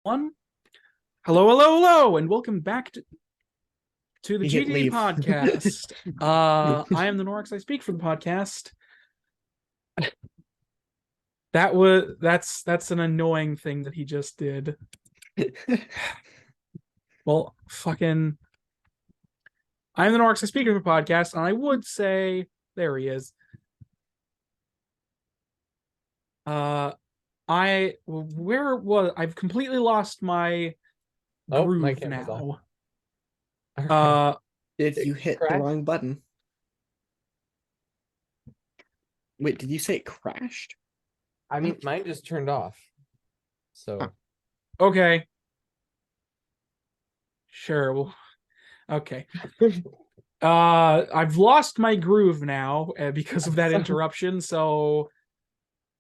One. Hello, hello, hello, and welcome back to the You hit GTD leave. podcast. I am the Norix. I speak for the podcast. That's an annoying thing that he just did. Well, fucking, I'm the Norix. I speak for the podcast, and I would say there he is. I've completely lost my Oh, my groove camera's off. now. Okay. Did you hit the Crash? wrong button? Wait, did you say it crashed? I mean, mine just turned off. So Okay. Sure. Well, okay. I've lost my groove now because of that interruption. So,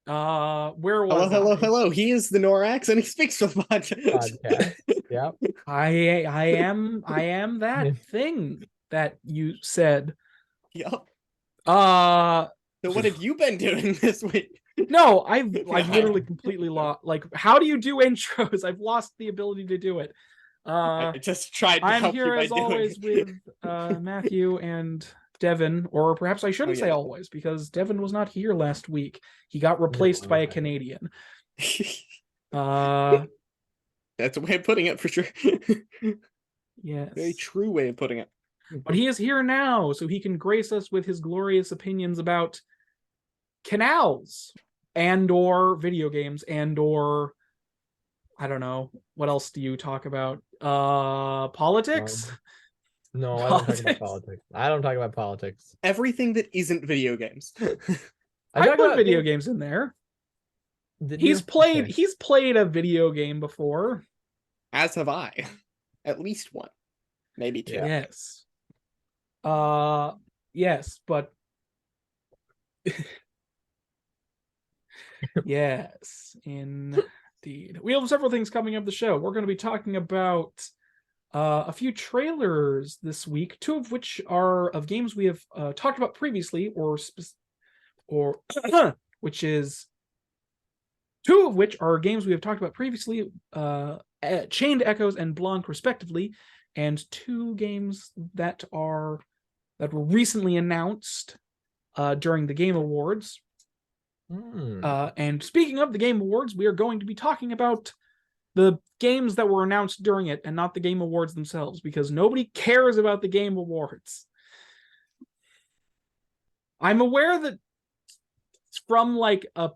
where was hello. He is the Norax and he speaks for the podcast. podcast. Yep. I am that thing that you said. Yup. Uh, So what have you been doing this week? no, I've literally completely lost. Like, how do you do intros? I've lost the ability to do it. I just tried to I'm help here you by as doing always it. with Matthew and Devin, or perhaps I shouldn't say always, because Devin was not here last week. He got replaced by a Canadian. That's a way of putting it for sure. Yes. Very true way of putting it. But he is here now, so he can grace us with his glorious opinions about canals and or video games and or I don't know. What else do you talk about? Politics? No, I don't talk about politics. I don't talk about politics. Everything that isn't video games. I talk put about video games in there. Did He's you? played Okay. he's played a video game before. As have I. At least one. Maybe two. Yeah. Yes, but yes, indeed. We have several things coming up the show. We're going to be talking about a few trailers this week, two of which are of games we have talked about previously, which is two of which are games we have talked about previously, Chained Echoes and Blanc, respectively, and two games that were recently announced during the Game Awards. And speaking of the Game Awards, we are going to be talking about the games that were announced during it and not the Game Awards themselves, because nobody cares about the Game Awards. I'm aware that from like a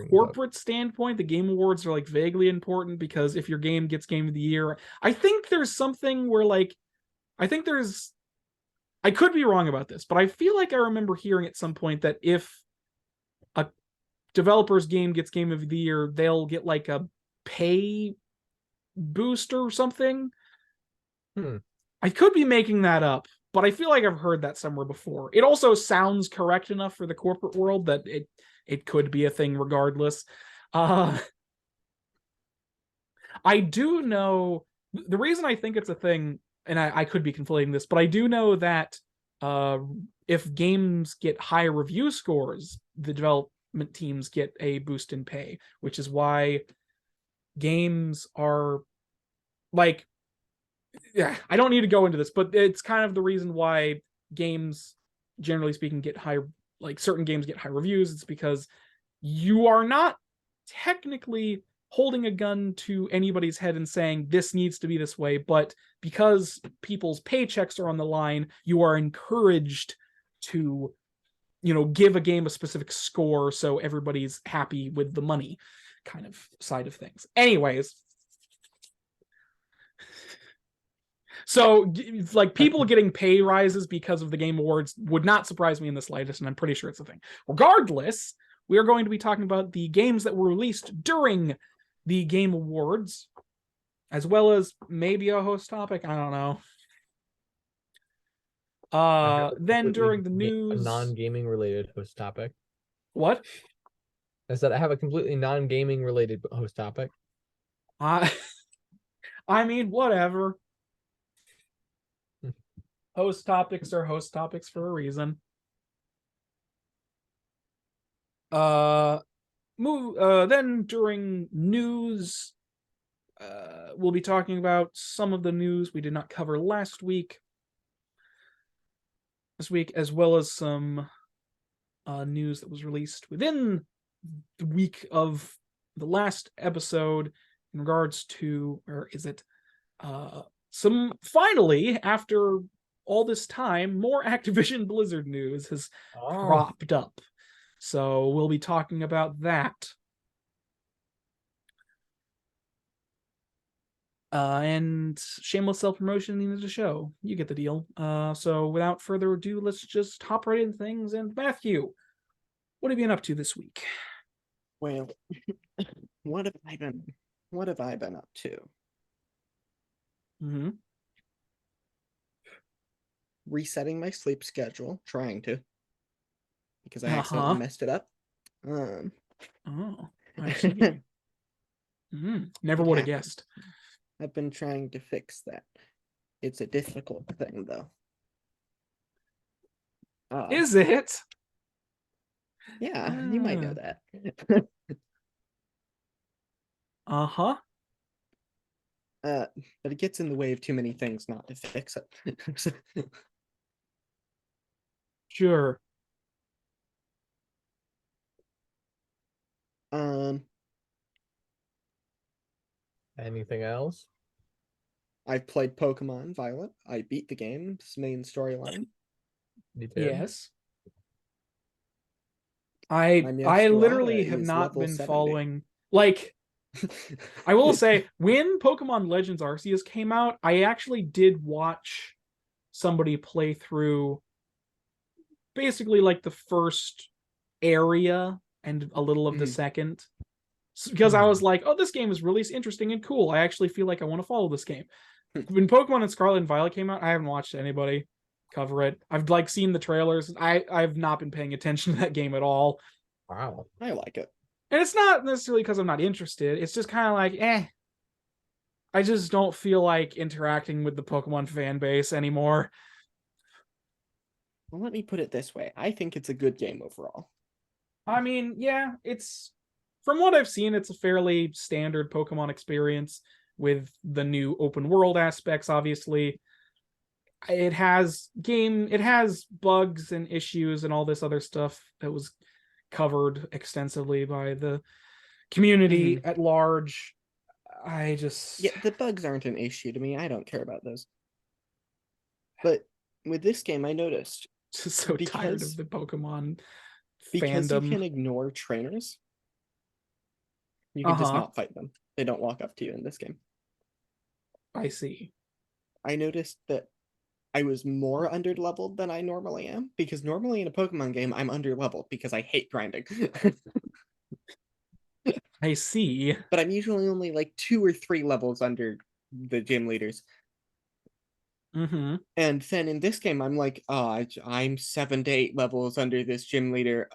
corporate standpoint, the Game Awards are like vaguely important, because if your game gets Game of the Year, I think there's something where like, I could be wrong about this, but I feel like I remember hearing at some point that if a developer's game gets Game of the Year, they'll get like a pay boost or something. I could be making that up, but I feel like I've heard that somewhere before. It also sounds correct enough for the corporate world that it could be a thing regardless. I do know the reason I think it's a thing, and I could be conflating this, but I do know that if games get high review scores, the development teams get a boost in pay, which is why games are like, yeah, I don't need to go into this, but it's kind of the reason why games, generally speaking, get high, like certain games get high reviews. It's because you are not technically holding a gun to anybody's head and saying this needs to be this way, but because people's paychecks are on the line, you are encouraged to, give a game a specific score so everybody's happy with the money kind of side of things. Anyways, so like people getting pay rises because of the Game Awards would not surprise me in the slightest, and I'm pretty sure it's a thing. Regardless, we are going to be talking about the games that were released during the Game Awards, as well as maybe a host topic. I don't know. Then during the news, a non-gaming related host topic. What? I said I have a completely non-gaming related host topic. I mean, whatever. Host topics are host topics for a reason. Then during news, we'll be talking about some of the news we did not cover last week. This week, as well as some news that was released within the week of the last episode in regards to, or is it some, finally, after all this time, more Activision Blizzard news has cropped up. So we'll be talking about that. And shameless self-promotion into the show. You get the deal. So without further ado, let's just hop right into things. And Matthew, what have you been up to this week? Well, what have I been up to? Mm-hmm. Resetting my sleep schedule, trying to, because I accidentally messed it up. Oh, I see. Never would have guessed. I've been trying to fix that. It's a difficult thing, though. Is it? Yeah, you might know that. But it gets in the way of too many things not to fix it. Sure. Anything else? I've played Pokemon Violet. I beat the game's main storyline. Yes. I literally have not been 70. following, like, I will say, when Pokemon Legends Arceus came out, I actually did watch somebody play through basically like the first area and a little of the second, because I was like, oh, this game is really interesting and cool. I actually feel like I want to follow this game. When Pokemon and Scarlet and Violet came out, I haven't watched anybody cover it. I've like seen the trailers. I've not been paying attention to that game at all. Wow. I like it. And it's not necessarily because I'm not interested. It's just kind of like, I just don't feel like interacting with the Pokemon fan base anymore. Well, let me put it this way. I think it's a good game overall. I mean, yeah, it's, from what I've seen, it's a fairly standard Pokemon experience with the new open world aspects, obviously. It has bugs and issues and all this other stuff that was covered extensively by the community at large. Yeah, the bugs aren't an issue to me. I don't care about those. But with this game, I noticed, just so tired of the Pokemon because fandom. you can ignore trainers. You can just not fight them. They don't walk up to you in this game. I see. I noticed that I was more underleveled than I normally am, because normally in a Pokemon game, I'm underleveled because I hate grinding. I see. But I'm usually only like 2 or 3 levels under the gym leaders. And then in this game, I'm like, oh, I'm 7 to 8 levels under this gym leader.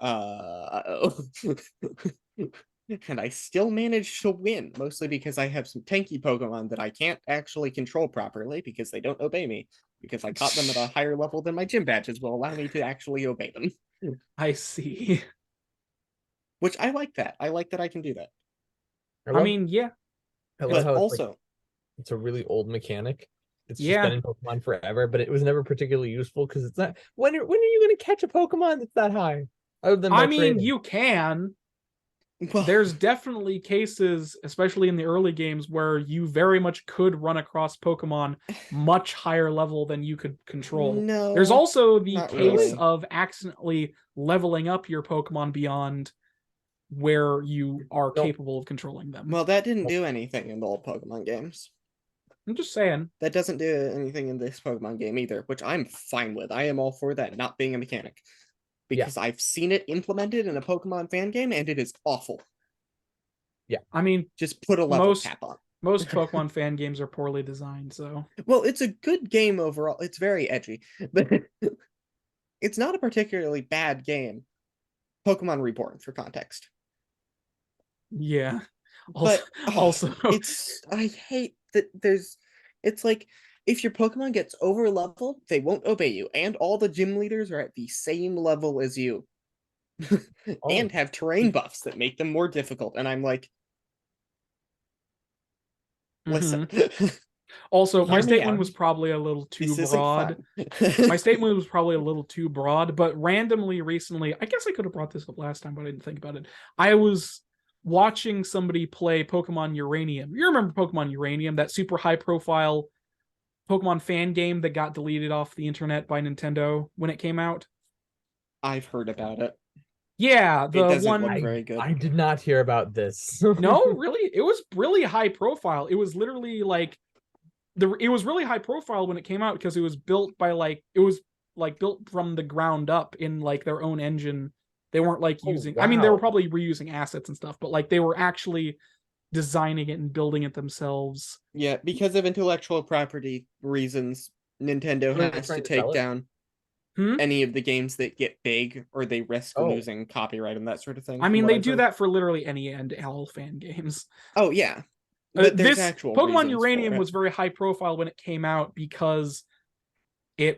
And I still managed to win, mostly because I have some tanky Pokemon that I can't actually control properly because they don't obey me, because I caught them at a higher level than my gym badges will allow me to actually obey them. I see. Which I like that. I like that I can do that. I mean, yeah. I love how also, it's a really old mechanic. It's just Yeah. been in Pokemon forever, but it was never particularly useful because it's not. When are you going to catch a Pokemon that's that high? Other than I mean, you can. well, There's definitely cases, especially in the early games, where you very much could run across Pokemon much higher level than you could control. No, there's also the not case really. of accidentally leveling up your Pokemon beyond where you are capable of controlling them. Well, that didn't do anything in the old Pokemon games. I'm just saying. That doesn't do anything in this Pokemon game either, which I'm fine with. I am all for that not being a mechanic, because I've seen it implemented in a Pokemon fan game and it is awful. Yeah, I mean, just put a level cap on. Most Pokemon fan games are poorly designed, so. Well, it's a good game overall. It's very edgy, but it's not a particularly bad game. Pokemon Reborn, for context. Yeah. But also I hate that it's like, if your Pokemon gets over leveled, they won't obey you, and all the gym leaders are at the same level as you. And have terrain buffs that make them more difficult. And I'm like, Listen. Also, my Hear me statement out. was probably a little too This isn't broad. fun. My statement was probably a little too broad, but randomly recently, I guess I could have brought this up last time, but I didn't think about it. I was watching somebody play Pokemon Uranium. You remember Pokemon Uranium, that super high profile Pokemon fan game that got deleted off the internet by Nintendo when it came out? I've heard about it. Yeah, It the doesn't one. look very good. I did not hear about this. No, really, it was really high profile. It was literally like it was really high profile when it came out because it was built by built from the ground up in like their own engine. They weren't like using. I mean, they were Wow. probably reusing assets and stuff, but like they were actually designing it and building it themselves. Yeah, because of intellectual property reasons, Nintendo Were they has trying to to sell take it? down any of the games that get big or they risk Oh. losing copyright and that sort of thing. I from mean, what they I've do heard. that for literally any and all fan games. Oh yeah, but there's This actual Pokemon reasons Uranium for was it. very high profile when it came out because two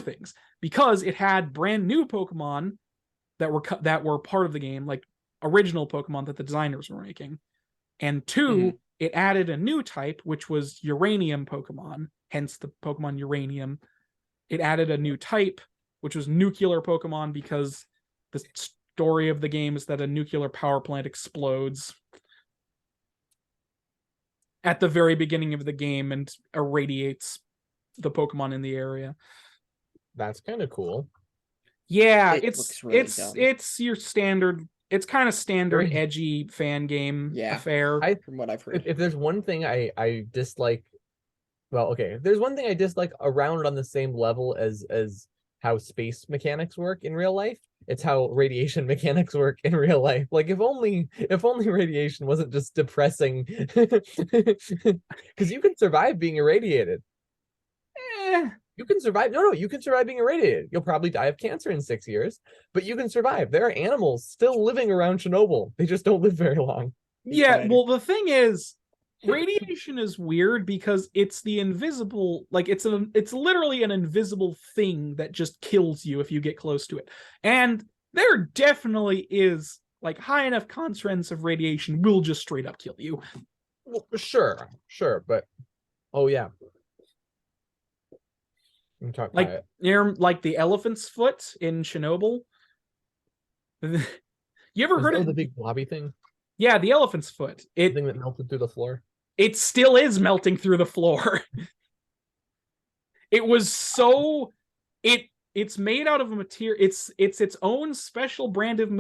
things. Because it had brand new Pokemon that were part of the game, like original Pokemon that the designers were making. And two, it added a new type, which was Uranium Pokemon, hence the Pokemon Uranium. It added a new type, which was Nuclear Pokemon, because the story of the game is that a nuclear power plant explodes at the very beginning of the game and irradiates the Pokemon in the area. That's kind of cool. Yeah, It it's looks really it's dumb. it's your standard. It's kind of standard Very- edgy fan game Yeah. affair. From what I've heard. If there's one thing I dislike, well, okay, if there's one thing I dislike around on the same level as how space mechanics work in real life, it's how radiation mechanics work in real life. Like if only radiation wasn't just depressing, because you can survive being irradiated. Eh, You can survive. No, you can survive being irradiated. You'll probably die of cancer in 6 years, but you can survive. There are animals still living around Chernobyl. They just don't live very long. yeah, well, the thing is, radiation is weird because it's the invisible, like it's literally an invisible thing that just kills you if you get close to it. And there definitely is like high enough concentrations of radiation will just straight up kill you. Well, sure, but oh yeah. Like near like the elephant's foot in Chernobyl. You ever heard of the big blobby thing? Yeah, the elephant's foot. The thing that melted through the floor. It still is melting through the floor. It was so it's made out of a material. It's its own special brand of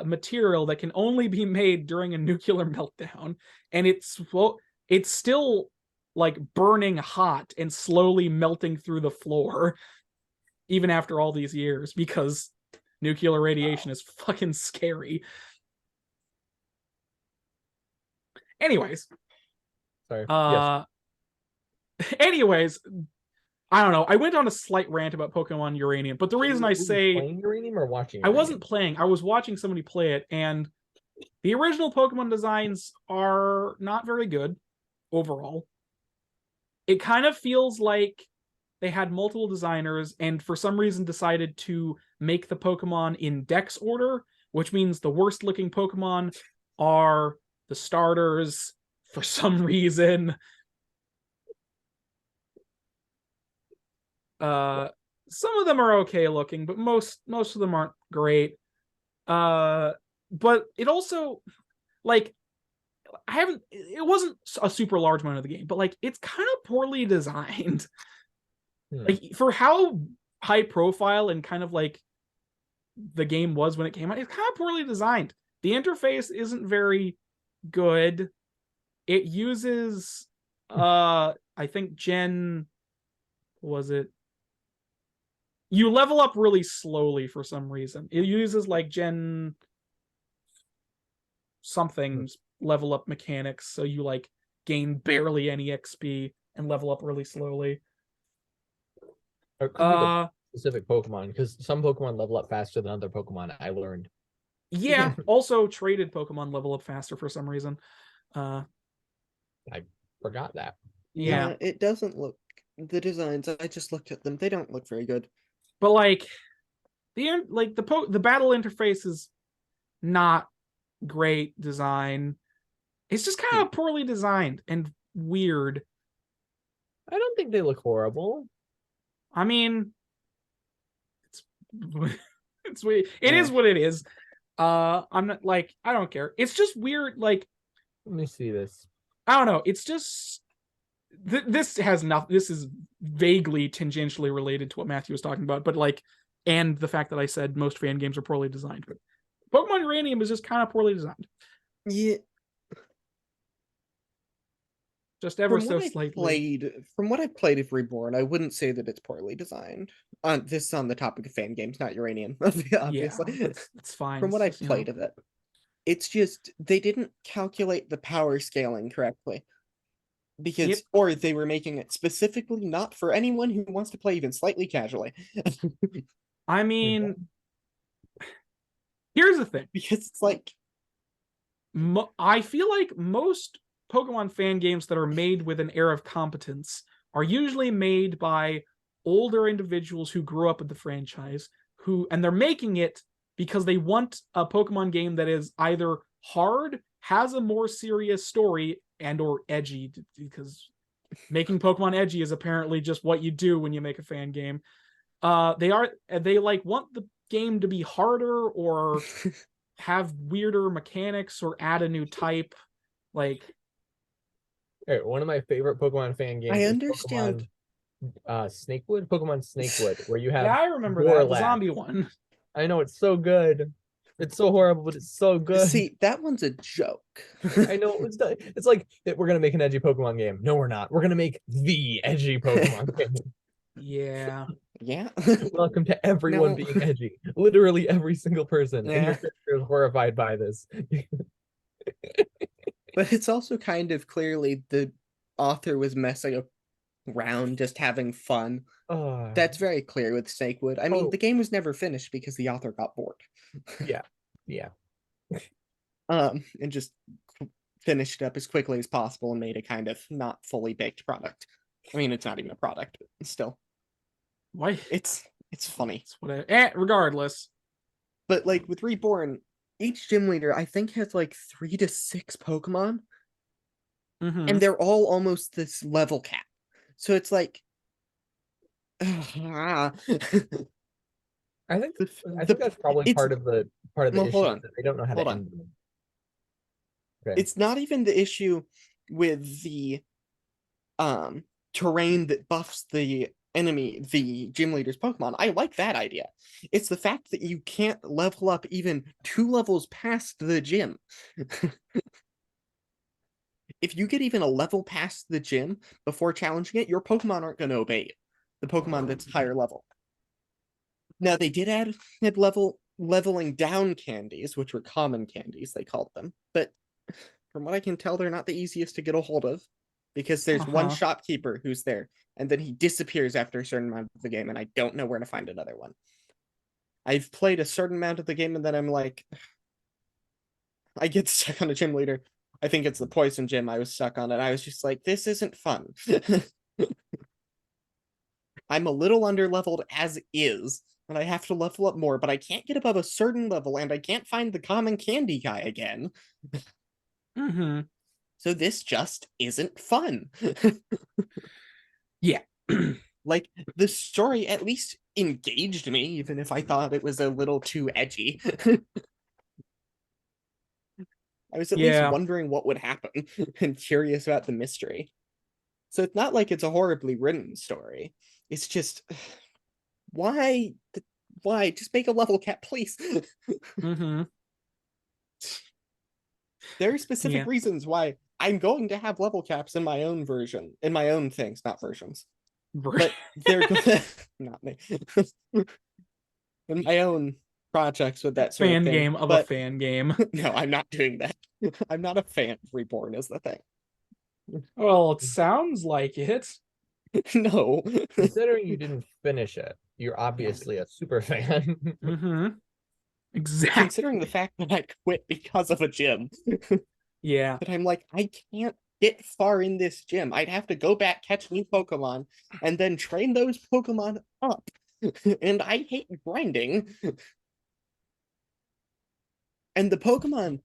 material that can only be made during a nuclear meltdown, and it's still like burning hot and slowly melting through the floor even after all these years because nuclear radiation is fucking scary. Anyways, sorry. Yes. Anyways, I don't know. I went on a slight rant about Pokemon Uranium, but the reason I say playing Uranium or watching I Uranium? wasn't playing, I was watching somebody play it, and the original Pokemon designs are not very good overall. It kind of feels like they had multiple designers and for some reason decided to make the Pokemon in Dex order, which means the worst looking Pokemon are the starters for some reason. Some of them are okay looking, but most of them aren't great. But it also like it wasn't a super large amount of the game, but like it's kind of poorly designed. Like for how high profile and kind of like the game was when it came out, it's kind of poorly designed. The interface isn't very good. It uses I think you level up really slowly for some reason. It uses like Gen something's level up mechanics, so you like gain barely any XP and level up really slowly. Or could be the specific Pokemon, because some Pokemon level up faster than other Pokemon, I learned. Yeah, also traded Pokemon level up faster for some reason. I forgot that. Yeah. It doesn't look, the designs, I just looked at them, they don't look very good. But like the battle interface is not great design. It's just kind of poorly designed and weird. I don't think they look horrible. I mean, it's it's weird. It is what it is. I'm not like, I don't care. It's just weird. Like, Let me see this. I don't know. It's just this has nothing. This is vaguely tangentially related to what Matthew was talking about, but like, and the fact that I said most fan games are poorly designed. But Pokemon Uranium is just kind of poorly designed. Yeah. Just ever so slightly. From what I've played of Reborn, I wouldn't say that it's poorly designed. This is on the topic of fan games, not Uranium, obviously. Yeah, it's fine. From what It's I've played of it, it's just they didn't calculate the power scaling correctly. Because or they were making it specifically not for anyone who wants to play even slightly casually. I mean, here's the thing. Because it's like I feel like most Pokemon fan games that are made with an air of competence are usually made by older individuals who grew up with the franchise, and they're making it because they want a Pokemon game that is either hard, has a more serious story, and or edgy, because making Pokemon edgy is apparently just what you do when you make a fan game. They like want the game to be harder or have weirder mechanics or add a new type. Like, one of my favorite Pokemon fan games. I understand. Is Pokemon Snakewood, where you have I remember that, the zombie one. I know, it's so good. It's so horrible, but it's so good. See, that one's a joke. I know, it's like we're gonna make an edgy Pokemon game. No, we're not. We're gonna make the edgy Pokemon game. Yeah. Yeah. Welcome to everyone being edgy. Literally every single person. Yeah. And your character is horrified by this. But it's also kind of clearly the author was messing around, just having fun. That's very clear with Snakewood. I mean, the game was never finished because the author got bored. Yeah. And just finished it up as quickly as possible and made a kind of not fully baked product. I mean, it's not even a product, but still. Why? It's funny. It's regardless. But like with Reborn, each gym leader I think has like 3 to 6 Pokemon. And they're all almost this level cap. So it's like I think that's probably part of the issue. Hold on. They don't know how to end them. Okay. It's not even the issue with the terrain that buffs the gym leader's Pokemon. I like that idea. It's the fact that you can't level up even 2 levels past the gym. If you get even a level past the gym before challenging it, your Pokemon aren't going to obey you. The Pokemon that's higher level. Now, they did add leveling down candies, which were common candies, they called them. But from what I can tell, they're not the easiest to get a hold of. Because there's one shopkeeper who's there, and then he disappears after a certain amount of the game, and I don't know where to find another one. I've played a certain amount of the game, and then I'm like, I get stuck on a gym leader. I think it's the poison gym I was stuck on, and I was just like, this isn't fun. I'm a little underleveled as is, and I have to level up more, but I can't get above a certain level, and I can't find the common candy guy again. So this just isn't fun. Yeah. Like, the story at least engaged me, even if I thought it was a little too edgy. I was at least wondering what would happen and curious about the mystery. So it's not like it's a horribly written story. It's just, why? Just make a level cap, please. There are specific reasons why I'm going to have level caps in my own version, in my own things, not versions. But they're not me. In my own projects with that sort of thing. Fan game of a fan game. No, I'm not doing that. I'm not a fan of Reborn is the thing. Well, it sounds like it. No. Considering you didn't finish it, you're obviously a super fan. Exactly. Considering the fact that I quit because of a gym. Yeah. But I'm like, I can't get far in this gym. I'd have to go back, catch new Pokemon, and then train those Pokemon up. And I hate grinding. And the Pokemon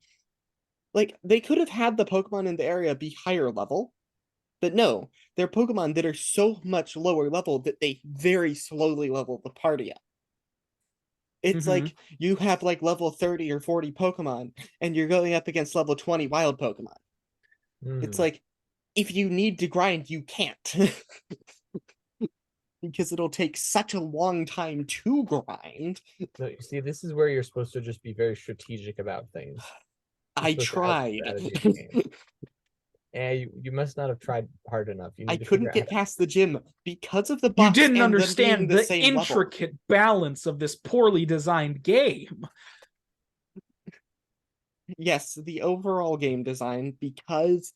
Like, they could have had the Pokemon in the area be higher level, but no, they're Pokemon that are so much lower level that they very slowly level the party up. It's like you have like level 30 or 40 Pokemon, and you're going up against level 20 wild Pokemon. It's like, if you need to grind, you can't. Because it'll take such a long time to grind. No, you see, this is where you're supposed to just be very strategic about things. I tried. And you must not have tried hard enough. You I need to couldn't figure get past the gym because of the You buffs didn't and them being understand the the same level. intricate balance of this poorly designed game. Yes, the overall game design, because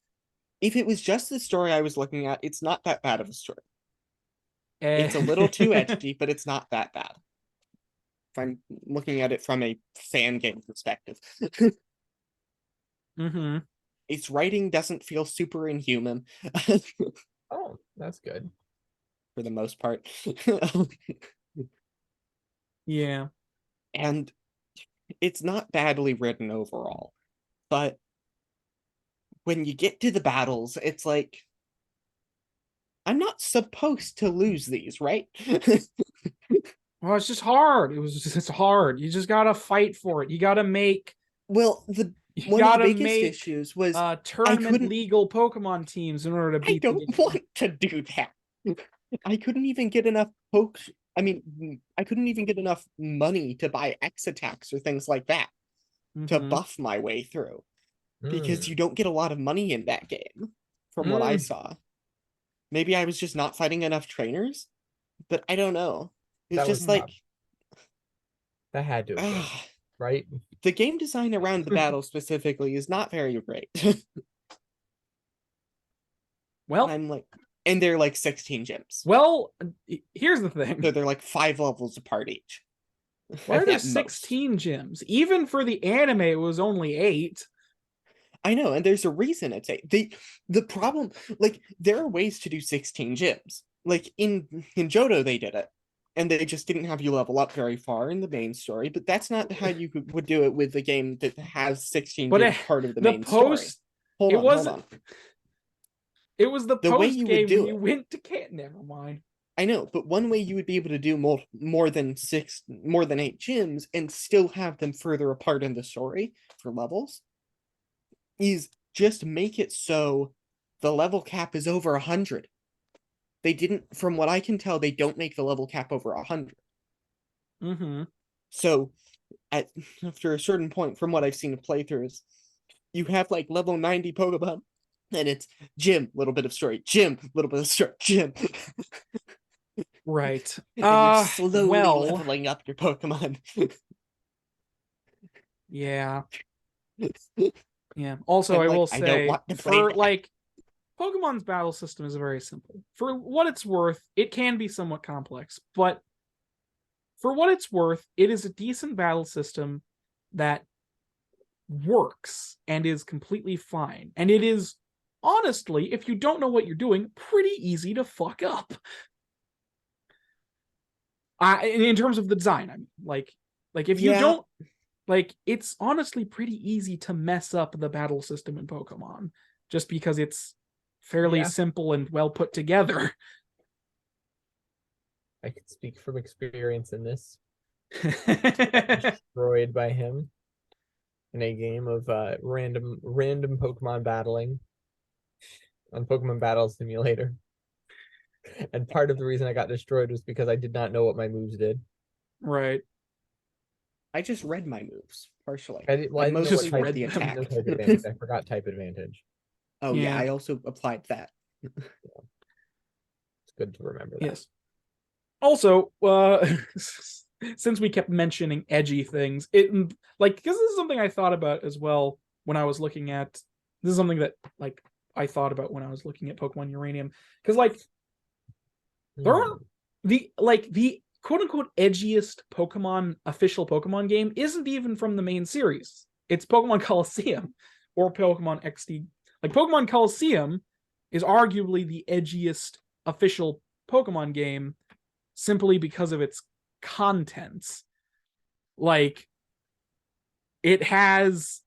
if it was just the story I was looking at, it's not that bad of a story. It's a little too edgy, but it's not that bad. If I'm looking at it from a fan game perspective. Its writing doesn't feel super inhuman. Oh, that's good. For the most part. Yeah. And it's not badly written overall. But when you get to the battles, it's like, I'm not supposed to lose these, right? Well, it's just hard. It's hard. You just gotta fight for it. You gotta make. Well, one of the biggest issues was tournament legal Pokemon teams in order to beat. I don't want to do that. I couldn't even get enough I couldn't even get enough money to buy X attacks or things like that to buff my way through. Because you don't get a lot of money in that game, from what I saw. Maybe I was just not fighting enough trainers, but I don't know. It's just like that had to have been, right? The game design around the battle specifically is not very great. Well, I'm like, and they're like 16 gyms. Well, here's the thing. So they're like 5 levels apart each. Why are there 16 gyms? Even for the anime, it was only 8. I know, and there's a reason it's 8. The problem, like, there are ways to do 16 gyms. Like in Johto, they did it, and they just didn't have you level up very far in the main story. But that's not how you would do it with a game that has 16 gyms part of the main story. Hold on. It was the post game when you went to Never mind. I know, but one way you would be able to do more than 8 gyms and still have them further apart in the story for levels is just make it so the level cap is over 100. They didn't, from what I can tell, they don't make the level cap over 100. So after a certain point, from what I've seen of playthroughs, you have like level 90 Pokemon, and it's gym, little bit of story, gym, little bit of story, gym. Right. And you're slowly leveling up your Pokemon. Yeah. Yeah. Also, I will say, for like, Pokemon's battle system is very simple. For what it's worth, it can be somewhat complex, but for what it's worth, it is a decent battle system that works and is completely fine. And it is, honestly, if you don't know what you're doing, pretty easy to fuck up. In terms of the design, I mean, like if you don't, like, it's honestly pretty easy to mess up the battle system in Pokemon, just because it's fairly simple and well put together. I can speak from experience in this. Destroyed by him in a game of random Pokemon battling on Pokemon Battle Simulator. And part of the reason I got destroyed was because I did not know what my moves did. Right. I just read my moves partially. I didn't just read the attack. I forgot type advantage. Oh yeah, I also applied that. It's good to remember that. Yes. Also, since we kept mentioning edgy things, because this is something I thought about as well when I was looking at. This is something that I thought about when I was looking at Pokemon Uranium, because there aren't the quote unquote edgiest official Pokemon game isn't even from the main series. It's Pokemon Coliseum or Pokemon XD. Pokemon Coliseum is arguably the edgiest official Pokemon game simply because of its contents. It has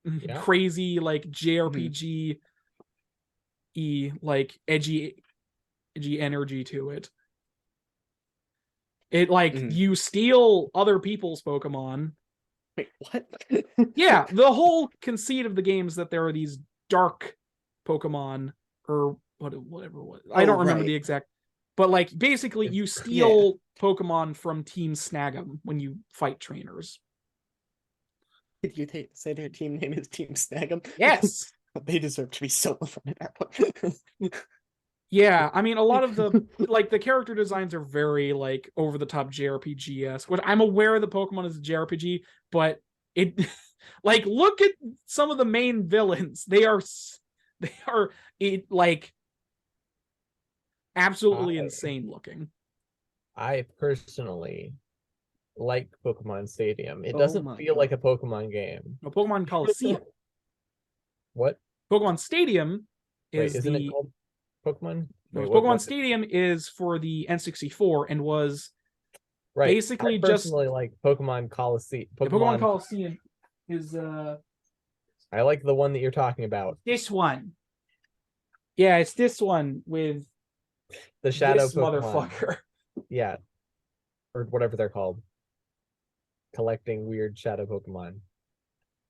Yeah. crazy like JRPG like edgy energy to it. It like you steal other people's Pokemon. Wait, what? Yeah, the whole conceit of the game is that there are these dark Pokemon or whatever it was. I don't remember the exact, but like basically you steal Pokemon from Team Snag'em when you fight trainers. Did you say their team name is Team Snag'em? Yes. They deserve to be so in front of that one. Yeah, I mean, a lot of the like the character designs are very like over the top JRPG-esque, which I'm aware the Pokemon is a JRPG, but it like look at some of the main villains. They are it like absolutely insane looking. I personally like Pokemon Stadium. It doesn't feel like a Pokemon game. No, Pokemon Coliseum. What? Pokemon Stadium is isn't it called Pokemon? No, Pokemon Stadium is for the N64 and was basically I personally like Pokemon Coliseum. Pokemon Coliseum is I like the one that you're talking about. This one. Yeah, it's this one with the Shadow Pokemon. Motherfucker. Yeah. Or whatever they're called. Collecting weird shadow Pokemon.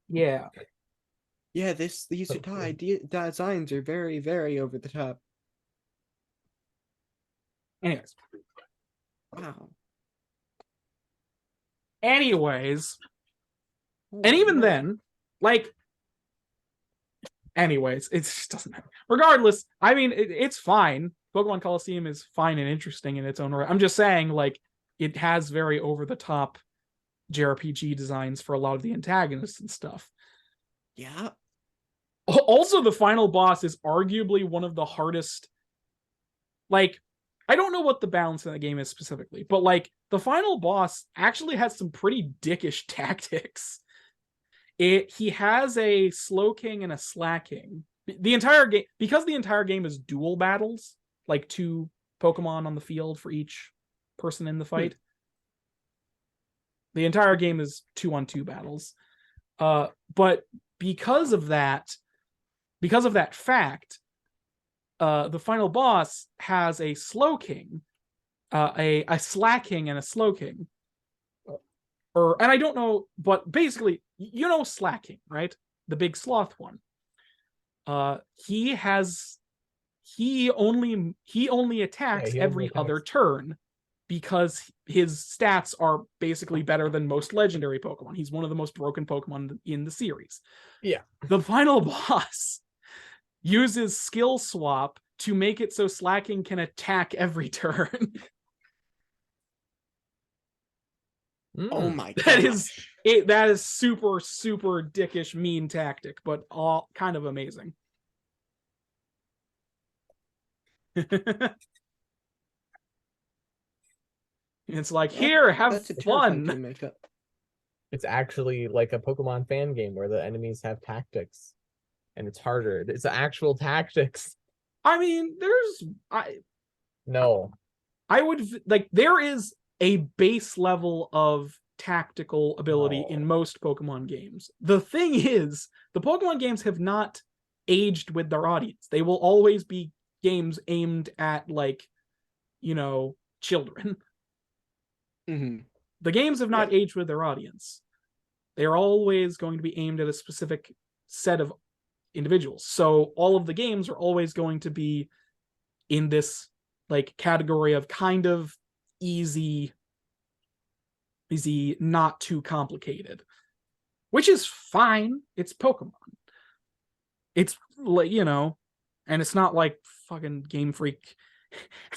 Yeah. Yeah, these designs are very, very over the top. Anyways. Wow. Anyways. And even then, like, anyways, it just doesn't matter. Regardless, I mean, it's fine. Pokemon Coliseum is fine and interesting in its own right. I'm just saying, like, it has very over-the-top JRPG designs for a lot of the antagonists and stuff. Yeah. Also, the final boss is arguably one of the hardest. Like, I don't know what the balance in the game is specifically, but like the final boss actually has some pretty dickish tactics. He has a slow king and a slack king. The entire game, because the entire game is duel battles, like 2 Pokemon on the field for each person in the fight. The entire game is 2-on-2 battles. But because of that fact, the final boss has a slow king, a slack king and a slow king. And I don't know, but basically, you know Slack King, right? The big sloth one. He only attacks every other turn because his stats are basically better than most legendary Pokemon. He's one of the most broken Pokemon in the series. Yeah. The final boss uses skill swap to make it so Slacking can attack every turn. Oh my god. That is super, super dickish mean tactic, but all kind of amazing. It's like, here, have fun. It's actually like a Pokemon fan game where the enemies have tactics. And it's harder. It's actual tactics. I mean, I would like there is a base level of tactical ability in most Pokemon games. The thing is, the Pokemon games have not aged with their audience. They will always be games aimed at like, children. The games have not aged with their audience. They are always going to be aimed at a specific set of individuals. So all of the games are always going to be in this like category of kind of easy, not too complicated, which is fine. It's Pokemon. It's like, and it's not like fucking Game Freak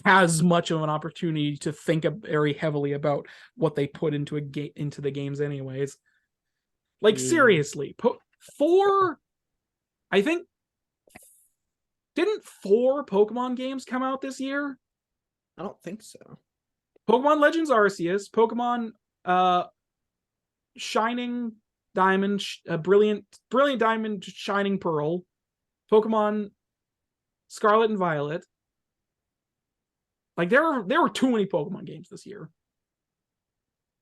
has much of an opportunity to think very heavily about what they put into into the games anyways. Like seriously, I think didn't 4 Pokemon games come out this year? I don't think so. Pokemon Legends Arceus, Pokemon Shining Diamond, Brilliant Diamond, Shining Pearl, Pokemon Scarlet and Violet. Like there were too many Pokemon games this year.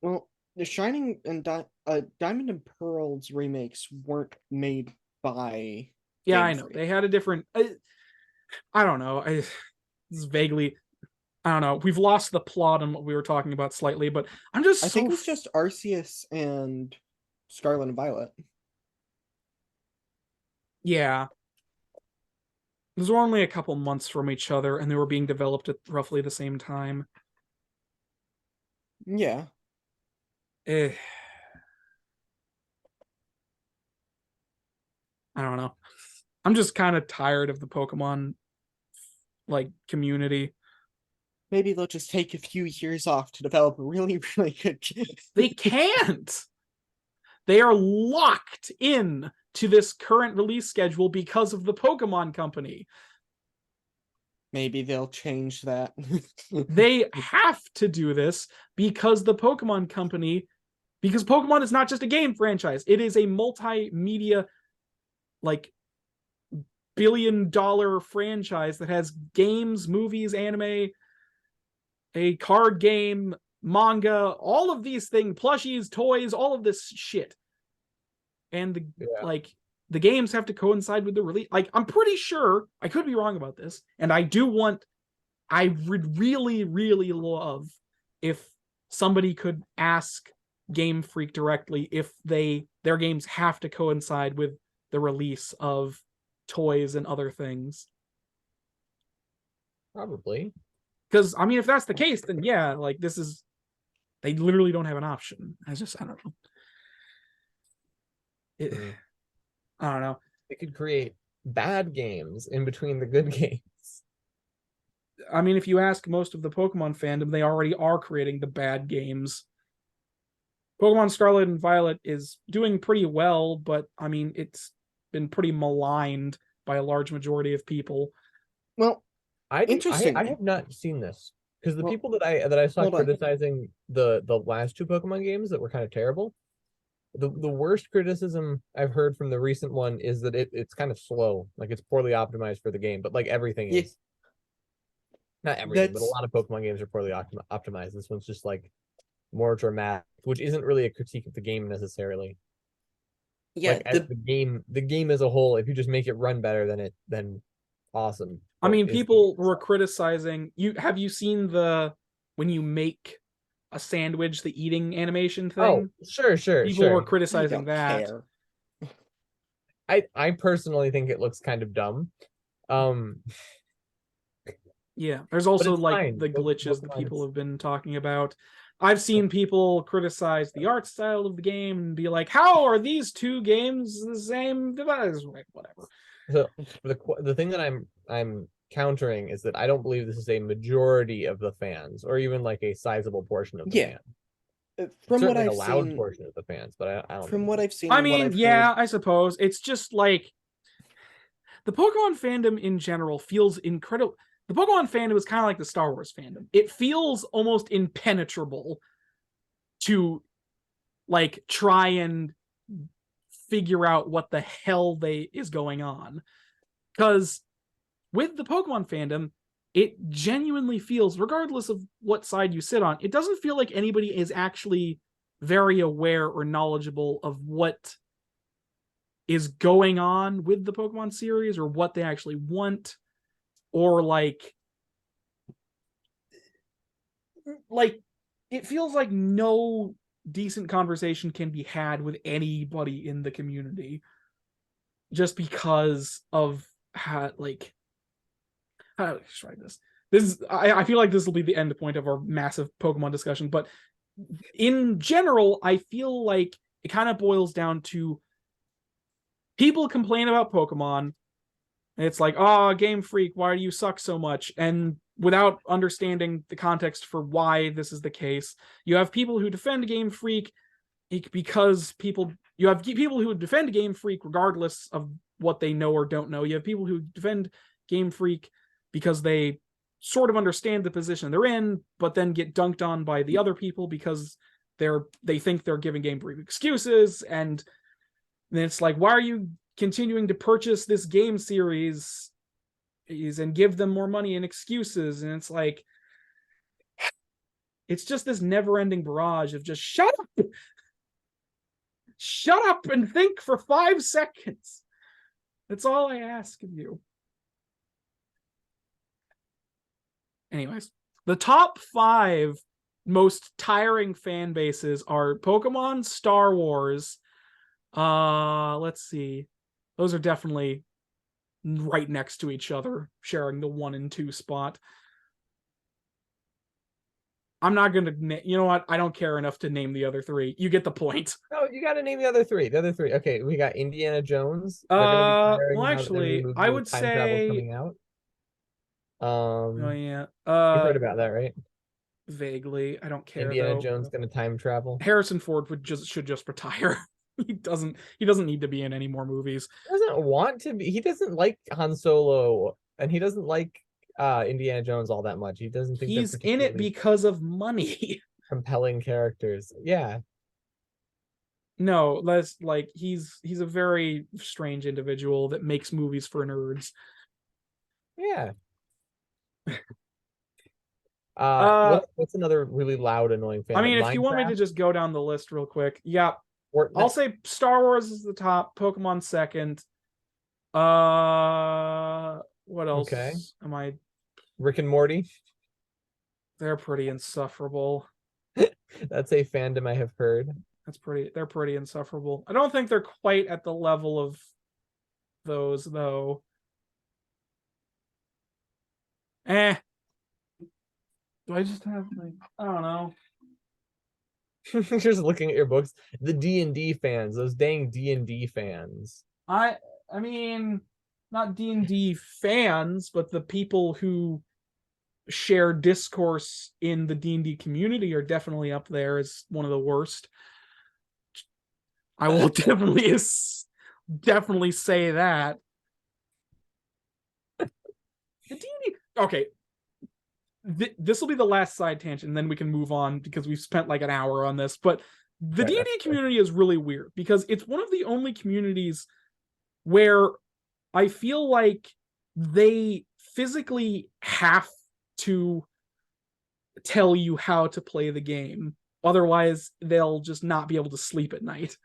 Well, the Shining and Diamond and Pearls remakes weren't made by Yeah, Game I know. Freak. They had a different I don't know. This is vaguely I don't know. We've lost the plot on what we were talking about slightly, but I'm just I so think it's just Arceus and Scarlet and Violet. yeah. Those were only a couple months from each other, and they were being developed at roughly the same time. Yeah. Eh. I don't know. I'm just kind of tired of the Pokemon like community. Maybe they'll just take a few years off to develop a really, really good game. They can't. They are locked in to this current release schedule because of the Pokemon Company. Maybe they'll change that. They have to do this because the Pokemon Company, because Pokemon is not just a game franchise, it is a multimedia, like, billion-dollar franchise that has games, movies, anime, a card game, manga, all of these things, plushies, toys, all of this shit. And the games have to coincide with the release. Like, I'm pretty sure, I could be wrong about this, and I would really, really love if somebody could ask Game Freak directly if their games have to coincide with the release of toys and other things. Probably. Because, I mean, if that's the case, then yeah, like, they literally don't have an option. I don't know. I don't know. They could create bad games in between the good games. I mean, if you ask most of the Pokemon fandom, they already are creating the bad games. Pokemon Scarlet and Violet is doing pretty well, but I mean, it's been pretty maligned by a large majority of people. Well, I interestingly, have not seen this because the Well, people that I saw hold on. criticizing the last two Pokemon games that were kind of terrible. The worst criticism I've heard from the recent one is that it's kind of slow, like it's poorly optimized for the game, but like everything Yeah. is. Not everything, but a That's lot of Pokemon games are poorly optimized. This one's just like more dramatic, which isn't really a critique of the game necessarily. yeah. Like as the game as a whole, if you just make it run better, then awesome. I But mean, is people were criticizing have you seen when you make a sandwich, the eating animation thing? Oh, sure. People were I criticizing don't that. care. I personally think it looks kind of dumb. Yeah, there's also it's like fine. the glitches that Pokemon people is- have been talking about. I've seen people criticize the art style of the game and be like, "How are these two games the same device?" Whatever. So the thing that I'm countering is that I don't believe this is a majority of the fans, or even like a sizable portion of the Yeah. fans. From what Certainly a I've loud seen, portion of the fans, but I don't from think what so. I've seen, I and what mean, I've yeah, heard, I suppose it's just like the Pokemon fandom in general feels incredible. The Pokemon fandom is kind of like the Star Wars fandom. It feels almost impenetrable to like try and figure out what the hell is going on. Because with the Pokemon fandom, it genuinely feels, regardless of what side you sit on, it doesn't feel like anybody is actually very aware or knowledgeable of what is going on with the Pokemon series or what they actually want, or like it feels like no decent conversation can be had with anybody in the community just because of how how do I describe this? I feel like this will be the end point of our massive Pokemon discussion, but in general, I feel like it kind of boils down to people complain about Pokemon. And it's like, oh, Game Freak, why do you suck so much? And without understanding the context for why this is the case, you have people who defend Game Freak because you have people who defend Game Freak regardless of what they know or don't know. You have people who defend Game Freak because they sort of understand the position they're in, but then get dunked on by the other people because they think they're giving Game Freak excuses. And then it's like, why are you continuing to purchase this game series and give them more money and excuses? And it's like, It's just this never-ending barrage of just shut up and think for 5 seconds. That's all I ask of you. Anyways, the top 5 most tiring fan bases are Pokemon, Star Wars. Let's see. Those are definitely right next to each other, sharing the 1 and 2 spot. I'm not gonna. You know what? I don't care enough to name the other 3. You get the point. No, you got to name the other 3. The other 3. Okay, we got Indiana Jones. They're gonna be tiring Well, now that their new actually, movie I with would time travel say. coming out. Oh yeah. You heard about that, right? Vaguely. I don't care Indiana though. Jones gonna time travel. Harrison Ford should just retire. He doesn't need to be in any more movies. He doesn't want to be. He doesn't like Han Solo, and he doesn't like Indiana Jones all that much. He doesn't think He's they're in it particularly because of money. compelling characters. Yeah. No, that's like he's a very strange individual that makes movies for nerds. Yeah. What's another really loud, annoying fan? I mean, if you want me Minecraft? to just go down the list real quick, yeah, Fortnite? I'll say Star Wars is the top, Pokemon second. What else? Okay. Am I? Rick and Morty. They're pretty insufferable. That's a fandom I have heard. They're pretty insufferable. I don't think they're quite at the level of those though. Do I just have like, I don't know. Just looking at your books. The D&D fans, those dang D&D fans. I mean, not D&D fans, but the people who share discourse in the D&D community are definitely up there as one of the worst. I will definitely say that. The D&D, okay. This will be the last side tangent, and then we can move on because we've spent like an hour on this. But the D&D community is really weird because it's one of the only communities where I feel like they physically have to tell you how to play the game. Otherwise, they'll just not be able to sleep at night.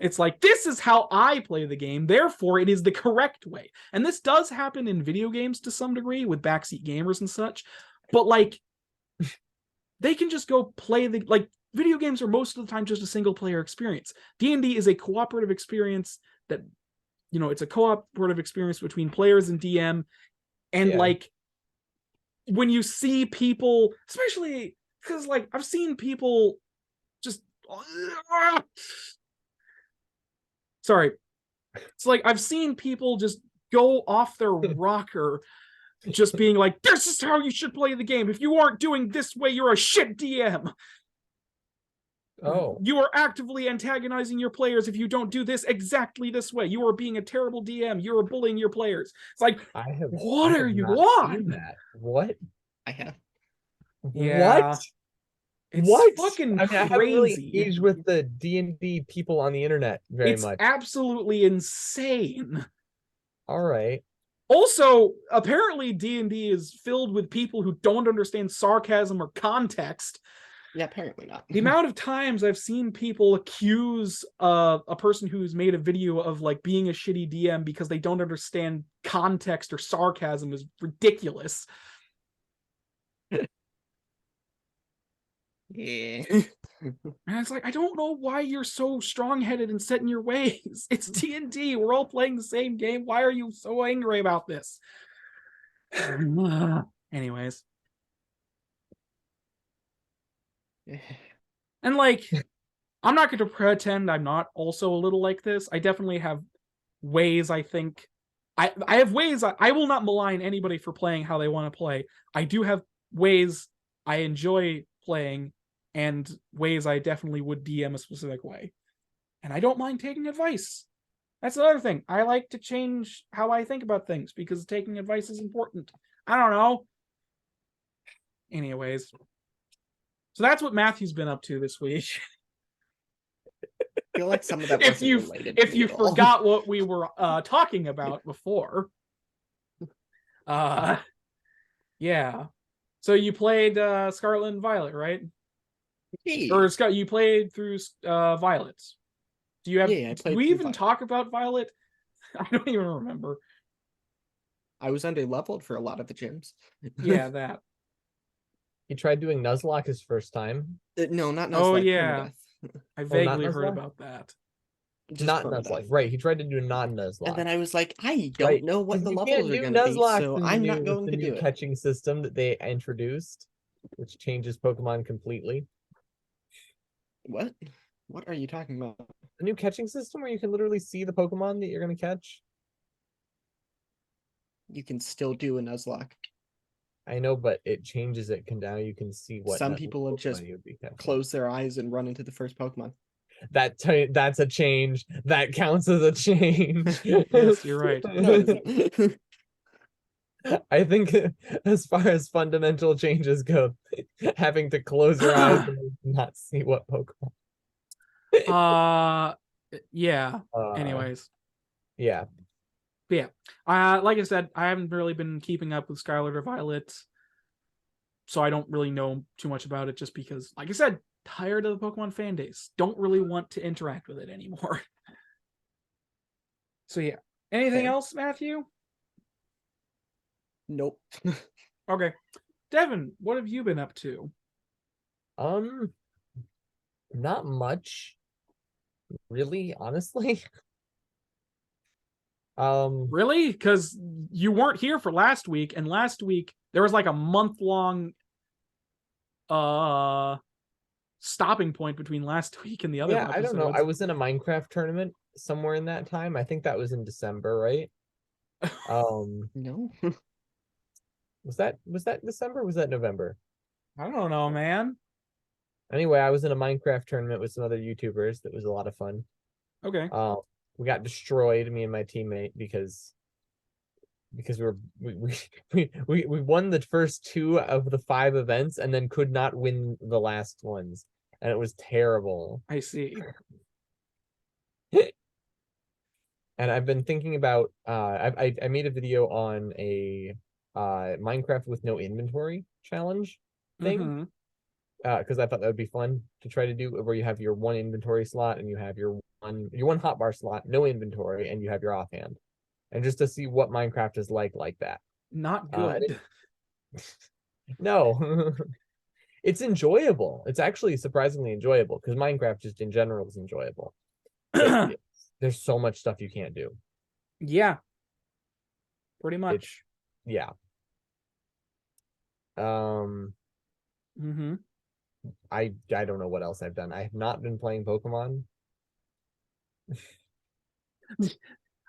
It's like, this is how I play the game, therefore it is the correct way. And this does happen in video games to some degree with backseat gamers and such. But like, they can just go play like, video games are most of the time just a single player experience. D&D is a cooperative experience that, you know, it's a cooperative experience between players and DM. And like, when you see people, especially because like I've seen people just sorry. It's like I've seen people just go off their rocker just being like, this is how you should play the game. If you aren't doing this way, you're a shit DM. Oh. You are actively antagonizing your players if you don't do this exactly this way. You are being a terrible DM. You are bullying your players. It's like, what are you on? What? I have. Yeah. What? It's what? fucking I mean, crazy. I haven't really engaged with the D&D people on the internet very much. It's absolutely insane. All right. Also, apparently D&D is filled with people who don't understand sarcasm or context. Yeah, apparently not. The amount of times I've seen people accuse a person who's made a video of like being a shitty DM because they don't understand context or sarcasm is ridiculous. Yeah. And it's like, I don't know why you're so strong-headed and set in your ways. It's D&D. We're all playing the same game. Why are you so angry about this? Anyways. And like, I'm not going to pretend I'm not also a little like this. I definitely have ways I think... I have ways... I will not malign anybody for playing how they want to play. I do have ways I enjoy playing and ways I definitely would DM a specific way. And I don't mind taking advice. That's another thing. I like to change how I think about things because taking advice is important. I don't know. Anyways. So that's what Matthew's been up to this week. I feel like some of that if you forgot what we were talking about before. Yeah. So you played Scarlet and Violet, right? Or Scott, you played through Violet. Do you have? Yeah, I Did played we through even Violet. talk about Violet? I don't even remember. I was under-leveled for a lot of the gyms. Yeah, that. He tried doing Nuzlocke his first time. No, not Nuzlocke. Oh yeah, Permadeath. I Oh, not vaguely heard Nuzlocke? about that. Just Not permadeath. Nuzlocke. Right. He tried to do not And Nuzlocke. then I was like, I don't Right. know what 'Cause the you levels can't are do going to be, Nuzlocke so in the I'm new, not with going the to new do it. catching system that they introduced, which changes Pokemon completely. What? What are you talking about? The new catching system where you can literally see the Pokemon that you're going to catch. You can still do a Nuzlocke. I know, but it changes it. Now you can see what Some people have just Pokemon you would be catching. close their eyes and run into the first Pokemon. That's a change. That counts as a change. Yes, you're right. No, it isn't. I think as far as fundamental changes go, having to close your eyes and not see what Pokemon. Yeah. Uh, Anyways, yeah. but yeah. Like I said, I haven't really been keeping up with Scarlet or Violet, so I don't really know too much about it. Just because, like I said, tired of the Pokemon fan days. Don't really want to interact with it anymore. So yeah. Anything Fair. else, Matthew? Nope. Okay. Devin, what have you been up to? Not much, really, honestly. Really? Because you weren't here for last week, and last week there was like a month-long stopping point between last week and the other Yeah, I don't know. episodes. I was in a Minecraft tournament somewhere in that time. I think that was in December, right? No. Was that December? Or was that November? I don't know, man. Anyway, I was in a Minecraft tournament with some other YouTubers. That was a lot of fun. Okay. We got destroyed, me and my teammate, because we won the first 2 of the 5 events and then could not win the last ones, and it was terrible. I see. And I've been thinking about I made a video on a Minecraft with no inventory challenge thing. Mm-hmm. Because I thought that would be fun to try to do, where you have your 1 inventory slot and you have your one hotbar slot, no inventory, and you have your offhand, and just to see what Minecraft is like that. Not good. No, it's enjoyable. It's actually surprisingly enjoyable because Minecraft just in general is enjoyable. There's so much stuff you can't do. Yeah. Pretty much. Yeah. Mm-hmm. I don't know what else I've done. I have not been playing Pokemon.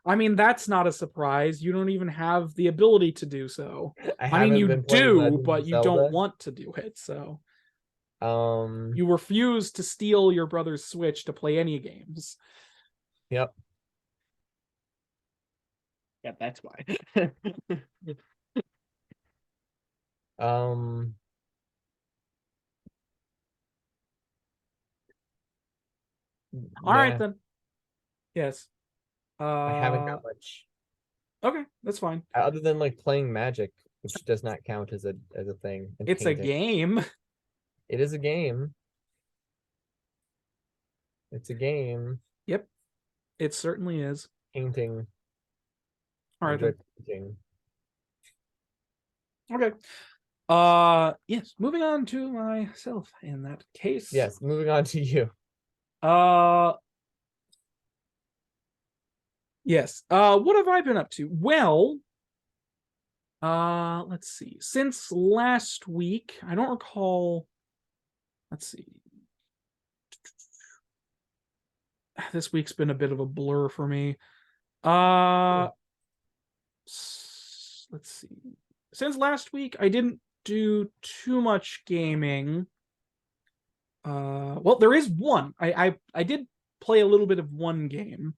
I mean, that's not a surprise. You don't even have the ability to do so. I mean, haven't you been playing do, Legend but of you don't Zelda. want to do it, so. You You refuse to steal your brother's Switch to play any games. Yep. Yeah, that's why. All right Yeah, then. Yes. I haven't got much Okay, that's fine. other than like playing Magic, which does not count as a thing. And It's a painting. game. It is a game. It's a game. Yep. It certainly is. Painting. All right then. Painting. Okay. Yes, moving on to myself in that case. Yes, moving on to you. Yes. What have I been up to? Well, let's see. Since last week, I don't recall. Let's see. This week's been a bit of a blur for me. Let's see. Since last week, I didn't do too much gaming. Well, there is one. I did play a little bit of one game,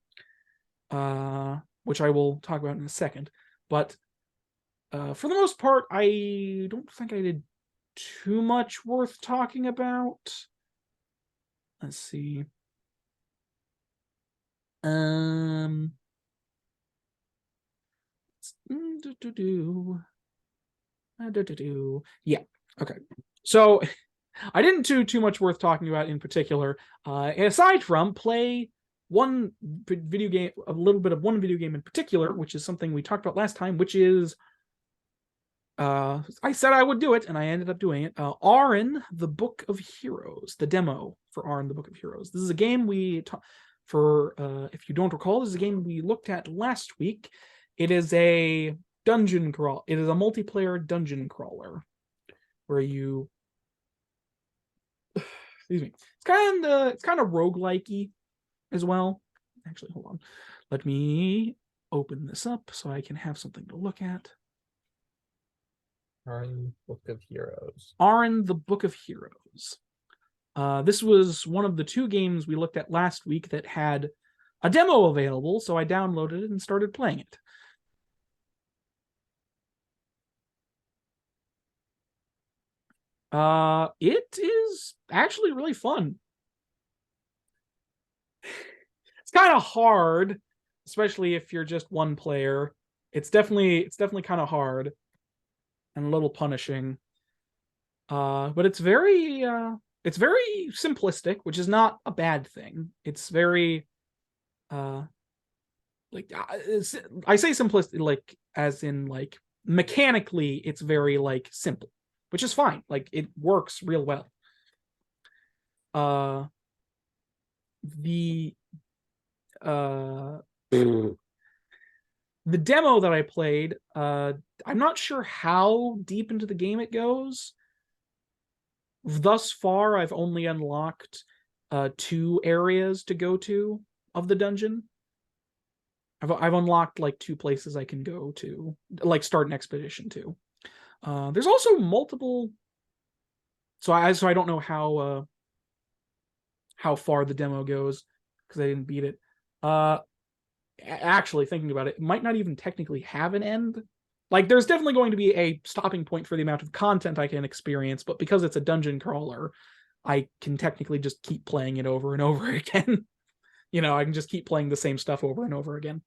which I will talk about in a second. But for the most part, I don't think I did too much worth talking about. Let's see. Yeah. Okay. So I didn't do too much worth talking about in particular, aside from play one video game, a little bit of one video game in particular, which is something we talked about last time, which is, I said I would do it, and I ended up doing it. Arin, the Book of Heroes, the demo for Arin, the Book of Heroes. This is a game if you don't recall, this is a game we looked at last week. It is a dungeon crawl. It is a multiplayer dungeon crawler where you, excuse me, it's kind of roguelike-y as well. Actually, hold on. Let me open this up so I can have something to look at. Arin, Book of Heroes. Arin, the Book of Heroes. This was one of the 2 games we looked at last week that had a demo available, so I downloaded it and started playing it. It is actually really fun. It's kind of hard, especially if you're just one player. It's definitely kind of hard and a little punishing. But it's very simplistic, which is not a bad thing. It's very I say simplistic, like as in like mechanically it's very like simple, which is fine. Like it works real well. The demo that I played, I'm not sure how deep into the game it goes. Thus far, I've only unlocked 2 areas to go to of the dungeon. I've unlocked like 2 places I can go to, like start an expedition to. There's also multiple. So I don't know how far the demo goes because I didn't beat it. Actually, thinking about it, it might not even technically have an end. Like, there's definitely going to be a stopping point for the amount of content I can experience, but because it's a dungeon crawler, I can technically just keep playing it over and over again. You know, I can just keep playing the same stuff over and over again.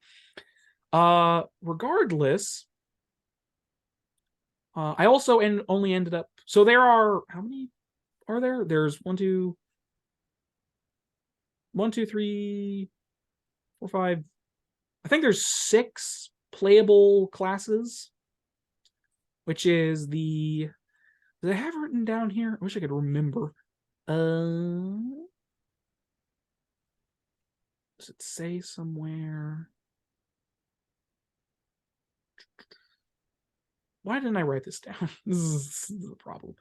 Regardless, I also only ended up... So there are... How many are there? There's 1, 2, 3, 4, 5... I think there's 6 playable classes, which is the... Does I have it written down here? I wish I could remember. Does it say somewhere? Why didn't I write this down? This is a problem.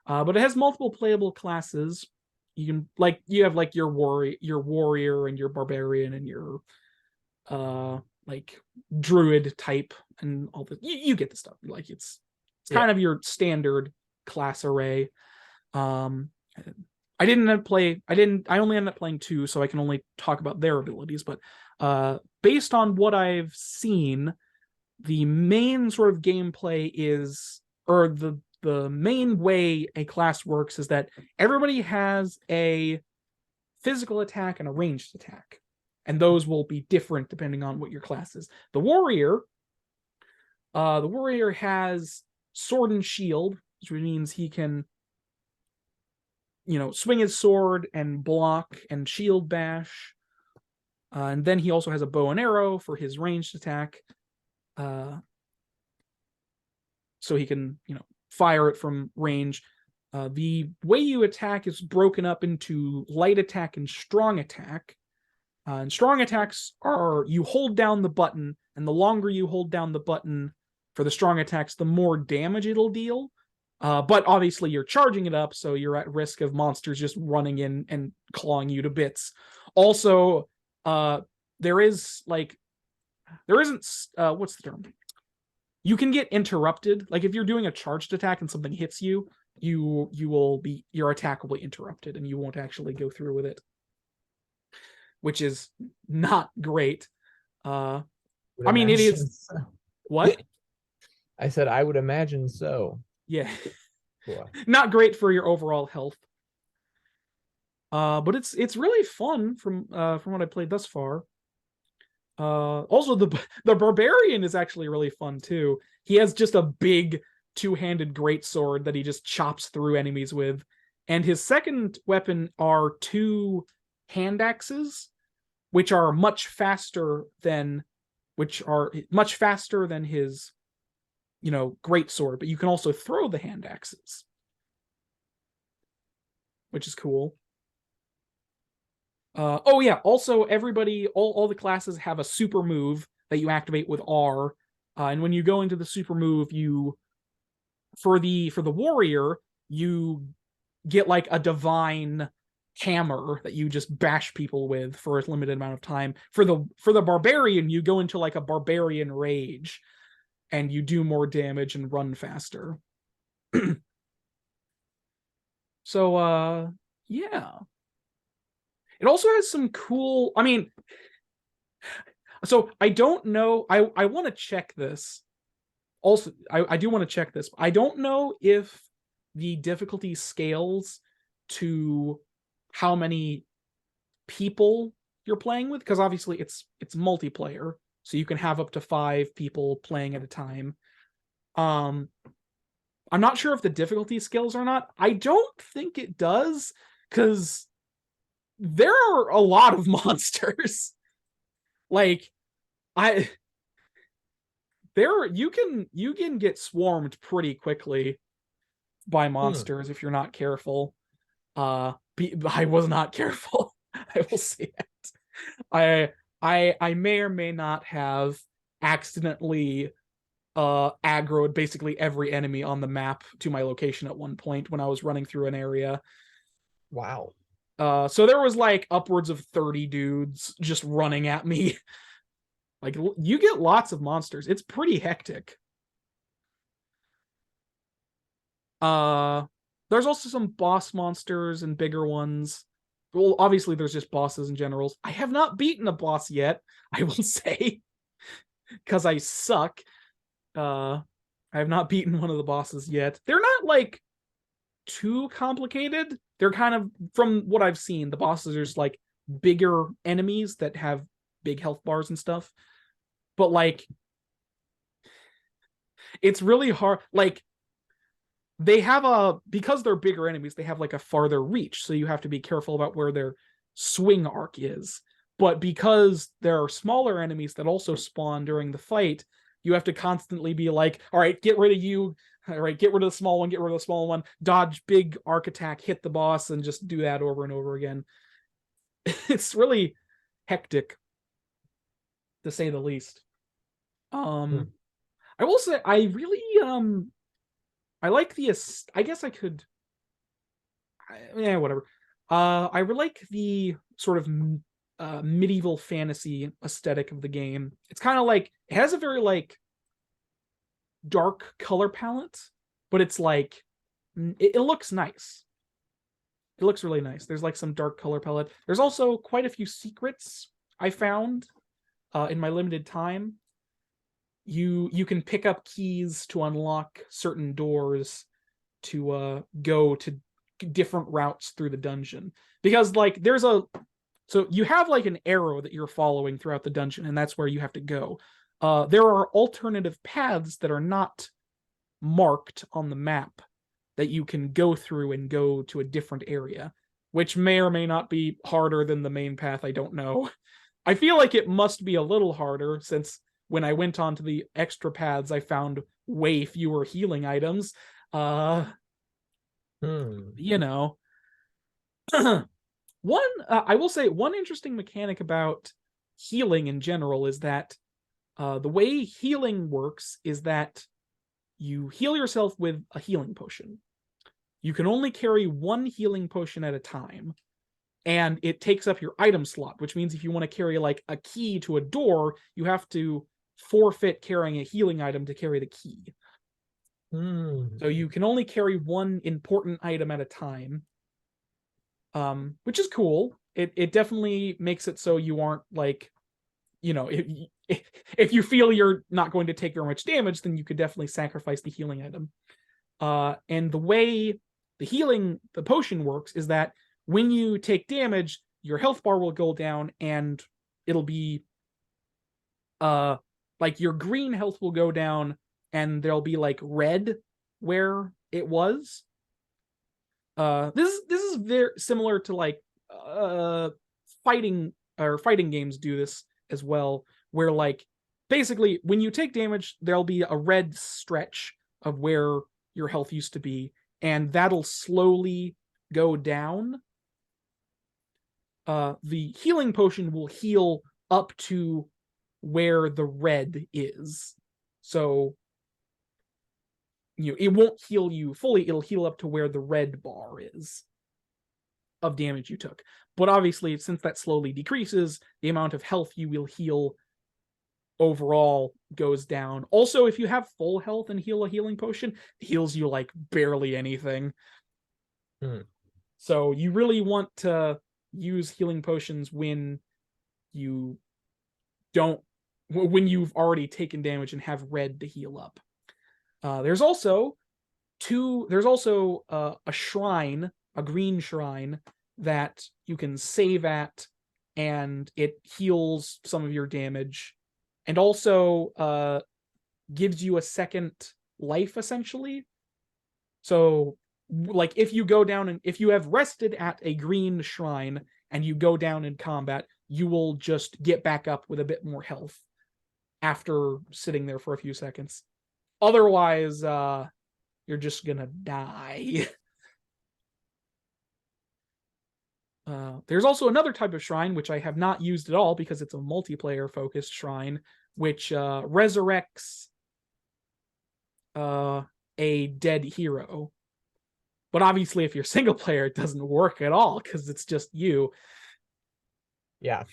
But it has multiple playable classes. You can you have like your warrior and your barbarian and your like druid type and all the you get the stuff. Like it's kind of your standard class array. I only ended up playing 2, so I can only talk about their abilities, but based on what I've seen, the main sort of gameplay is, or the main way a class works is that everybody has a physical attack and a ranged attack, and those will be different depending on what your class is. The warrior has sword and shield, which means he can, swing his sword and block and shield bash. And then he also has a bow and arrow for his ranged attack. So he can, fire it from range. The way you attack is broken up into light attack and strong attack. And strong attacks are you hold down the button, and the longer you hold down the button for the strong attacks, the more damage it'll deal. But obviously you're charging it up, so you're at risk of monsters just running in and clawing you to bits. Also, there isn't what's the term? You can get interrupted. Like if you're doing a charged attack and something hits you, your attack will be interrupted and you won't actually go through with it, which is not great. I mean, it is so. What? I said I would imagine so. Yeah. Boy. Not great for your overall health. But it's really fun from what I played thus far. Also the barbarian is actually really fun too. He has just a big 2-handed greatsword that he just chops through enemies with, And his second weapon are 2 hand axes, which are much faster than his, great sword, but you can also throw the hand axes, which is cool. Oh yeah, also everybody, all the classes have a super move that you activate with R. And when you go into the super move, for the warrior, you get like a divine hammer that you just bash people with for a limited amount of time. For the barbarian, you go into like a barbarian rage and you do more damage and run faster. So yeah. It also has some cool, so I don't know, I want to check this. Also, I do want to check this. I don't know if the difficulty scales to how many people you're playing with, because obviously it's multiplayer, so you can have up to 5 people playing at a time. I'm not sure if the difficulty scales or not. I don't think it does, because there are a lot of monsters. Like, you can get swarmed pretty quickly by monsters if you're not careful. I was not careful. I will say that. I may or may not have accidentally aggroed basically every enemy on the map to my location at one point when I was running through an area. Wow. So there was like upwards of 30 dudes just running at me. Like, you get lots of monsters. It's pretty hectic. There's also some boss monsters and bigger ones. Well, obviously there's just bosses and generals. I have not beaten a boss yet, I will say, because I suck. I have not beaten one of the bosses yet. They're not like too complicated. They're kind of, from what I've seen, the bosses are just like bigger enemies that have big health bars and stuff. But like, it's really hard. Like, they have because they're bigger enemies, they have like a farther reach, so you have to be careful about where their swing arc is. But because there are smaller enemies that also spawn during the fight, you have to constantly be like, all right, get rid of you, all right, get rid of the small one, get rid of the small one, dodge big arc attack, hit the boss, and just do that over and over again. It's really hectic, to say the least. I will say I really I like the, I guess I could, yeah, whatever. I really like the sort of medieval fantasy aesthetic of the game. It's kind of like, it has a very like dark color palette, but it's like, it looks nice. It looks really nice. There's like some dark color palette. There's also quite a few secrets I found in my limited time. You can pick up keys to unlock certain doors to go to different routes through the dungeon, because like so you have like an arrow that you're following throughout the dungeon, and that's where you have to go. There are alternative paths that are not marked on the map that you can go through and go to a different area, which may or may not be harder than the main path. I don't know. I feel like it must be a little harder, since when I went on to the extra paths, I found way fewer healing items. You know. I will say, one interesting mechanic about healing in general is that the way healing works is that you heal yourself with a healing potion. You can only carry 1 healing potion at a time, and it takes up your item slot, which means if you want to carry like a key to a door, you have to forfeit carrying a healing item to carry the key. So you can only carry 1 important item at a time, which is cool. It definitely makes it so you aren't like, if you feel you're not going to take very much damage, then you could definitely sacrifice the healing item. And the way the potion works is that when you take damage, your health bar will go down, and it'll be like your green health will go down, and there'll be like red where it was. This is very similar to like fighting games do this as well, where like basically when you take damage, there'll be a red stretch of where your health used to be, and that'll slowly go down. The healing potion will heal up to where the red is. So it won't heal you fully, it'll heal up to where the red bar is of damage you took. But obviously, since that slowly decreases, the amount of health you will heal overall goes down. Also, if you have full health and heal a healing potion, it heals you like barely anything. So you really want to use healing potions when you've already taken damage and have red to heal up. There's also a shrine, a green shrine that you can save at, and it heals some of your damage, and also gives you a second life essentially. So like if you go down and if you have rested at a green shrine and you go down in combat, you will just get back up with a bit more health after sitting there for a few seconds. Otherwise, you're just gonna die. There's also another type of shrine, which I have not used at all because it's a multiplayer-focused shrine, which resurrects a dead hero. But obviously, if you're single player, it doesn't work at all because it's just you. Yeah.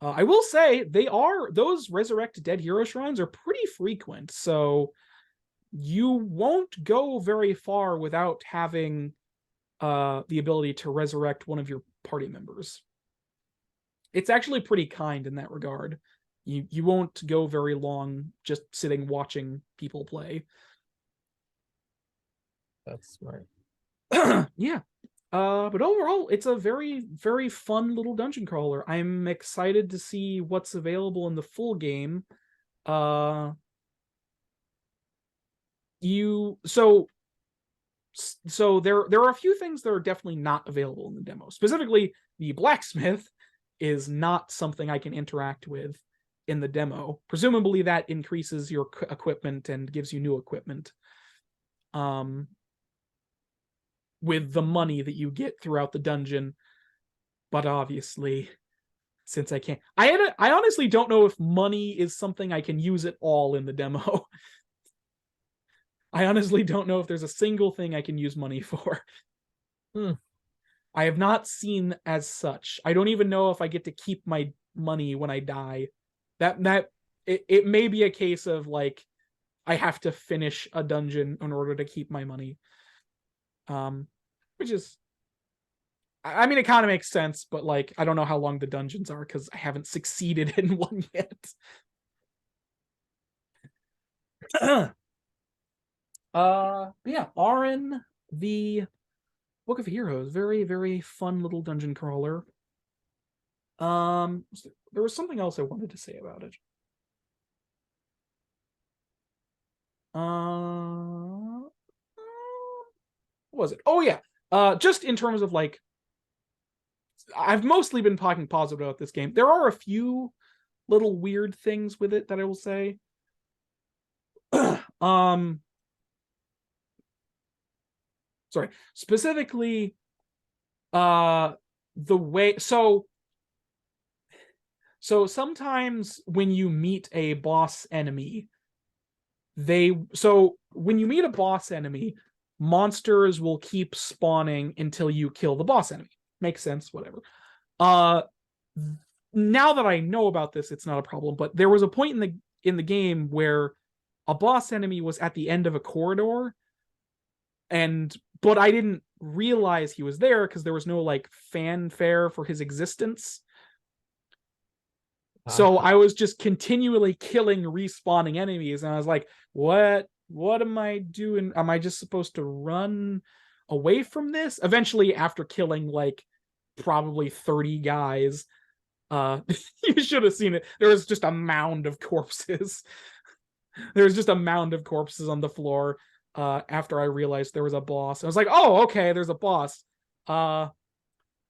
I will say those resurrect dead hero shrines are pretty frequent, so you won't go very far without having the ability to resurrect one of your party members. It's actually pretty kind in that regard. You won't go very long just sitting watching people play. That's smart. Yeah. But overall, it's a very, very fun little dungeon crawler. I'm excited to see what's available in the full game. So there are a few things that are definitely not available in the demo. Specifically, the blacksmith is not something I can interact with in the demo. Presumably that increases your equipment and gives you new equipment. With the money that you get throughout the dungeon. But obviously, since I can't... I honestly don't know if money is something I can use at all in the demo. I honestly don't know if there's a single thing I can use money for. I have not seen as such. I don't even know if I get to keep my money when I die. It may be a case of like I have to finish a dungeon in order to keep my money. Which is, I mean, it kind of makes sense, but like I don't know how long the dungeons are because I haven't succeeded in one yet. Yeah, Arin, the Book of Heroes, very, very fun little dungeon crawler. There was something else I wanted to say about it. What was it? Oh yeah. Just in terms of like, I've mostly been talking positive about this game. There are a few little weird things with it that I will say. Sorry, specifically, the way so sometimes when you meet a boss enemy, when you meet a boss enemy, monsters will keep spawning until you kill the boss enemy. Makes sense, whatever. Now that I know about this, it's not a problem, but there was a point in the game where a boss enemy was at the end of a corridor, but I didn't realize he was there because there was no like fanfare for his existence. So I was just continually killing respawning enemies, and I was like, what am I doing? Am I just supposed to run away from this? Eventually, after killing like probably 30 guys, you should have seen it. There was just a mound of corpses. There was just a mound of corpses on the floor. after I realized there was a boss. I was like, oh, okay, there's a boss. Yeah,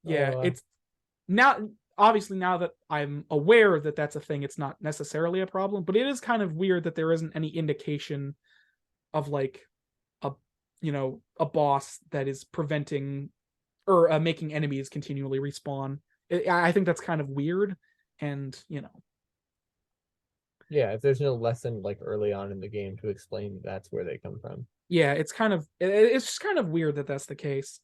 it's now obviously now that I'm aware that that's a thing, it's not necessarily a problem, but it is kind of weird that there isn't any indication of like a a boss that is preventing or making enemies continually respawn. I think that's kind of weird, and Yeah, if there's no lesson like early on in the game to explain that's where they come from. yeah, it's just kind of weird that that's the case.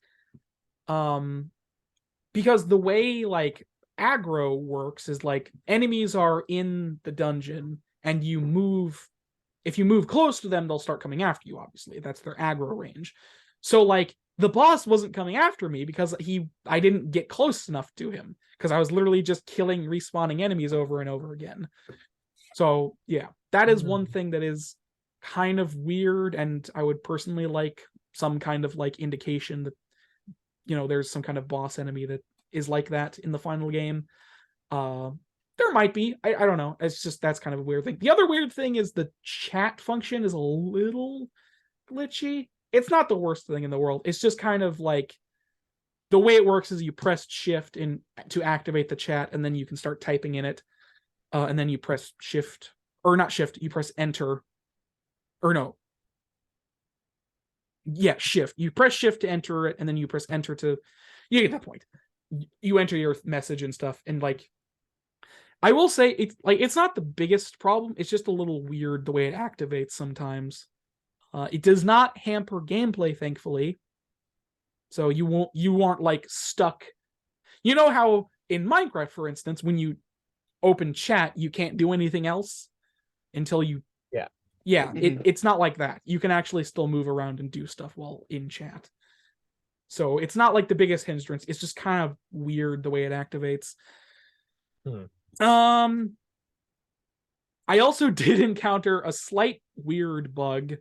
Because the way like aggro works is like enemies are in the dungeon and if you move close to them, they'll start coming after you, obviously. That's their aggro range. So like the boss wasn't coming after me because I didn't get close enough to him because I was literally just killing respawning enemies over and over again. So yeah, that is one thing that is kind of weird, and I would personally like some kind of like indication that there's some kind of boss enemy that is like that in the final game. There might be. I don't know. It's just that's kind of a weird thing. The other weird thing is the chat function is a little glitchy. It's not the worst thing in the world. It's just kind of like the way it works is you press shift to activate the chat, and then you can start typing in it. And then you press shift, or not shift, you press enter. Or no. Yeah, shift. You press shift to enter it, and then you press enter to you get that point. You enter your message and stuff, and like I will say it's not the biggest problem. It's just a little weird the way it activates sometimes. It does not hamper gameplay, thankfully. So you aren't like stuck. You know how in Minecraft, for instance, when you open chat, you can't do anything else until you yeah, it's not like that. You can actually still move around and do stuff while in chat. So it's not like the biggest hindrance. It's just kind of weird the way it activates. I also did encounter a slight weird bug.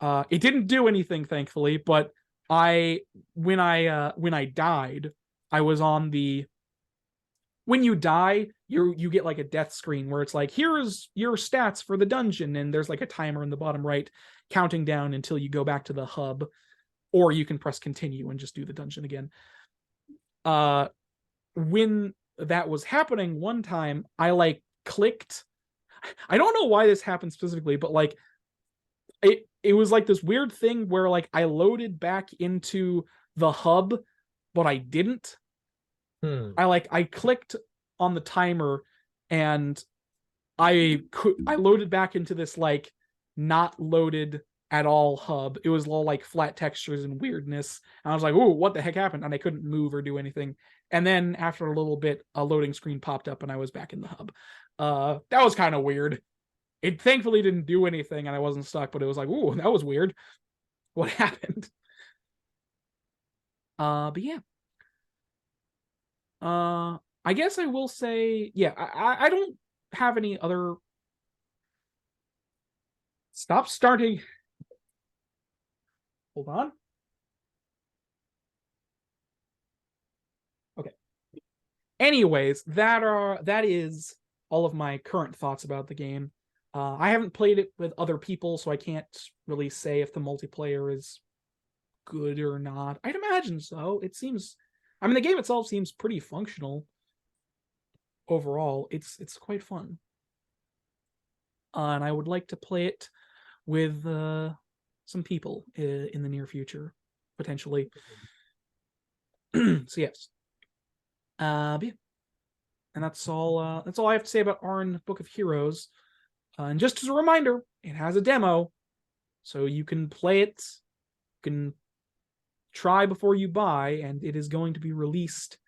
It didn't do anything, thankfully, but when I died, I was on the when you die, you get like a death screen where it's like, here's your stats for the dungeon, and there's like a timer in the bottom right counting down until you go back to the hub, or you can press continue and just do the dungeon again. When that was happening one time, I like clicked. I don't know why this happened specifically, but like it was like this weird thing where like I loaded back into the hub, but I didn't. I clicked on the timer and I loaded back into this like not loaded at all hub. It was all like flat textures and weirdness. And I was like, "Ooh, what the heck happened?" And I couldn't move or do anything. And then after a little bit, a loading screen popped up and I was back in the hub. That was kind of weird. It thankfully didn't do anything and I wasn't stuck, but it was like, "Ooh, that was weird. What happened?" But yeah. I guess I will say, yeah, I don't have any other. Stop starting. Hold on. Okay. Anyways, that is all of my current thoughts about the game. I haven't played it with other people, so I can't really say if the multiplayer is good or not. I'd imagine so. It seems, I mean, the game itself seems pretty functional. Overall, it's quite fun. And I would like to play it with some people in the near future, potentially. So yes. Yeah. And that's all I have to say about Arn Book of Heroes. And just as a reminder, it has a demo, so you can play it, you can try before you buy, and it is going to be released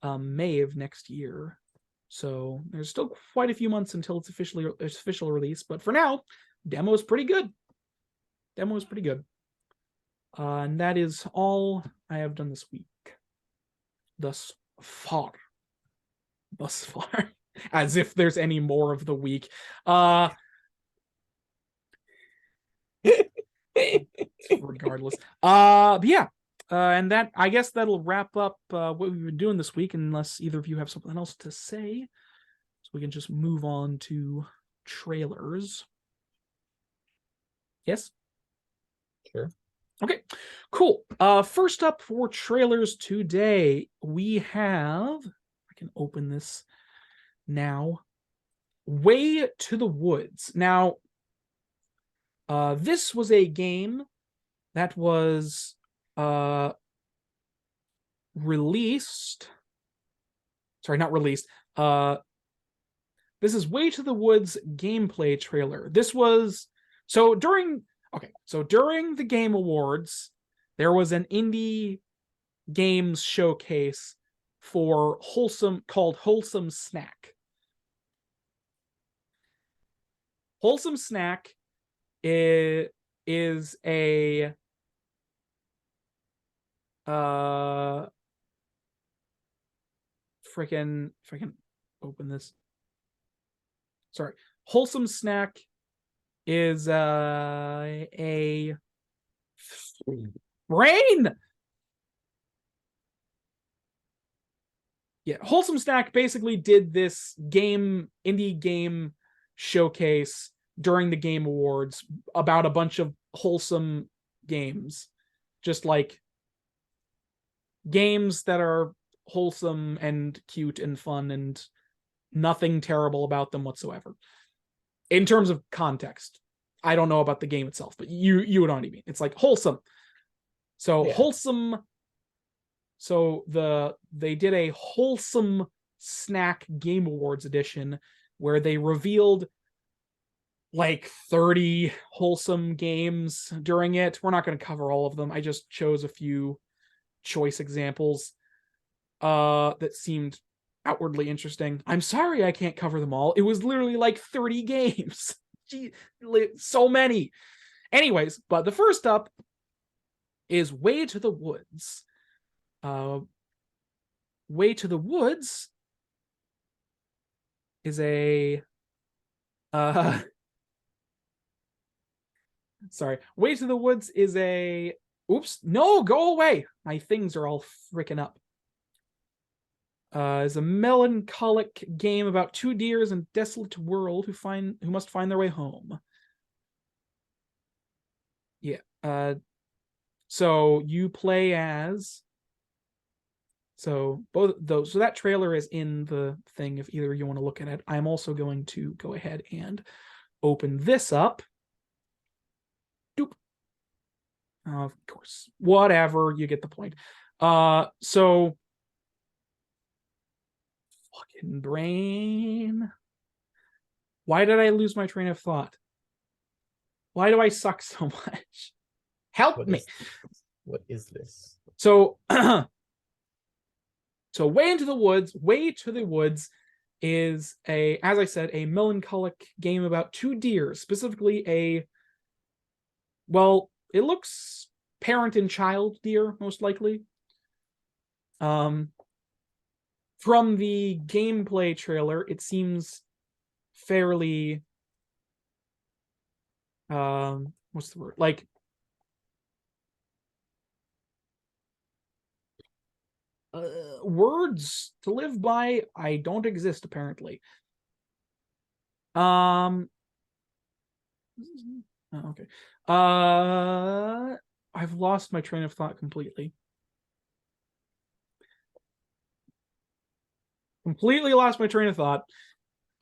May of next year. So there's still quite a few months until its official release, but for now, demo is pretty good. And that is all I have done this week. Thus far. As if there's any more of the week. Regardless. But yeah. And that, I guess that'll wrap up what we've been doing this week, unless either of you have something else to say. So we can just move on to trailers. Yes? Sure. Okay, cool. First up for trailers today, we have, I can open this now, Way to the Woods. Now, this was a game that was released. Sorry, not released. This is Way to the Woods gameplay trailer. This was during the Game Awards, there was an indie games showcase called Wholesome Snack. Wholesome Snack is a freaking open this. Sorry. Wholesome Snack is a brain. Yeah, Wholesome Snack basically did this indie game showcase during the Game Awards about a bunch of wholesome games. Just like games that are wholesome and cute and fun and nothing terrible about them whatsoever. In terms of context. I don't know about the game itself, but you would know what I mean. It's like wholesome. So yeah. Wholesome. So they did a Wholesome Snack Game Awards edition where they revealed like 30 wholesome games during it. We're not going to cover all of them. I just chose a few choice examples that seemed outwardly interesting. I'm sorry I can't cover them all. It was literally like 30 games. Gee, so many. Anyways, but the first up is Way to the Woods. Way to the Woods is a sorry. Way to the Woods is a oops, no, go away. My things are all freaking up. Is a melancholic game about two deers in a desolate world who must find their way home. Yeah. So you play as. So both those. So that trailer is in the thing if either you want to look at it. I'm also going to go ahead and open this up. Doop. Of course. Whatever, you get the point. So fucking brain. Why did I lose my train of thought? Why do I suck so much? Help me. What is this? So so Way to the Woods is as I said, a melancholic game about two deer, specifically it looks parent and child deer, most likely. From the gameplay trailer, it seems fairly what's the word? Like words to live by I don't exist apparently. Okay. I've lost my train of thought completely. Completely lost my train of thought.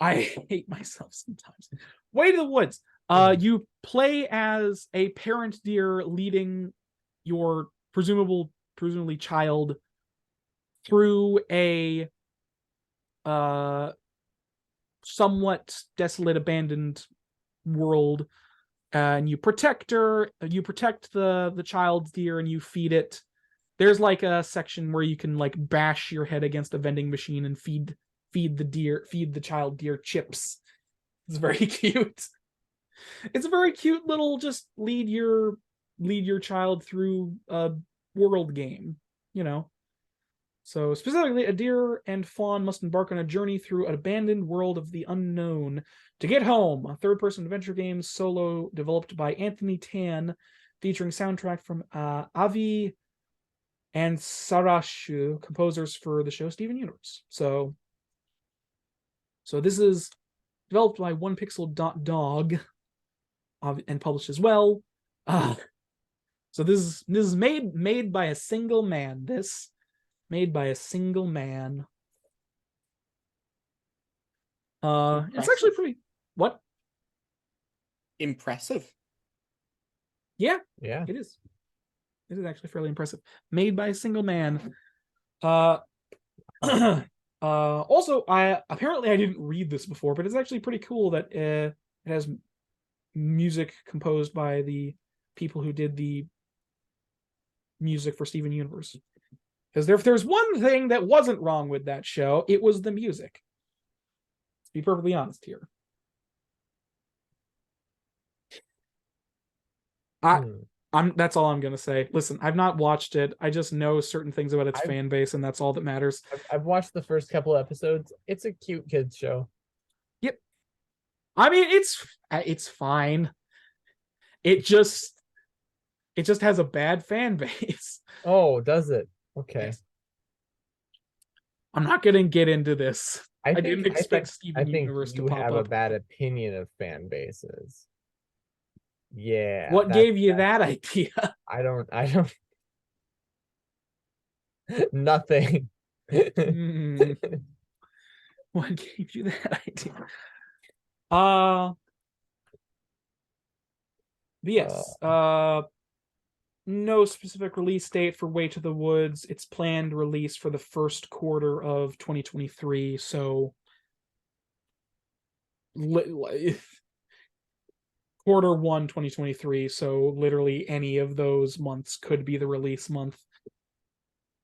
I hate myself sometimes. Way to the Woods. You play as a parent deer leading your presumably child through a somewhat desolate, abandoned world, and you protect the child's deer, and you feed it. There's like a section where you can like bash your head against a vending machine and feed the child deer chips. It's very cute. It's a very cute little just lead your child through a world game, you know. So specifically, a deer and fawn must embark on a journey through an abandoned world of the unknown to get home. A third-person adventure game solo developed by Anthony Tan, featuring soundtrack from Avi and Sarashu, composers for the show Steven Universe. So this is developed by One Pixel Dog and published as well. So this is made by a single man. This made by a single man. It's actually pretty. What? Impressive. Yeah, Yeah. it is. It is actually fairly impressive. Made by a single man. Also, I didn't read this before, but it's actually pretty cool that it has music composed by the people who did the music for Steven Universe. Because if there's one thing that wasn't wrong with that show, it was the music. To be perfectly honest here. That's all I'm gonna say. Listen, I've not watched it. I just know certain things about its fan base, and that's all that matters. I've watched the first couple episodes. It's a cute kids show. Yep. I mean, it's fine. It just has a bad fan base. Oh, does it? Okay. Yes. I'm not gonna get into this. I didn't expect Steven Universe to pop up. You have a bad opinion of fan bases. Yeah. What gave you that idea? I don't nothing. What gave you that idea? Yes. No specific release date for Way to the Woods. It's planned release for the first quarter of 2023. So quarter 1 2023, so literally any of those months could be the release month.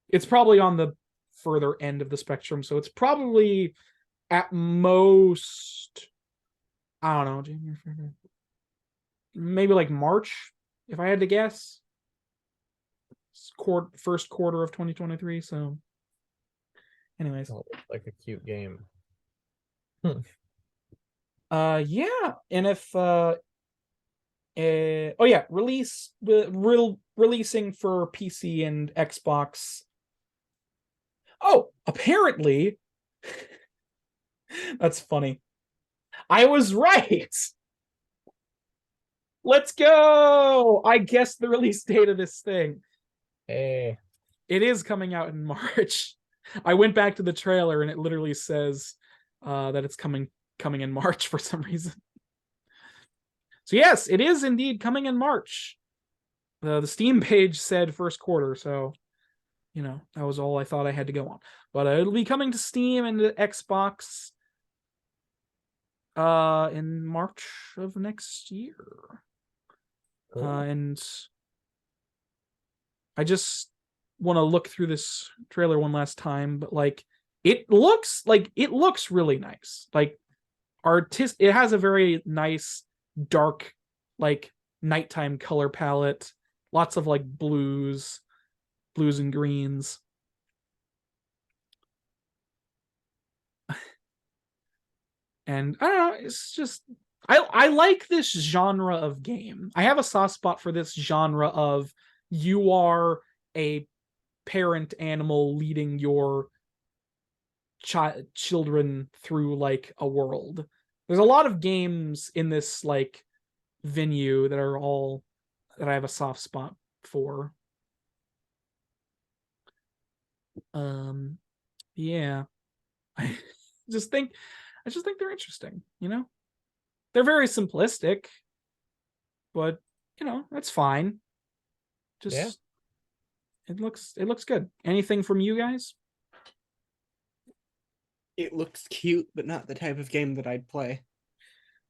It's probably on the further end of the spectrum, so it's probably at most, I don't know, January, February, maybe like March, if I had to guess. First quarter of 2023. So anyways, like a cute game. Yeah, and if releasing for PC and Xbox. Oh, apparently, that's funny. I was right. Let's go. I guessed the release date of this thing. Hey, it is coming out in March. I went back to the trailer and it literally says that it's coming in March for some reason. So yes, it is indeed coming in March. The Steam page said first quarter, so that was all I thought I had to go on. But it'll be coming to Steam and to Xbox in March of next year. cool. And I just want to look through this trailer one last time, but it looks really nice. It has a very nice dark nighttime color palette, lots of blues and greens. And I don't know, it's just I like this genre of game. I have a soft spot for this genre of you are a parent animal leading your children through a world. There's a lot of games in this venue that are all that I have a soft spot for. Yeah. I just think they're interesting, They're very simplistic, but that's fine. Just Yeah. It looks good. Anything from you guys? It looks cute, but not the type of game that I'd play.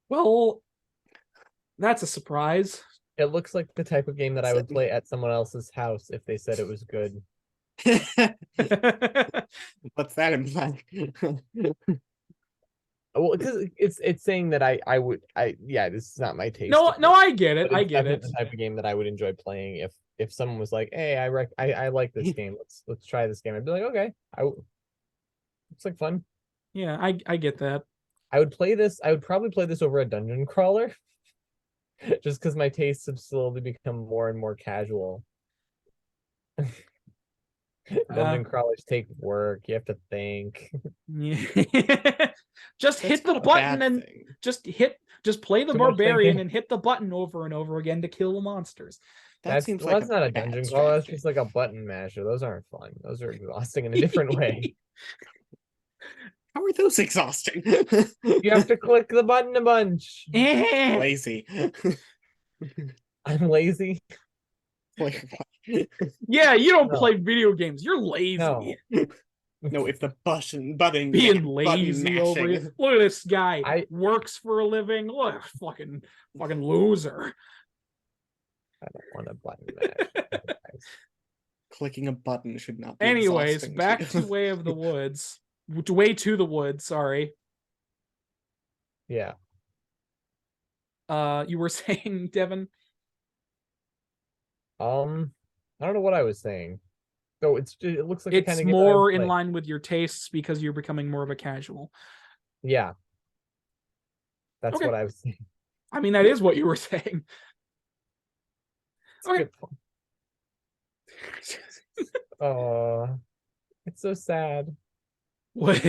Well, that's a surprise. It looks like the type of game that I would play at someone else's house if they said it was good. What's that imply? Well, because it's saying that this is not my taste. No, I get it. I get it. The type of game that I would enjoy playing if someone was like, "Hey, I like this game. Let's try this game." I'd be like, "Okay, it's fun." Yeah, I get that. I would probably play this over a dungeon crawler, just because my tastes have slowly become more and more casual. Dungeon crawlers take work. You have to think. Yeah. Just hit the button and just play the barbarian and hit the button over and over again to kill the monsters. seems well, like that's a not a bad dungeon crawl. That's strategy. just like a button masher. Those aren't fun. Those are exhausting in a different way. How are those exhausting? You have to click the button a bunch. Lazy. I'm lazy. Like, Yeah, you don't No. play video games. You're lazy. No. no, if the button Being button lazy over mashing. it. Look at this guy. I- Works for a living. Look, fucking loser. I don't want a button mash. Clicking a button should not be Anyways, exhausting back you. to Way of the Woods. Way to the Woods, sorry. Yeah. You were saying, Devin? I don't know what I was saying. So it looks like the kind It's of game that I would more in play. line with your tastes because you're becoming more of a casual. Yeah. That's Okay. what I was saying. I mean, that is what you were saying. It's Okay. good fun. It's so sad. What?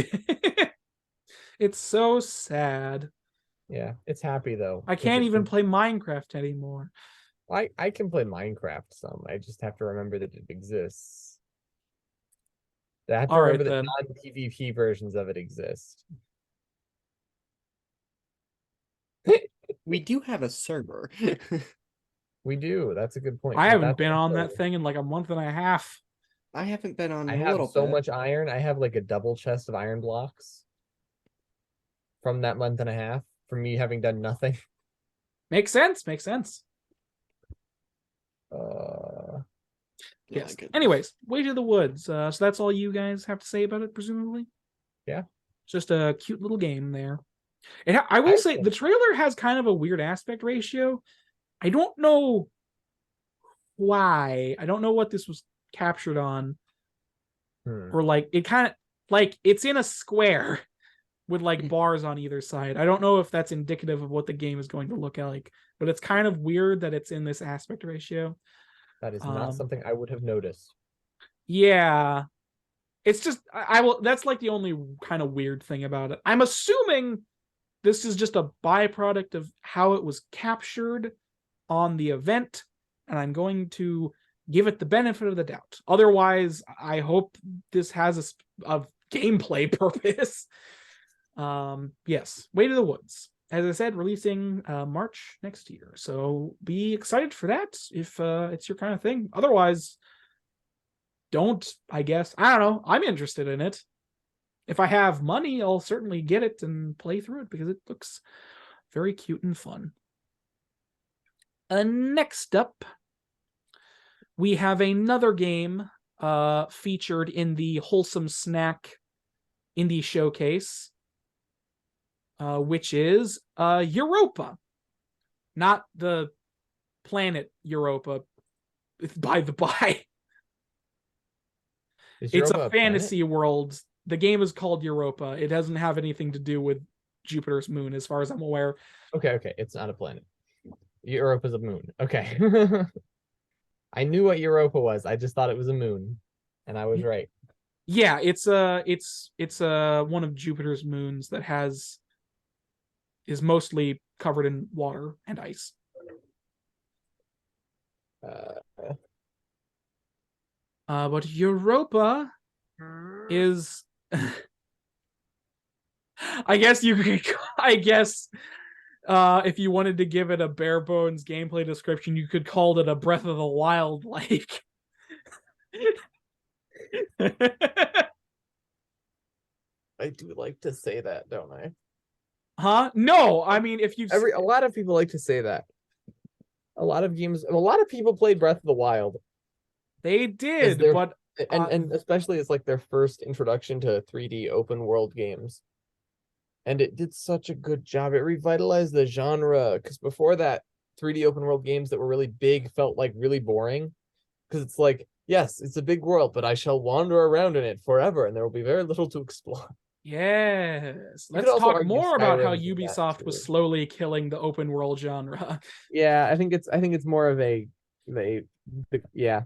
It's so sad. Yeah, it's happy though. I can't even play Minecraft anymore. I can play Minecraft some. I just have to remember that it exists. I have to All right, remember that then. non-PvP versions of it exist. We do have a server. We do. That's a good point. I But haven't that's been on also- that thing in like a month and a half. I haven't been on I in a have little so bit. much iron. I have like a double chest of iron blocks from that month and a half from me having done nothing. Makes sense. Makes sense. Yes. Good. Anyways, Way to the Woods. So that's all you guys have to say about it, presumably? Yeah. Just a cute little game there. And I will say the trailer has kind of a weird aspect ratio. I don't know why. I don't know what this was captured on. Or like it kind of like it's in a square with like bars on either side. I don't know if that's indicative of what the game is going to look like, but it's kind of weird that it's in this aspect ratio. That is not something I would have noticed. Yeah. It's just I will that's like the only kind of weird thing about it. I'm assuming this is just a byproduct of how it was captured on the event, and I'm going to give it the benefit of the doubt. Otherwise, I hope this has a gameplay purpose. Yes, Way to the Woods. As I said, releasing March next year. So be excited for that if it's your kind of thing. Otherwise, don't, I guess. I don't know. I'm interested in it. If I have money, I'll certainly get it and play through it because it looks very cute and fun. Next up, we have another game featured in the Wholesome Snack Indie Showcase, which is Europa. Not the planet Europa, by the by. It's a fantasy world. The game is called Europa. It doesn't have anything to do with Jupiter's moon, as far as I'm aware. Okay, it's not a planet. Europa is a moon. Okay. I knew what Europa was. I just thought it was a moon, and I was right. Yeah, it's one of Jupiter's moons that is mostly covered in water and ice. But Europa is I guess if you wanted to give it a bare bones gameplay description, you could call it a Breath of the Wild like. I do like to say that, don't I? Huh? No, I mean if you've a lot of people like to say that. A lot of people played Breath of the Wild. They did, but and especially it's like their first introduction to 3D open world games. And it did such a good job. It revitalized the genre, because before that, 3D open world games that were really big felt like really boring. Because it's like, yes, it's a big world, but I shall wander around in it forever, and there will be very little to explore. Yes. Let's talk more about how Ubisoft was slowly killing the open world genre. Yeah, I think it's more of yeah.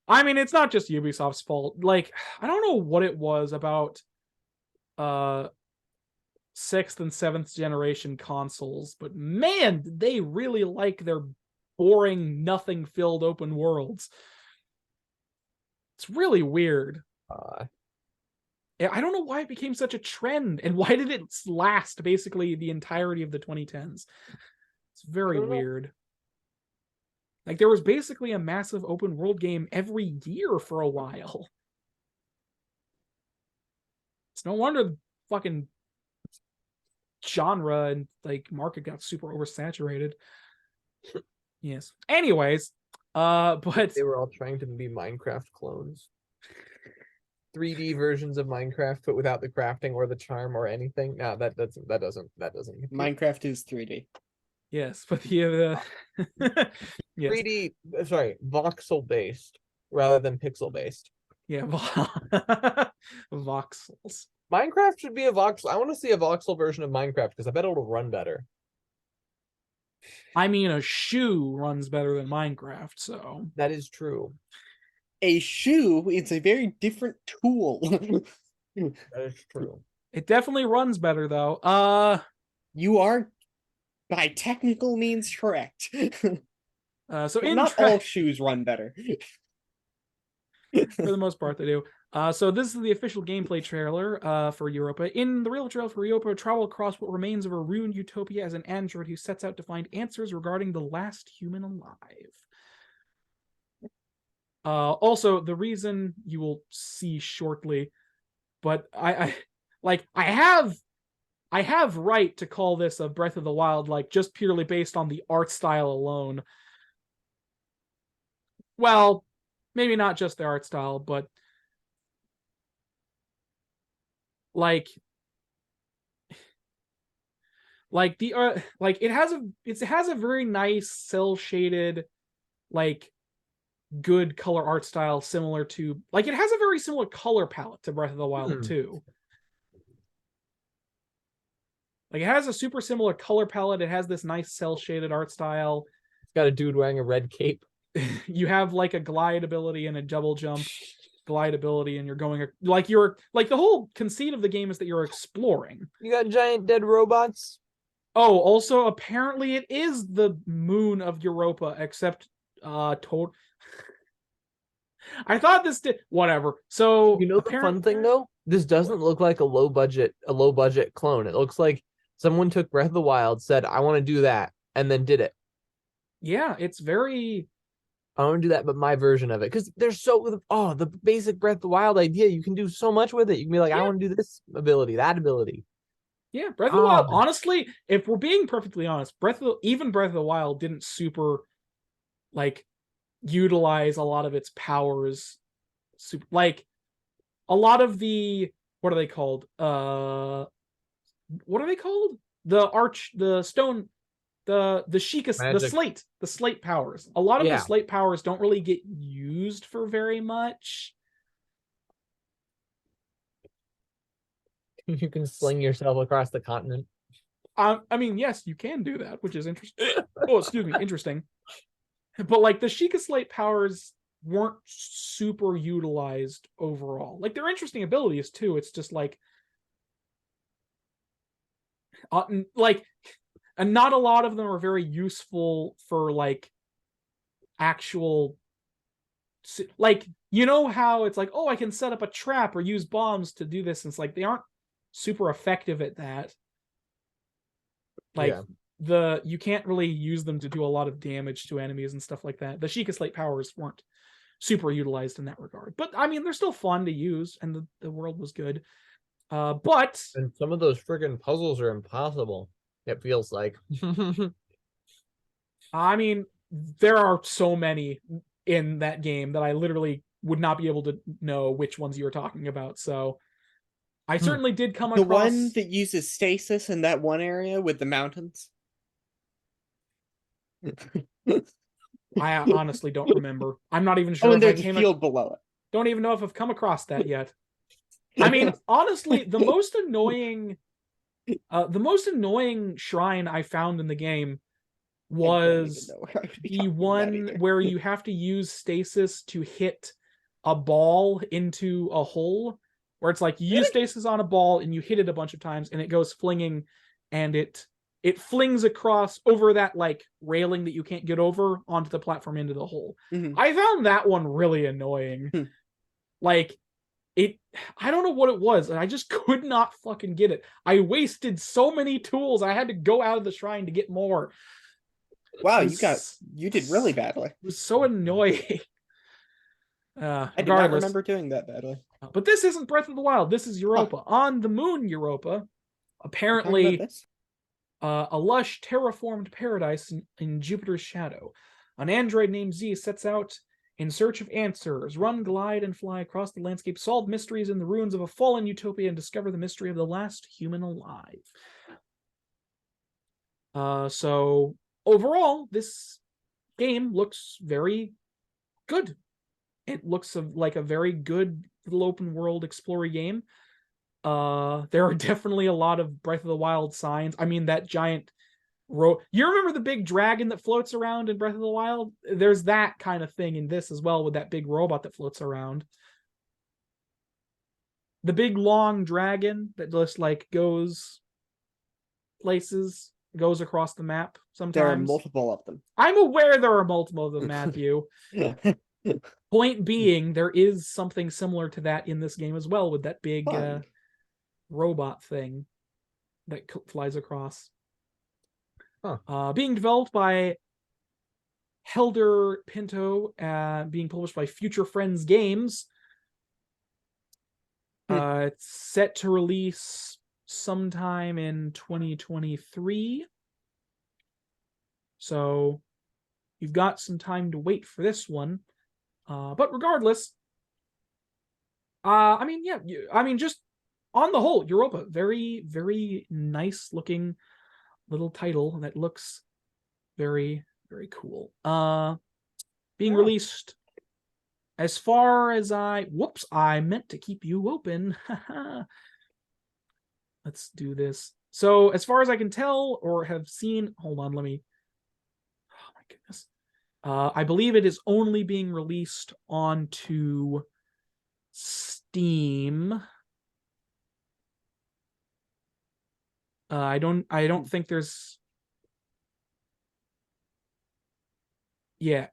I mean, it's not just Ubisoft's fault. Like, I don't know what it was about 6th and 7th generation consoles, but man, did they really like their boring, nothing-filled open worlds. It's really weird. I don't know why it became such a trend, and why did it last basically the entirety of the 2010s? It's very weird. Like, there was basically a massive open world game every year for a while. It's no wonder the fucking genre and like market got super oversaturated. Yes. Anyways, but they were all trying to be Minecraft clones. 3D versions of Minecraft, but without the crafting or the charm or anything. No, that doesn't. Minecraft is 3D. Yes, but the yes. 3D, sorry, voxel based rather than pixel based. Yeah, voxels. Minecraft should be a voxel. I want to see a voxel version of Minecraft because I bet it'll run better. I mean, a shoe runs better than Minecraft, so that is true. A shoe is a very different tool. That is true. It definitely runs better though. You are by technical means correct. So not all shoes run better. For the most part, they do. So this is the official gameplay trailer for Europa. In the real trailer for Europa, travel across what remains of a ruined utopia as an android who sets out to find answers regarding the last human alive. Also, the reason you will see shortly, but I have right to call this a Breath of the Wild, like just purely based on the art style alone. Well, maybe not just the art style, but like the like it has a very nice cell shaded, like good color art style, similar to like it has a very similar color palette to Breath of the Wild too. Like it has a super similar color palette. It has this nice cell shaded art style. It's got a dude wearing a red cape. You have like a glide ability and a double jump glide ability, and you're the whole conceit of the game is that you're exploring. You got giant dead robots. Oh, also apparently it is the moon of Europa, except total. I thought this did whatever. So you know the fun thing though, this doesn't look like a low budget clone. It looks like someone took Breath of the Wild, said I want to do that, and then did it. Yeah, it's very. I want to do that, but my version of it, because there's the basic Breath of the Wild idea. You can do so much with it. You can be like, I want to do this ability, that ability. Yeah, Breath of the Wild. Honestly, if we're being perfectly honest, Breath of the Wild didn't super like utilize a lot of its powers. Like a lot of the what are they called? The stone. The Sheikah, the slate powers. A lot of the slate powers don't really get used for very much. You can sling yourself across the continent. I mean, yes, you can do that, which is interesting. Oh, excuse me, interesting. But like the Sheikah slate powers weren't super utilized overall. Like they're interesting abilities too. It's just like and not a lot of them are very useful for like actual, like, you know how it's like, oh, I can set up a trap or use bombs to do this, and it's like they aren't super effective at that. Like you can't really use them to do a lot of damage to enemies and stuff like that. The Sheikah slate powers weren't super utilized in that regard, but I mean they're still fun to use, and the world was good. But and some of those friggin' puzzles are impossible. It feels like. I mean, there are so many in that game that I literally would not be able to know which ones you were talking about. So I certainly did come across the one that uses stasis in that one area with the mountains. I honestly don't remember. I'm not even sure. Oh, and there's a field below it. Don't even know if I've come across that yet. I mean, honestly, the most annoying shrine I found in the game was the one where you have to use stasis to hit a ball into a hole, where it's like you use stasis on a ball and you hit it a bunch of times and it goes flinging and it it flings across over that like railing that you can't get over onto the platform into the hole. Mhm. I found that one really annoying. Like I don't know what it was, and I just could not fucking get it. I wasted so many tools. I had to go out of the shrine to get more. Wow, was- you did really badly. It was so annoying. I did not Regardless, remember doing that badly. but this isn't Breath of the Wild. This is Europa. On the moon, Europa. We're talking Apparently, about this? a lush, terraformed paradise in Jupiter's shadow. An android named Z sets out in search of answers, run, glide, and fly across the landscape, solve mysteries in the ruins of a fallen utopia, and discover the mystery of the last human alive. So overall, this game looks very good. It looks like a very good little open world explorer game. There are definitely a lot of Breath of the Wild signs. I mean, that giant you remember the big dragon that floats around in Breath of the Wild? There's that kind of thing in this as well, with that big robot that floats around. The big long dragon that just like goes places, goes across the map sometimes. There are multiple of them. I'm aware there are multiple of them, Matthew. Point being, there is something similar to that in this game as well, with that big robot thing that flies across. Being developed by Helder Pinto, being published by Future Friends Games. It's set to release sometime in 2023. So you've got some time to wait for this one. But regardless, I mean, yeah, just on the whole, Europa, very, very nice looking little title that looks very, very cool. Being released, as far as I meant to keep you open. Let's do this. So as far as I can tell or have seen, hold on, let me, oh my goodness. I believe it is only being released onto Steam. I don't think there's, yeah.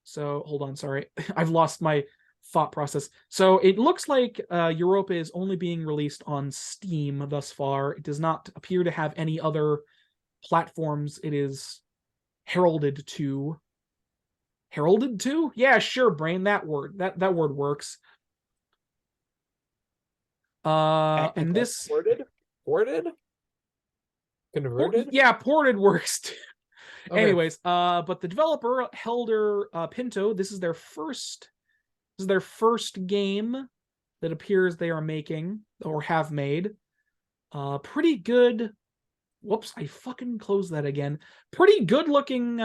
So hold on, sorry. I've lost my thought process. So it looks like Europa is only being released on Steam thus far. It does not appear to have any other platforms it is heralded to. Heralded to? Yeah, sure, brain. That word works. And this ported, converted. Yeah, ported works too. Okay. Anyways, but the developer Helder Pinto, this is their first game that appears they are making or have made. Pretty good. Whoops, I fucking closed that again. Pretty good looking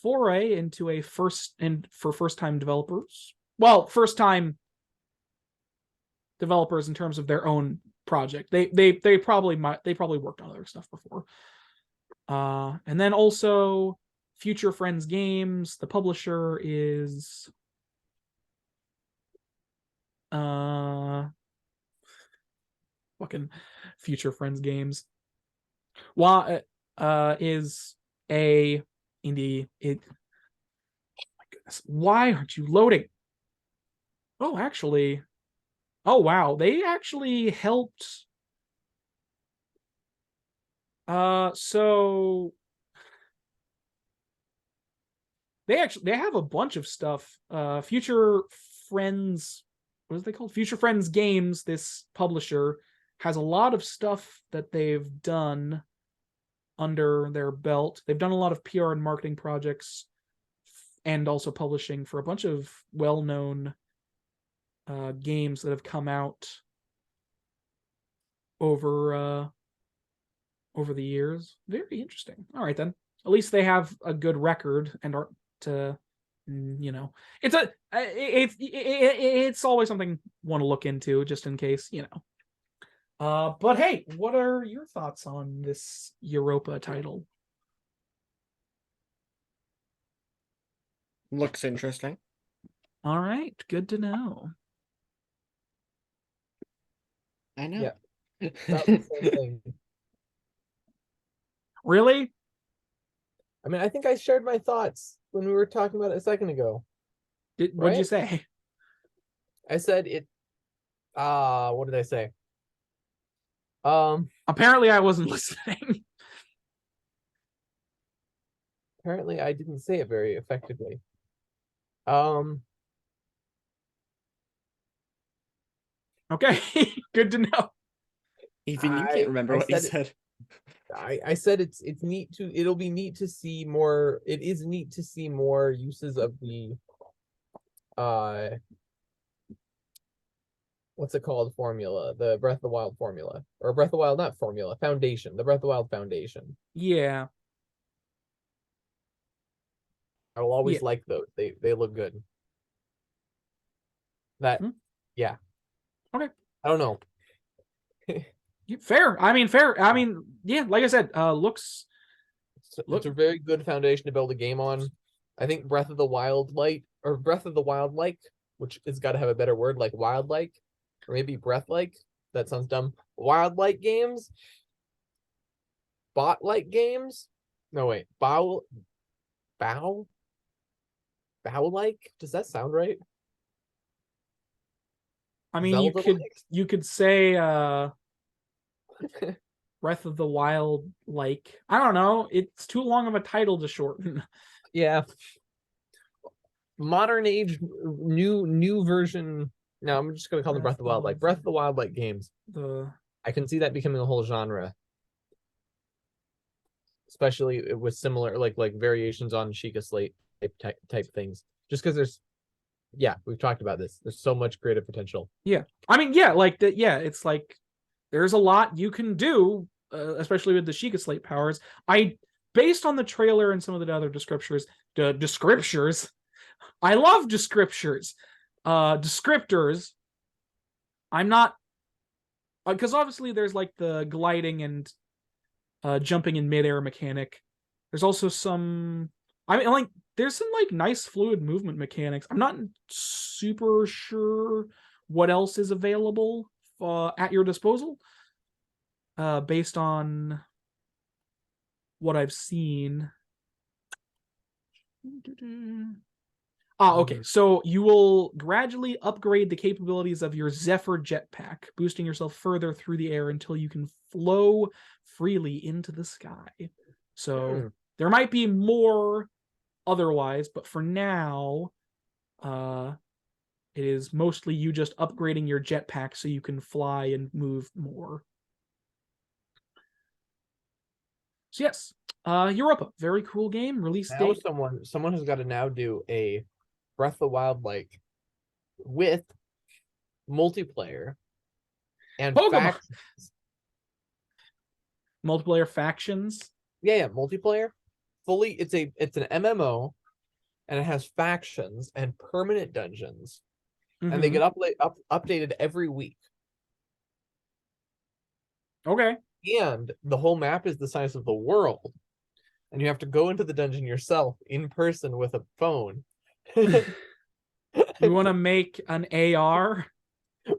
foray into a for first time developers. Well, first time developers in terms of their own project. They probably worked on other stuff before. And then also Future Friends Games. The publisher is fucking Future Friends Games. Is a indie. Oh my goodness, why aren't you loading? Oh, actually, oh wow, they actually helped. So they have a bunch of stuff. Future Friends, what is they called? Future Friends Games. This publisher has a lot of stuff that they've done under their belt. They've done a lot of PR and marketing projects, and also publishing for a bunch of well-known games that have come out over the years. Very interesting. All right then. At least they have a good record and aren't it's always something want to look into just in case, But hey, what are your thoughts on this Europa title? Looks interesting. All right, good to know. I know. Yeah. About the same thing. Really? I mean, I think I shared my thoughts when we were talking about it a second ago. What'd you Right? say? I said it. What did I say? Um, Apparently, I wasn't listening. apparently I didn't say it very effectively. Um, Okay, good to know. Even you can't remember I what you said it, said. I said it's neat to it'll be neat to see more. It is neat to see more uses of the uh what's it called, formula, the Breath of the Wild formula, or Breath of the Wild, not formula, foundation, the Breath of the Wild foundation. Yeah, I will yeah. always like those. They look good. That Hmm. Yeah. Okay. I don't know. Fair. I mean, fair. I mean, yeah. Like I said, looks. It's a very good foundation to build a game on. I think Breath of the Wild Light, or Breath of the Wild like, which has got to have a better word, like wild like, or maybe breath like. That sounds dumb. Wild like games, bot like games. No wait, bow like. Does that sound right? I mean, Zelda like. you could say Breath of the Wild. Like, I don't know. It's too long of a title to shorten. Yeah. Modern age, new version. No, I'm just gonna call them Breath of the Wild like. Breath of the Wild like games. The I can see that becoming a whole genre, especially with similar like variations on Sheikah Slate type things. Just because we've talked about this. There's so much creative potential. yeah. I mean, yeah. Like that. Yeah. It's like there's a lot you can do, especially with the Sheikah Slate powers. Based on the trailer and some of the other descriptors. I love descriptors. Descriptors. I'm not because obviously there's like the gliding and jumping in midair mechanic. There's also some. I mean, like there's some like nice fluid movement mechanics. I'm not super sure what else is available at your disposal, based on what I've seen. Okay. So you will gradually upgrade the capabilities of your Zephyr jetpack, boosting yourself further through the air until you can flow freely into the sky. So there might be more otherwise, but for now, it is mostly you just upgrading your jetpack so you can fly and move more. So yes, Europa, very cool game. Release Now date. someone has got to now do a Breath of the Wild like with multiplayer and Pokemon multiplayer factions. Yeah, multiplayer. Fully, it's an MMO, and it has factions and permanent dungeons, and they get updated every week. Okay. And the whole map is the size of the world, and you have to go into the dungeon yourself in person with a phone. You want to make an AR?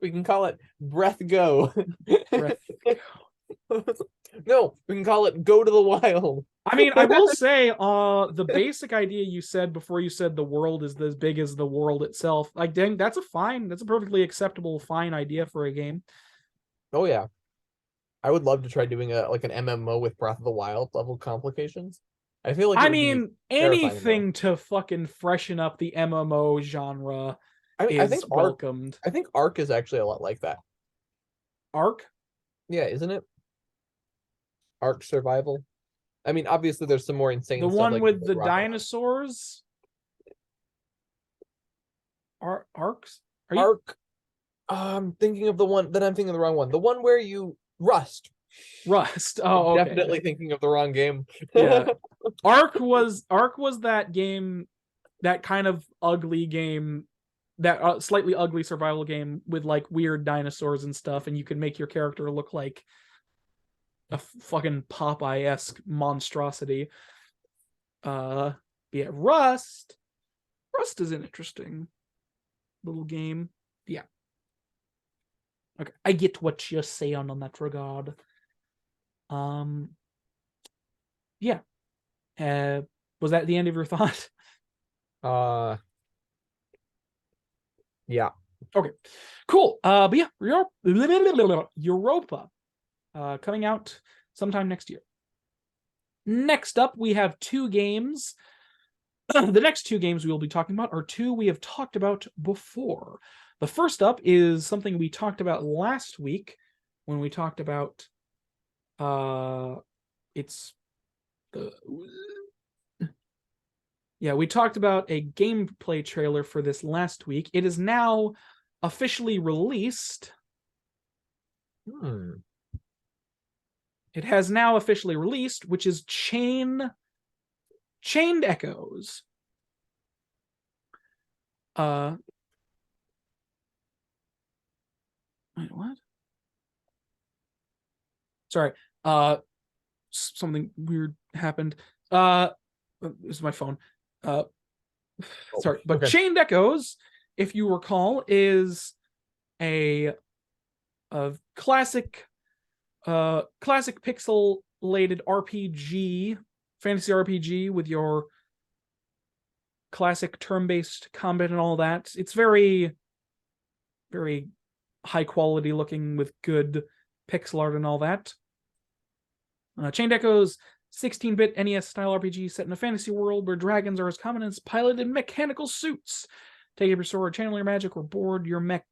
We can call it Breath Go. Breath. No, we can call it Go to the Wild. I mean, I will say, the basic idea you said before you said the world is as big as the world itself. Like, dang, that's a perfectly acceptable, fine idea for a game. Oh yeah, I would love to try doing an MMO with Breath of the Wild level complications. I feel like it I would be mean, terrifying, though. anything to fucking freshen up the MMO genre I think welcomed. I think Ark is actually a lot like that. Ark? Yeah, isn't it? Ark Survival. I mean, obviously there's some more insane The stuff one like with the Rocket dinosaurs? Arks? Are you? Ark. I'm thinking of the one that I'm thinking of the wrong one. The one where you Rust. Rust. Oh, okay. Definitely thinking of the wrong game. Yeah. Ark was that game, that kind of ugly game, that slightly ugly survival game with like weird dinosaurs and stuff, and you could make your character look like a fucking Popeye-esque monstrosity. Yeah, Rust is an interesting little game. Yeah. Okay, I get what you're saying on that regard. Yeah. Was that the end of your thought? Yeah. Okay, cool. But yeah, Europa, coming out sometime next year. Next up, we have two games. The next two games we will be talking about are two we have talked about before. The first up is something we talked about last week when we talked about it's the yeah, we talked about a gameplay trailer for this last week. It is now officially released. It has now officially released, which is Chained Echoes. Wait, what? Sorry. Something weird happened. This is my phone. Sorry, but okay. Chained Echoes, if you recall, is a classic pixelated RPG, fantasy RPG with your classic turn-based combat and all that. It's very, very high quality looking with good pixel art and all that. Chained Echoes, 16-bit NES style RPG set in a fantasy world where dragons are as common as piloted mechanical suits. Take up your sword, channel your magic, or board your mech.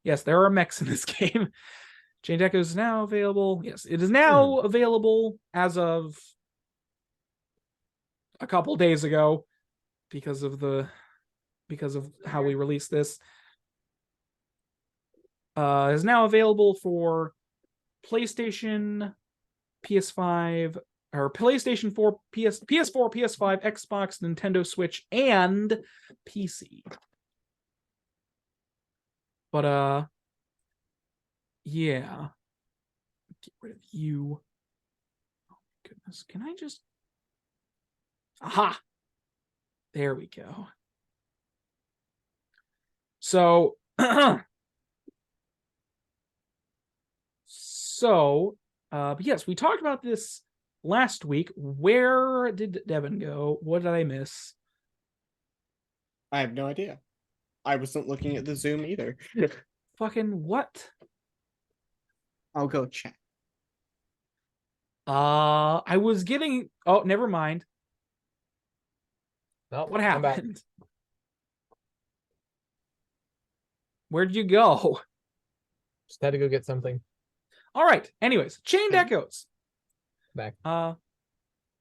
Yes, there are mechs in this game. Chained Echoes is now available. Yes, it is now available as of a couple days ago because of how we released this. Is now available for PlayStation, PS5, or PlayStation 4, PS4, PS5, Xbox, Nintendo Switch, and PC. But yeah. Get rid of you. Oh my goodness. Can I just... Aha! There we go. So... but yes, we talked about this last week. Where did Devin go? What did I miss? I have no idea. I wasn't looking at the Zoom either. Fucking what? I'll go check. I was getting... Oh, never mind. Nope, What I'm back. happened? Where'd you go? Just had to go get something. All right. Anyways, Chained Echoes. Back.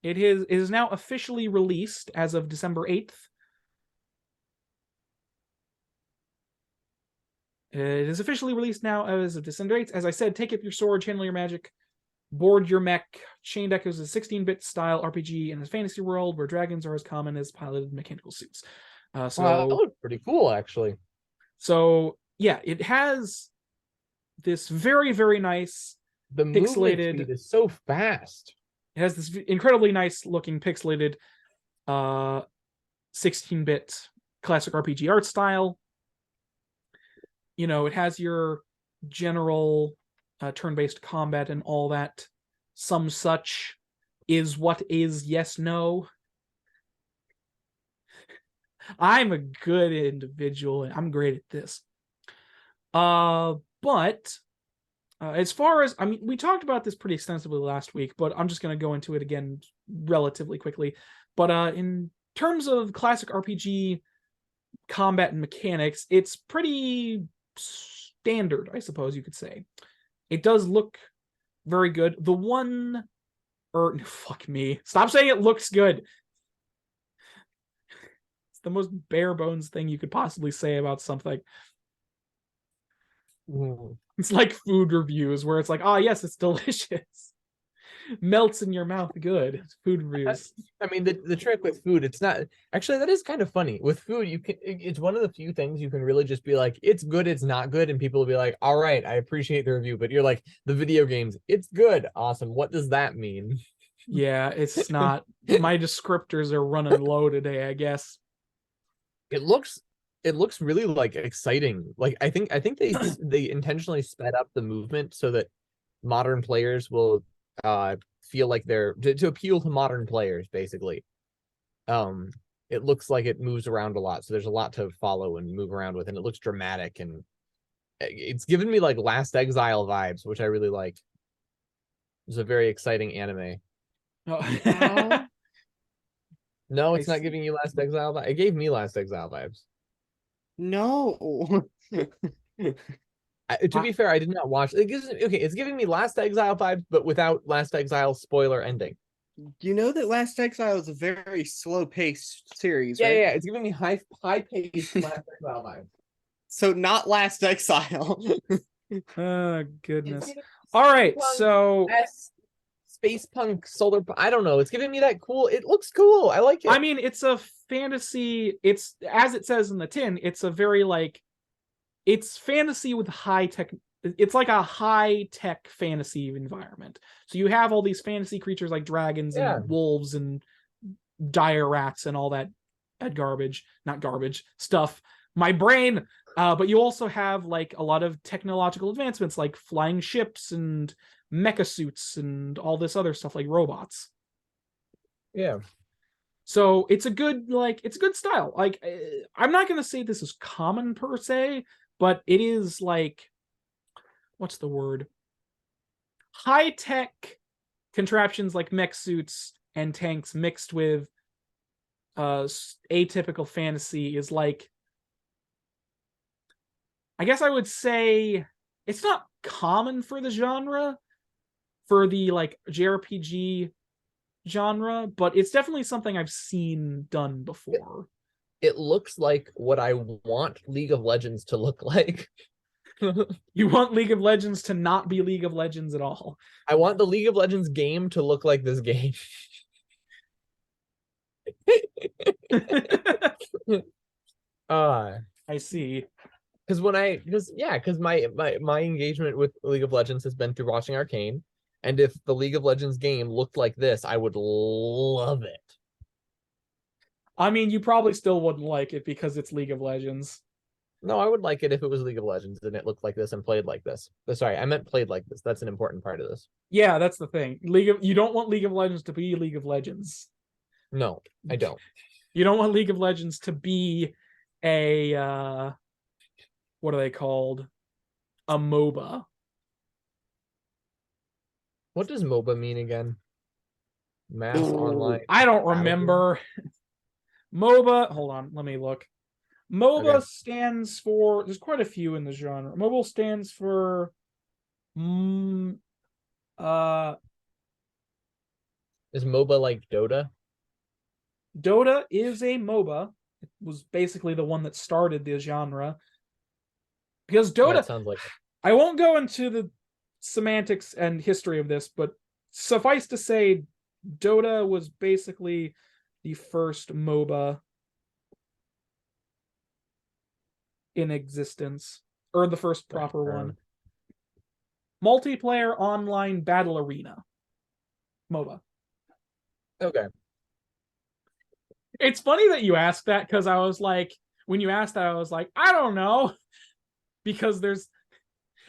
It is now officially released as of December 8th. It is officially released now as of December 8th. As I said, take up your sword, channel your magic, board your mech. Chained Echoes is a 16-bit style RPG in a fantasy world where dragons are as common as piloted mechanical suits. Wow, that looked pretty cool, actually. So, yeah, it has this very, very nice the movement speed is so fast. It has this incredibly nice looking pixelated 16-bit classic RPG art style. You know, it has your general turn-based combat and all that. Some such is what is, yes, no. I'm a good individual and I'm great at this. But as far as, I mean, we talked about this pretty extensively last week, but I'm just going to go into it again relatively quickly. But in terms of classic RPG combat and mechanics, it's pretty standard, I suppose you could say. It does look very good. The one, or fuck me, stop saying it looks good. It's the most bare bones thing you could possibly say about something. It's like food reviews where it's like, oh yes, it's delicious. Melts in your mouth good. Food reviews. I mean, the trick with food, it's not actually, that is kind of funny. With food, you can, it's one of the few things you can really just be like, it's good, it's not good, and people will be like, all right, I appreciate the review. But you're like, the video games, it's good, awesome. What does that mean? Yeah, it's not. My descriptors are running low today, I guess. It looks it looks really like exciting. Like I think they intentionally sped up the movement so that modern players will feel like they're to appeal to modern players basically. It looks like it moves around a lot, so there's a lot to follow and move around with, and it looks dramatic, and it's given me like Last Exile vibes, which I really like. It's a very exciting anime. Oh. No, I it's not see. giving you Last Exile vibes. It gave me Last Exile vibes. No. To be fair, I did not watch. It's giving me Last Exile vibes, but without Last Exile spoiler ending. You know that Last Exile is a very slow-paced series, Yeah, right? yeah, it's giving me high paced Last Exile vibes. So not Last Exile. Oh goodness. All right, so Space punk solar. I don't know. It's giving me that cool. It looks cool. I like it. I mean, it's a fantasy. It's as it says in the tin. It's a very like, it's fantasy with high tech. It's like a high tech fantasy environment. So you have all these fantasy creatures like dragons and wolves and dire rats and all that garbage, not garbage stuff. My brain. But you also have like a lot of technological advancements like flying ships and mecha suits and all this other stuff like robots. Yeah. So it's a good style. Like I'm not going to say this is common per se, but it is like, what's the word? High tech contraptions like mech suits and tanks mixed with atypical fantasy is like, I guess I would say it's not common for the genre, for the like JRPG genre, but it's definitely something I've seen done before. It looks like what I want League of Legends to look like. You want League of Legends to not be League of Legends at all. I want the League of Legends game to look like this game. I see. Because my engagement with League of Legends has been through watching Arcane, and if the League of Legends game looked like this, I would love it. I mean, you probably still wouldn't like it because it's League of Legends. No, I would like it if it was League of Legends and it looked like this and played like this. Sorry, I meant played like this. That's an important part of this. Yeah, that's the thing. You don't want League of Legends to be League of Legends. No, I don't. You don't want League of Legends to be a what are they called? A MOBA. What does MOBA mean again? Mass online. I don't remember. MOBA, hold on, let me look. MOBA stands for, there's quite a few in the genre. MOBA stands for Is MOBA like Dota? Dota is a MOBA. It was basically the one that started the genre. Because Dota, Yeah, it sounds like it. I won't go into the semantics and history of this, but suffice to say, Dota was basically the first MOBA in existence, or the first proper one. Multiplayer online battle arena. MOBA. Okay. It's funny that you asked that, because I was like, when you asked that, I was like, I don't know. Because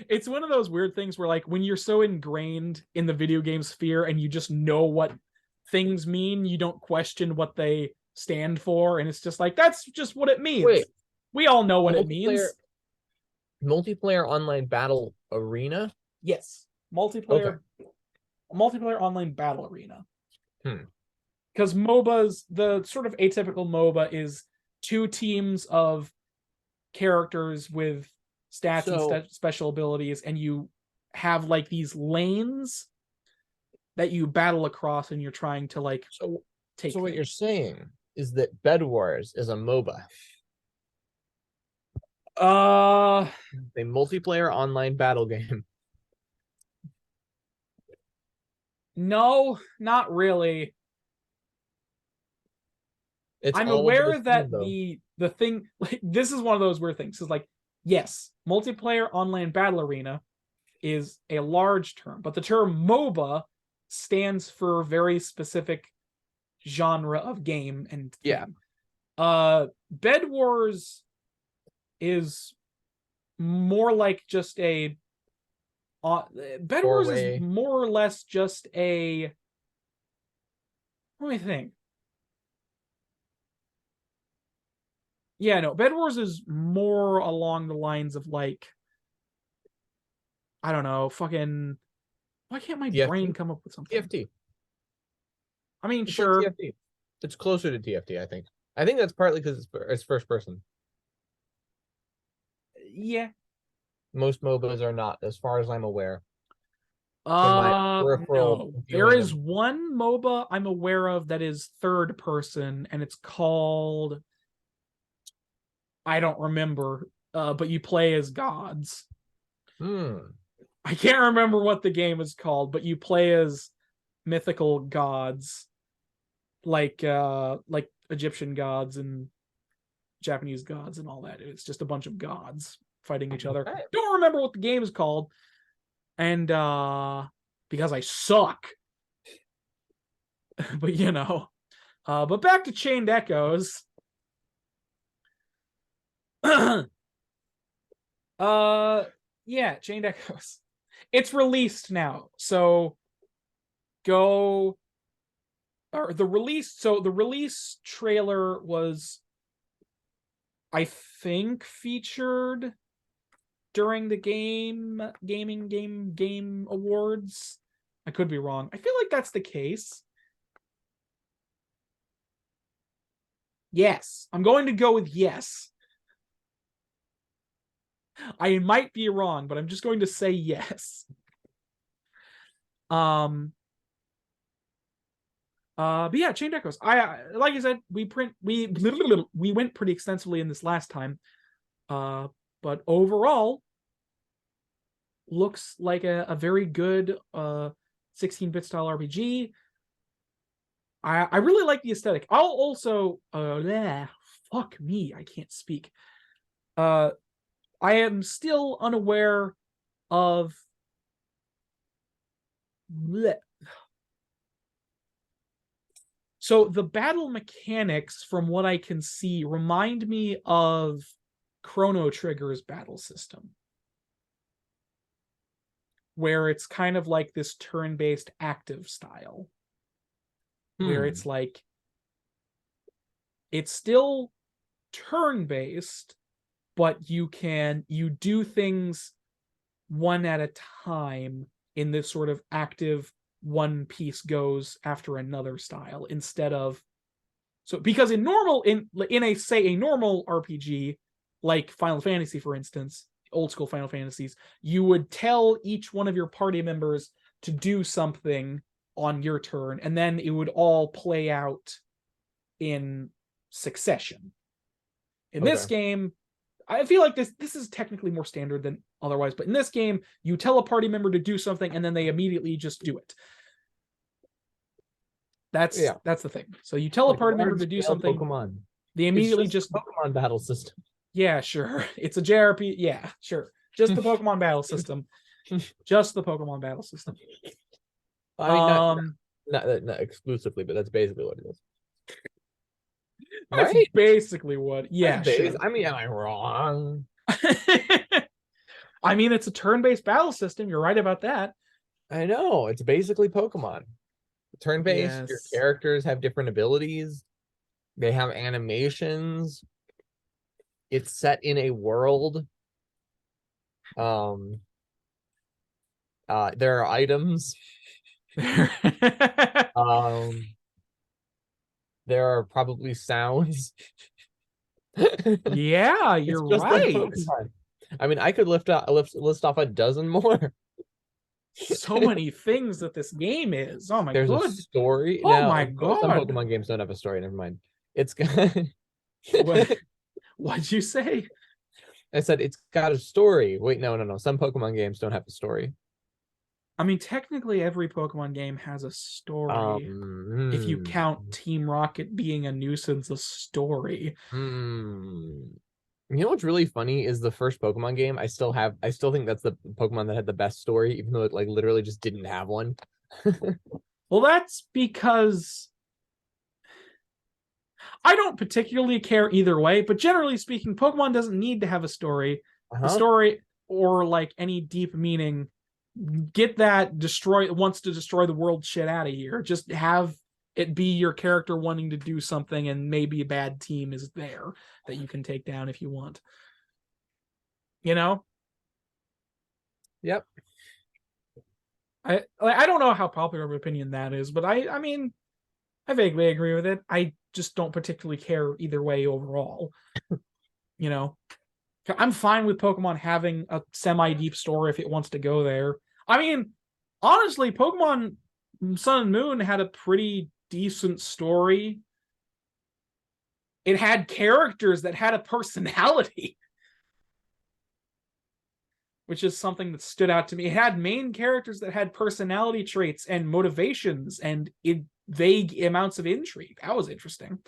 it's one of those weird things where like when you're so ingrained in the video game sphere and you just know what things mean, you don't question what they stand for, and it's just like, that's just what it means. Wait, we all know what it means. Multiplayer online battle arena? Yes. Multiplayer online battle arena. Because MOBAs, the sort of atypical MOBA is two teams of characters with stats and special abilities, and you have like these lanes that you battle across, and you're trying to like take. So what you're saying is that Bed Wars is a MOBA. A multiplayer online battle game. No, not really. I'm aware that the thing, like, this is one of those weird things. Is like, yes, multiplayer online battle arena is a large term, but the term MOBA stands for very specific genre of game and yeah. Bed Wars is more like just a Bed Wars is more or less just a, let me think. Yeah, no, Bed Wars is more along the lines of like, I don't know, fucking, why can't my brain come up with something? TFT. I mean, It's sure. like TFT. It's closer to TFT, I think. I think that's partly because it's first person. Yeah. Most MOBAs are not, as far as I'm aware. No. There is one MOBA I'm aware of that is third person, and it's called, I don't remember, but you play as gods. I can't remember what the game is called, but you play as mythical gods, like Egyptian gods and Japanese gods and all that. It's just a bunch of gods fighting each other. Okay. Don't remember what the game is called, and because I suck. But you know, but back to Chained Echoes. Yeah, Chained Echoes. It's released now, so go. Or the release trailer was, I think, featured during the game awards. I could be wrong. I feel like that's the case. Yes, I'm going to go with yes. I might be wrong, but I'm just going to say yes. But yeah, Chained Echoes. I like I said, we went pretty extensively in this last time. But overall, looks like a very good 16-bit style RPG. I really like the aesthetic. I'll also fuck me, I can't speak. I am still unaware of so the battle mechanics, from what I can see, remind me of Chrono Trigger's battle system, where it's kind of like this turn-based active style, where it's like, it's still turn-based, but you do things one at a time in this sort of active one piece goes after another style, instead of, so because in normal in a normal RPG like Final Fantasy, for instance, old school Final Fantasies, you would tell each one of your party members to do something on your turn, and then it would all play out in succession. In this game, I feel like this is technically more standard than otherwise, but in this game, you tell a party member to do something and then they immediately just do it. That's the thing. So you tell a party member to do something, Pokemon. They immediately just Pokemon battle system. Yeah, sure. It's a JRPG. Yeah, sure. Just the Pokemon battle system. Just the Pokemon battle system. I mean, not exclusively, but that's basically what it is. That's basically what. Yeah, sure. I mean, am I wrong? I mean, it's a turn-based battle system. You're right about that. I know. It's basically Pokemon. Turn-based. Yes. Your characters have different abilities. They have animations. It's set in a world. There are items. There are probably sounds. Yeah, you're right. Like I mean, I could list off a dozen more. So many things that this game is. Oh my god. There's a story. Oh my god. Some Pokemon games don't have a story. Never mind. It's got. What'd you say? I said it's got a story. Wait, no. Some Pokemon games don't have a story. I mean, technically, every Pokemon game has a story. If you count Team Rocket being a nuisance, a story. You know what's really funny is the first Pokemon game. I still think that's the Pokemon that had the best story, even though it like literally just didn't have one. I don't particularly care either way, but generally speaking, Pokemon doesn't need to have a story. The story or like any deep meaning, get that wants to destroy the world shit out of here. Just have it be your character wanting to do something, and maybe a bad team is there that you can take down if you want. You know? Yep. I don't know how popular of an opinion that is, but I mean, I vaguely agree with it. I just don't particularly care either way overall. You know? I'm fine with Pokemon having a semi-deep story if it wants to go there. I mean, honestly, Pokemon Sun and Moon had a pretty decent story. It had characters that had a personality, which is something that stood out to me. It had main characters that had personality traits and motivations and vague amounts of intrigue. That was interesting.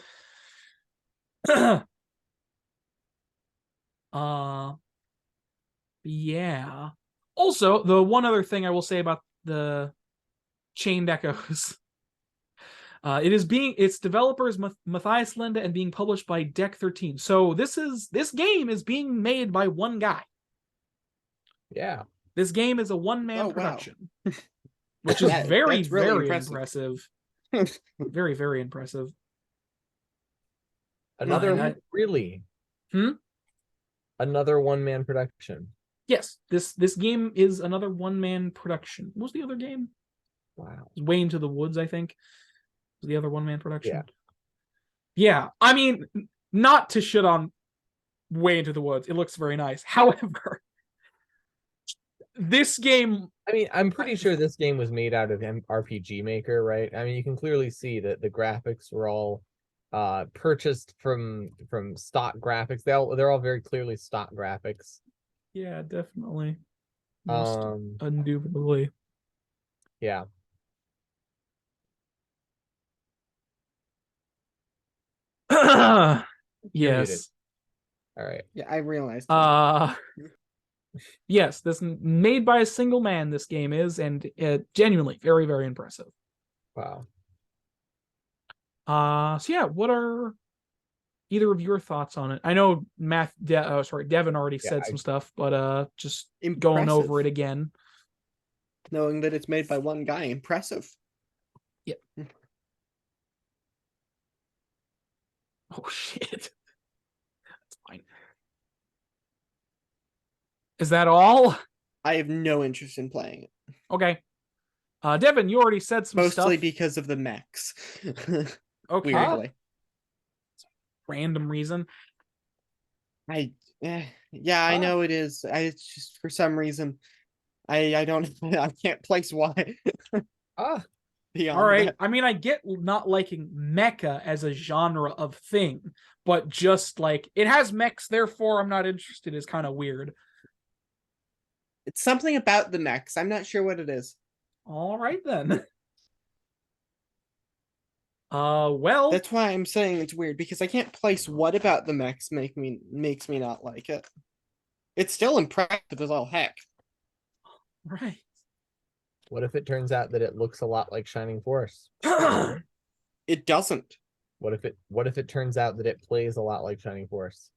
Yeah. Also, the one other thing I will say about the Chained Echoes, its developers Matthias Linde and being published by Deck 13. So this game is being made by one guy. Yeah. This game is a one-man production, wow. which is very, that's really very impressive. Very, very impressive. Another really. Another one-man production. Yes, this game is another one-man production. What was the other game? Wow. Way Into the Woods, I think, was the other one-man production. Yeah. I mean, not to shit on Way Into the Woods. It looks very nice. However, this game... I mean, I'm pretty sure this game was made out of RPG Maker, right? I mean, you can clearly see that the graphics were all purchased from stock graphics. They're all very clearly stock graphics. Yeah, definitely. Indubitably. Yeah. Yes. All right. Yeah, I realized. Yes, this made by a single man. This game is, and genuinely very, very impressive. Wow. So yeah, what are either of your thoughts on it? I know Devin already said some stuff, but just going over it again. Knowing that it's made by one guy, impressive. Yeah. Oh shit. That's fine. Is that all? I have no interest in playing it. Okay. Devin, you already said some stuff. Mostly because of the mechs. Okay. Weirdly. Random reason. I know it is. It's just for some reason I can't place why. All Beyond that. I mean, I get not liking mecha as a genre of thing, but just like it has mechs, therefore I'm not interested is kind of weird. It's something about the mechs. I'm not sure what it is. All right then. Well, that's why I'm saying it's weird, because I can't place what about the mechs makes me not like it. It's still impressive as all heck. Right. What if it turns out that it looks a lot like Shining Force? It doesn't. What if it turns out that it plays a lot like Shining Force?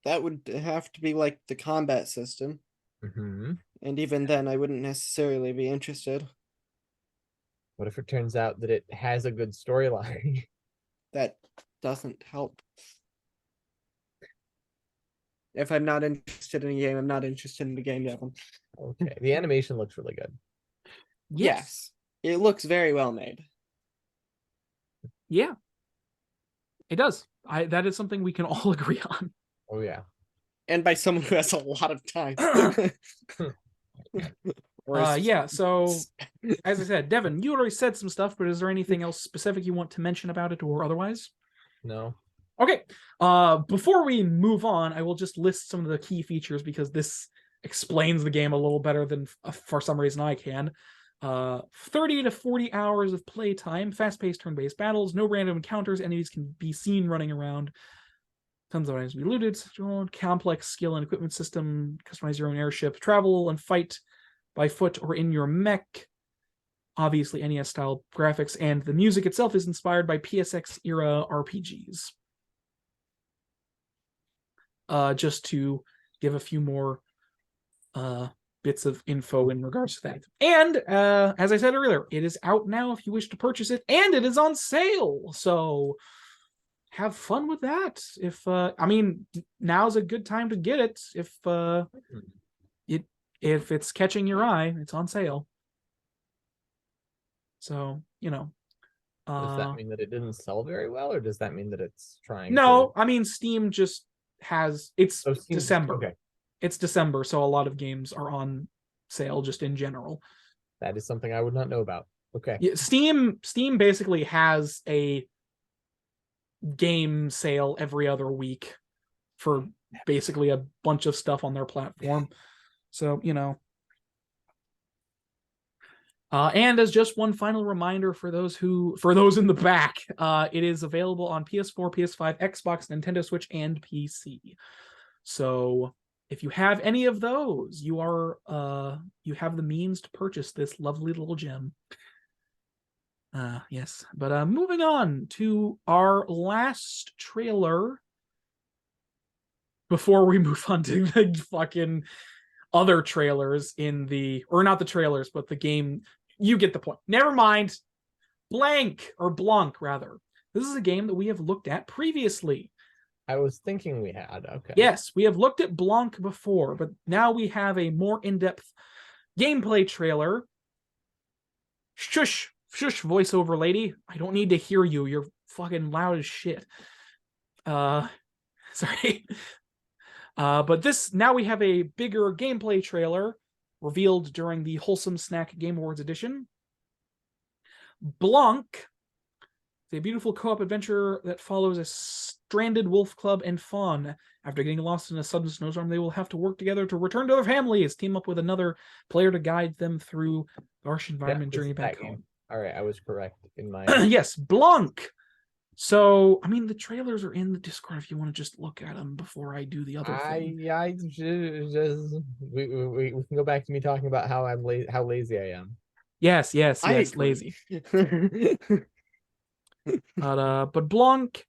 That would have to be like the combat system. And even then, I wouldn't necessarily be interested. What if it turns out that it has a good storyline? That doesn't help. If I'm not interested in a game, I'm not interested in the game, Devin. Okay. The animation looks really good. Yes. It looks very well made. Yeah. It does. That is something we can all agree on. Oh yeah. And by someone who has a lot of time. Yeah, so as I said, Devin, you already said some stuff, but is there anything else specific you want to mention about it or otherwise? No. Okay. Before we move on, I will just list some of the key features because this explains the game a little better than for some reason I can. 30 to 40 hours of playtime, fast-paced turn-based battles, no random encounters, enemies can be seen running around. Tons of items to be looted, complex skill and equipment system, customize your own airship, travel and fight by foot or in your mech. obviously NES style graphics, and the music itself is inspired by PSX era RPGs. Just to give a few more bits of info in regards to that. And as I said earlier, it is out now if you wish to purchase it, and it is on sale. So have fun with that. If I mean, now's a good time to get it. If it's catching your eye, it's on sale. So, you know. Does that mean that it didn't sell very well, or does that mean that it's trying No, to... I mean Steam just has it's Steam, December. okay. It's December, so a lot of games are on sale just in general. That is something I would not know about. Okay. Yeah, Steam basically has a game sale every other week for basically a bunch of stuff on their platform. So, you know. And as just one final reminder for those in the back, it is available on PS4, PS5, Xbox, Nintendo Switch, and PC. So if you have any of those, you have the means to purchase this lovely little gem. Yes, but moving on to our last trailer before we move on to the fucking other trailers or not the trailers, but the game. You get the point. Never mind. Blanc, rather. This is a game that we have looked at previously. I was thinking we had. Okay. Yes, we have looked at Blanc before, but now we have a more in-depth gameplay trailer. Shush, voiceover lady. I don't need to hear you. You're fucking loud as shit. Sorry. But now we have a bigger gameplay trailer revealed during the Wholesome Snack Game Awards edition. Blanc is a beautiful co-op adventure that follows a stranded wolf cub and fawn. After getting lost in a sudden snowstorm, they will have to work together to return to their families, team up with another player to guide them through the harsh environment journey back home. All right, I was correct in my... Yes, Blanc. So, I mean, the trailers are in the Discord if you want to just look at them before I do the other thing. We can go back to me talking about how how lazy I am. Yes, lazy. But Blanc.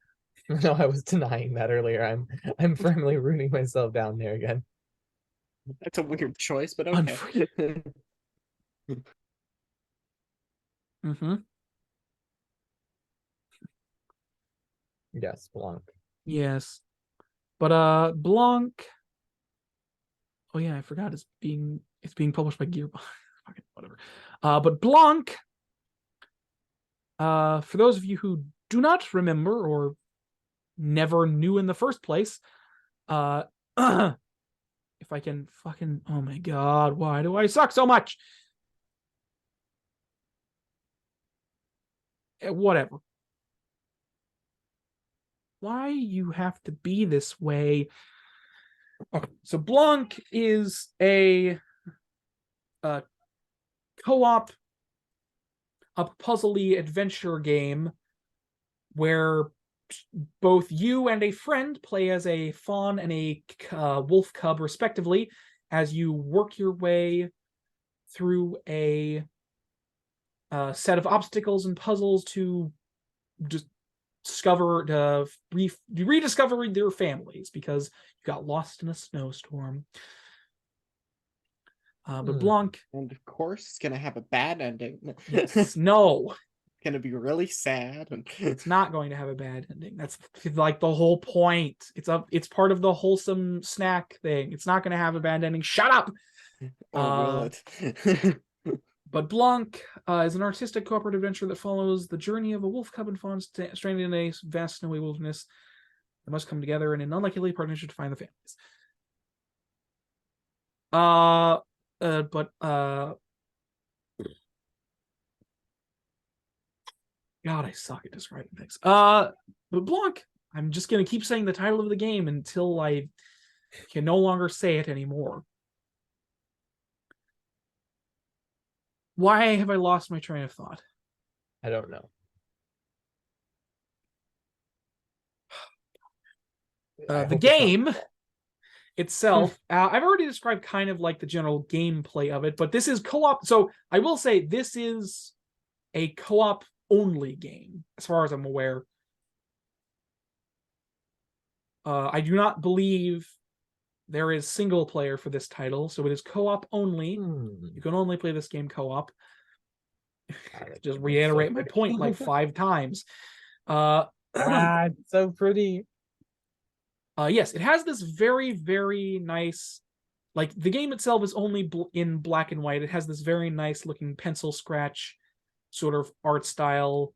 No, I was denying that earlier. I'm firmly rooting myself down there again. That's a weird choice, but okay. Mm-hmm. Yes, Blanc. Yes. But Blanc. Oh yeah, I forgot it's being published by Gearbox. Fucking whatever. But Blanc, for those of you who do not remember or never knew in the first place, if I can fucking, oh my god, why do I suck so much? Whatever. Why you have to be this way? Okay, so Blanc is a co-op, a puzzly adventure game where both you and a friend play as a fawn and a wolf cub, respectively, as you work your way through a set of obstacles and puzzles to just rediscover their families because you got lost in a snowstorm. But Blanc, and of course, it's gonna have a bad ending. Yes, no, gonna be really sad. It's not going to have a bad ending. That's like the whole point. It's part of the wholesome snack thing. It's not going to have a bad ending. Shut up. Will it? But Blanc is an artistic cooperative adventure that follows the journey of a wolf cub and fawn stranded in a vast snowy wilderness. They must come together in an unlikely partnership to find the families. God, I suck at describing things. But Blanc, I'm just gonna keep saying the title of the game until I can no longer say it anymore. Why have I lost my train of thought? I don't know. The game itself, I've already described kind of like the general gameplay of it, but this is co-op. So I will say this is a co-op only game, as far as I'm aware. I do not believe there is single player for this title, so it is co-op only. You can only play this game co-op. Just reiterate my point like 5 times. It's so pretty. Yes, it has this very, very nice, like the game itself is only in black and white. It has this very nice looking pencil scratch sort of art style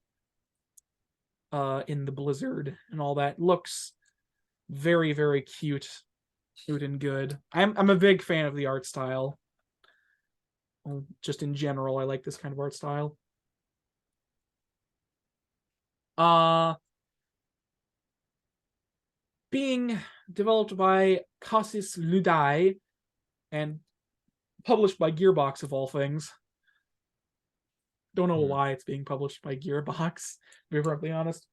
in the Blizzard and all that. Looks very, very cute and good. I'm a big fan of the art style. Well, just in general, I like this kind of art style. Being developed by Cassis Ludai and published by Gearbox of all things. Don't know why it's being published by Gearbox, to be perfectly honest.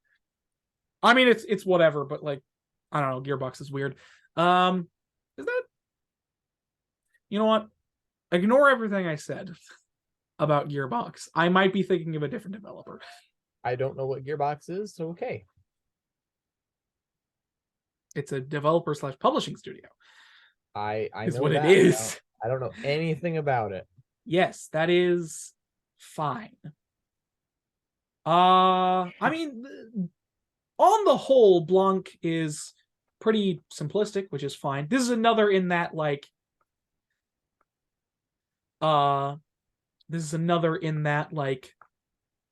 I mean, it's whatever, but like, I don't know, Gearbox is weird. Is that? You know what? Ignore everything I said about Gearbox. I might be thinking of a different developer. I don't know what Gearbox is, so okay. It's a developer / publishing studio. I is know what that. it is. I don't know anything about it. Yes, that is fine. I mean, on the whole, Blanc is pretty simplistic, which is fine. This is another in that like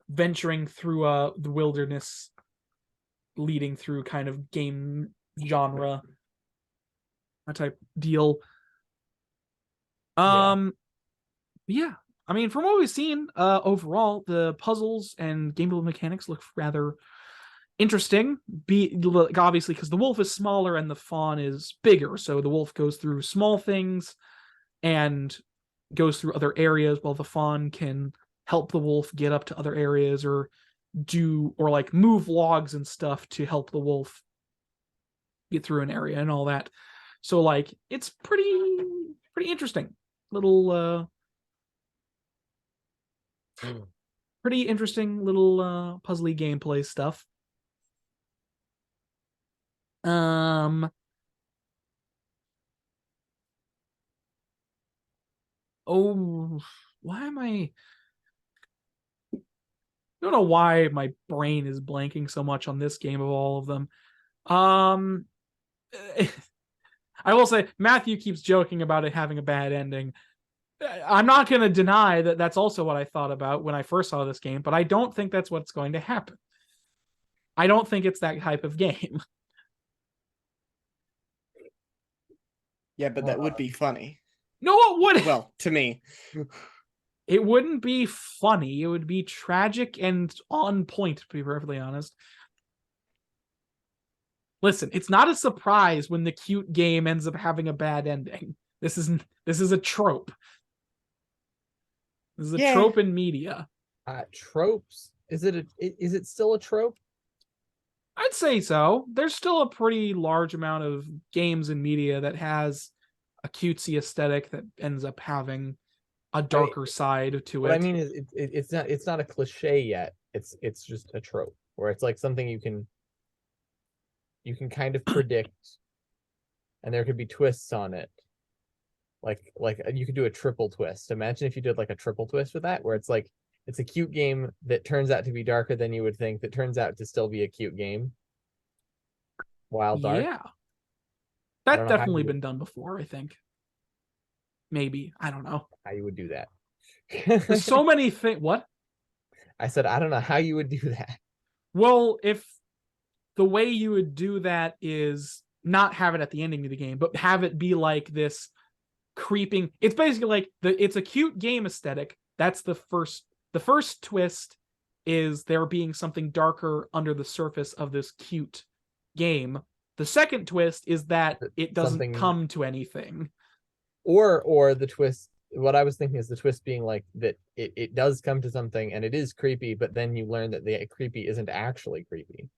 venturing through the wilderness, leading through kind of game genre type deal. Yeah. I mean, from what we've seen, overall, the puzzles and gameplay mechanics look rather interesting. Obviously, because the wolf is smaller and the fawn is bigger, so the wolf goes through small things and goes through other areas, while the fawn can help the wolf get up to other areas or like move logs and stuff to help the wolf get through an area and all that. So like, it's pretty interesting. Pretty interesting little puzzly gameplay stuff. Oh, why am I don't know why my brain is blanking so much on this game of all of them. I will say Matthew keeps joking about it having a bad ending. I'm not going to deny that that's also what I thought about when I first saw this game, but I don't think that's what's going to happen. I don't think it's that type of game. Yeah, but that would be funny. No, it wouldn't. Well, to me. It wouldn't be funny. It would be tragic and on point, to be perfectly honest. Listen, it's not a surprise when the cute game ends up having a bad ending. This is a trope. This is a trope in media. Tropes? Is it still a trope? I'd say so. There's still a pretty large amount of games in media that has a cutesy aesthetic that ends up having a darker side to it. What I mean is it's not a cliche yet. It's just a trope where it's like something you can kind of predict, and there could be twists on it. Like you could do a triple twist. Imagine if you did like a triple twist with that, where it's like it's a cute game that turns out to be darker than you would think, that turns out to still be a cute game. Wild dark. Yeah. That's definitely been done before, I think. Maybe. I don't know. How you would do that. There's so many things. What? I said, I don't know how you would do that. Well, if the way you would do that is not have it at the ending of the game, but have it be like this creeping. It's basically like it's a cute game aesthetic. That's the first twist is there being something darker under the surface of this cute game. The second twist is that it doesn't come to anything. Or the twist, what I was thinking is the twist being like that it does come to something and it is creepy, but then you learn that the creepy isn't actually creepy.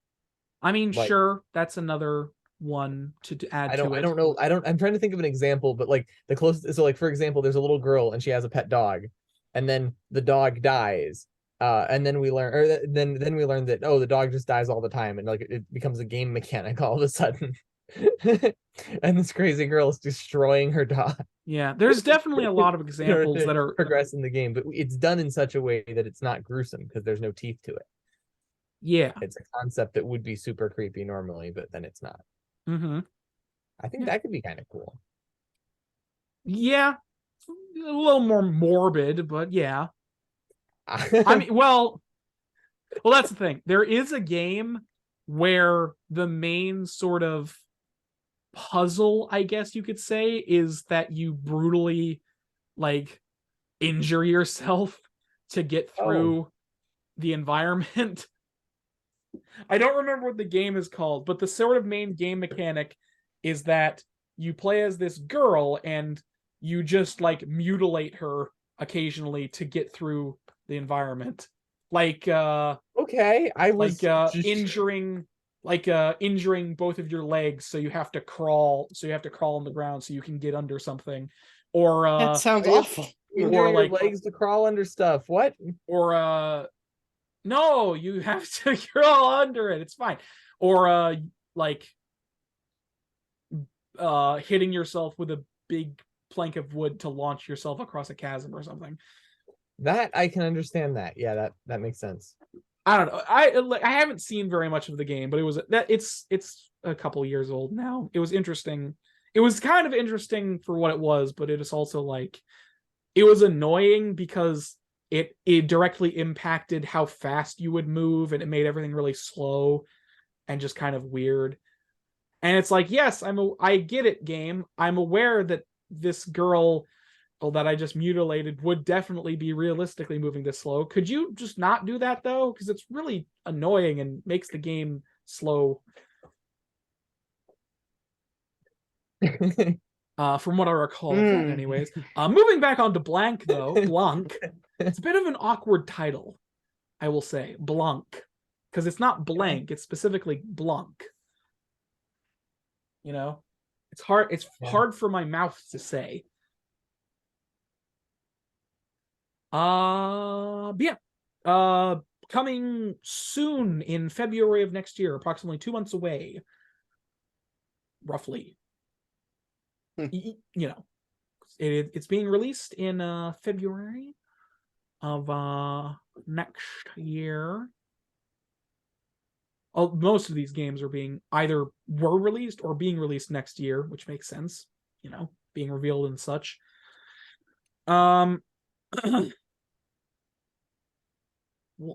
I mean, like, sure, that's another one to add to it. I don't know. I'm trying to think of an example, but like the closest, so like for example, there's a little girl and she has a pet dog, and then the dog dies, And then we learn, or then we learn that the dog just dies all the time, and like it becomes a game mechanic all of a sudden. And this crazy girl is destroying her dog. Yeah, there's definitely a lot of examples that are progress in the game, but it's done in such a way that it's not gruesome because there's no teeth to it. Yeah. It's a concept that would be super creepy normally, but then it's not. Mm-hmm. I think that could be kind of cool. Yeah, a little more morbid, but yeah. I mean, well, that's the thing. There is a game where the main sort of puzzle, I guess you could say, is that you brutally like injure yourself to get through the environment. I don't remember what the game is called, but the sort of main game mechanic is that you play as this girl and you just like mutilate her occasionally to get through the environment. Like okay, I was injuring injuring both of your legs, so you have to crawl on the ground so you can get under something. Or that sounds awful. Or like legs to crawl under stuff. What? Or no, you have to crawl under it. It's fine. Or hitting yourself with a big plank of wood to launch yourself across a chasm or something. That I can understand that. Yeah, that makes sense. I don't know. I haven't seen very much of the game, but it's a couple years old now. It was interesting. It was kind of interesting for what it was, but it is also like it was annoying because it directly impacted how fast you would move, and it made everything really slow and just kind of weird. And it's like, yes, I get it, game. I'm aware that this girl that I just mutilated would definitely be realistically moving this slow. Could you just not do that though? Because it's really annoying and makes the game slow. From what I recall of that, anyways. Moving back on to Blanc, though. Blanc. It's a bit of an awkward title, I will say. Blanc. Because it's not blank, it's specifically Blanc. You know? It's hard for my mouth to say. But yeah. Coming soon in February of next year, approximately 2 months away. Roughly. You know, it's being released in February of next year. Most of these games are were released or being released next year, which makes sense, you know, being revealed and such. Well,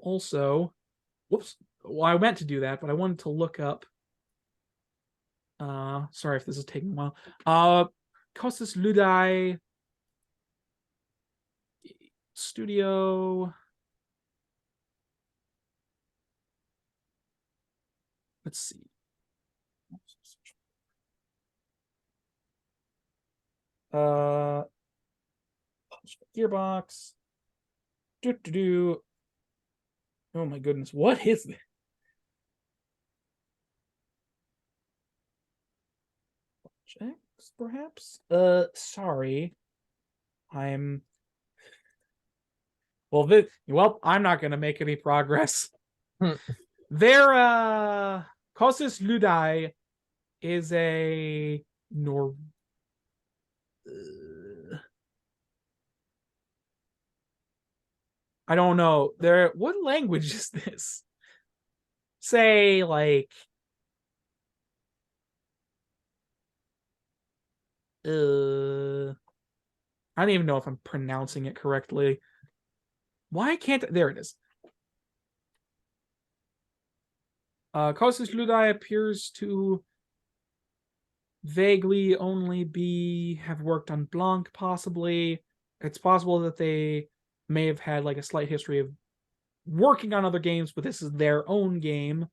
also, whoops, well, I meant to do that, but I wanted to look up. Sorry if this is taking a while. Kostas Ludai Studio. Let's see. Gearbox. Oh my goodness, what is this? Checks, perhaps? Sorry. I'm I'm not gonna make any progress. Their Kostas Ludai is a I don't know. What language is this? Say like I don't even know if I'm pronouncing it correctly. Why can't there it is. Kostas Ludai appears to vaguely only have worked on Blanc, possibly. It's possible that they may have had like a slight history of working on other games, but this is their own game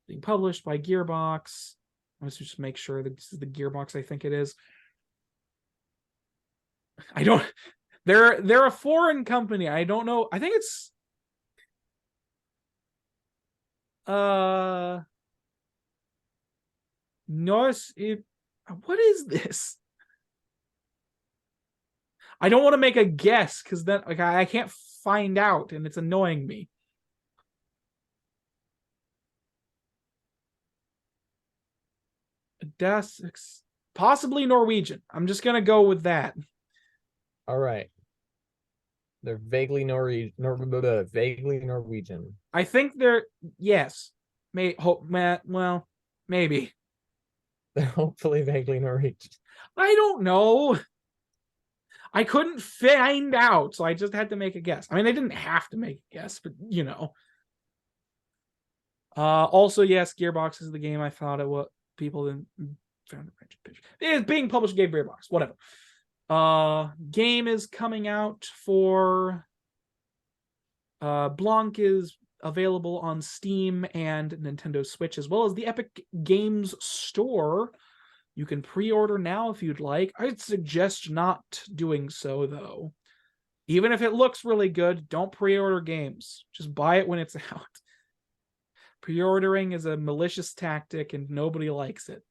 being published by Gearbox. Let's just make sure that this is the Gearbox I think it is. I don't. They're a foreign company. I don't know. I think it's no. What is this? I don't want to make a guess because then like I can't find out, and it's annoying me. Possibly Norwegian. I'm just gonna go with that. All right. They're vaguely vaguely Norwegian. I think they're yes. Well, maybe. They're hopefully vaguely Norwegian. I don't know. I couldn't find out, so I just had to make a guess. I mean, I didn't have to make a guess, but you know. Also, yes, Gearbox is the game I thought it was. People didn't found the right picture. It is being published by Gearbox, whatever. Game is coming out for Blanc is available on Steam and Nintendo Switch, as well as the Epic Games Store. You can pre-order now if you'd like. I'd suggest not doing so, though. Even if it looks really good, don't pre-order games. Just buy it when it's out. Pre-ordering is a malicious tactic and nobody likes it.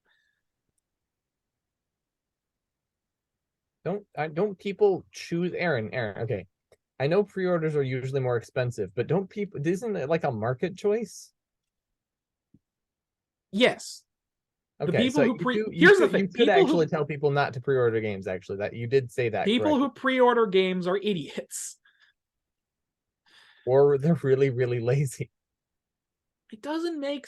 Don't people choose Aaron, okay. I know pre-orders are usually more expensive, but isn't it like a market choice? Yes. Okay, the people so here's the thing. You could actually tell people not to pre-order games, actually. That you did say that. People correctly. who pre-order games are idiots. Or they're really, really lazy. It doesn't make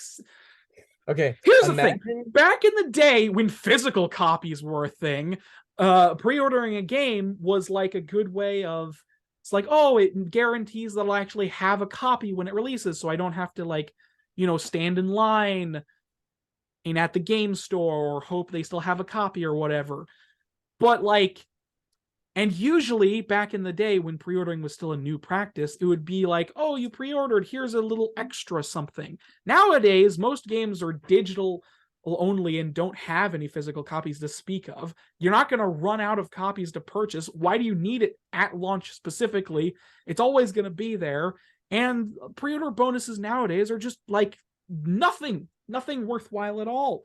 Okay. Here's the thing. Back in the day when physical copies were a thing, pre-ordering a game was like a good way of, it's like, oh, it guarantees that I'll actually have a copy when it releases, so I don't have to, like, you know, stand in line and at the game store or hope they still have a copy or whatever. But like, and usually back in the day when pre-ordering was still a new practice, it would be like, oh, you pre-ordered, here's a little extra something. Nowadays, most games are digital only and don't have any physical copies to speak of. You're not going to run out of copies to purchase. Why do you need it at launch specifically? It's always going to be there. And pre-order bonuses nowadays are just like nothing worthwhile at all.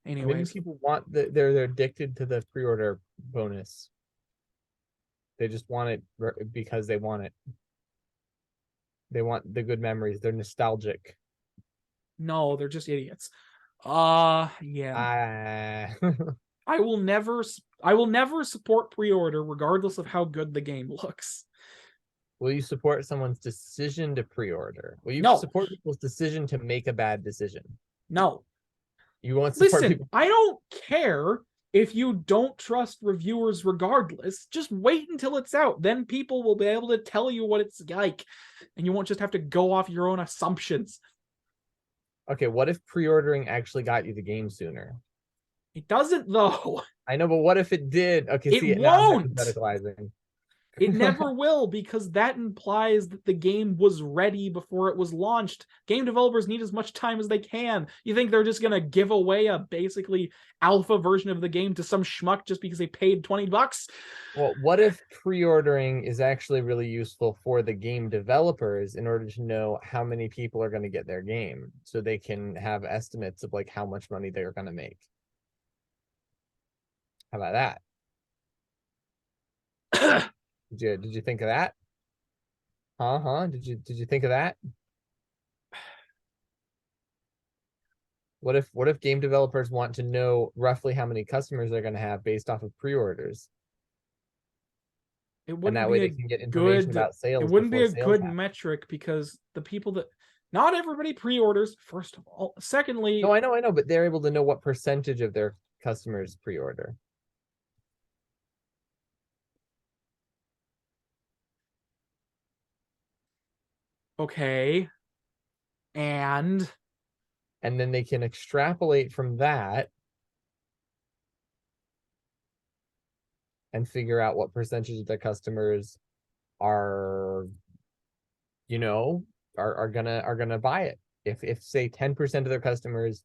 Anyways, maybe people want they're addicted to the pre-order bonus. They just want it because they want it. They want the good memories. They're nostalgic. No, they're just idiots. Yeah. I will never support pre-order regardless of how good the game looks. Will you support someone's decision to pre-order? Will you support people's decision to make a bad decision? No. You won't support people. I don't care if you don't trust reviewers regardless. Just wait until it's out. Then people will be able to tell you what it's like, and you won't just have to go off your own assumptions. Okay, what if pre-ordering actually got you the game sooner? It doesn't, though. I know, but what if it did? Okay, it won't. Now I'm hypotheticalizing. It never will, because that implies that the game was ready before it was launched. Game developers need as much time as they can. You think they're just going to give away a basically alpha version of the game to some schmuck just because they paid $20? Well, what if pre-ordering is actually really useful for the game developers in order to know how many people are going to get their game, so they can have estimates of like how much money they're going to make? How about that? Did you think of that? Did you think of that? What if game developers want to know roughly how many customers they're going to have based off of pre-orders? And that way they can get information about sales. It wouldn't be a good metric, because the people that, not everybody pre-orders, first of all. Secondly, no, I know, but they're able to know what percentage of their customers pre-order. Okay. And then they can extrapolate from that and figure out what percentage of their customers are, are gonna buy it. If say 10% of their customers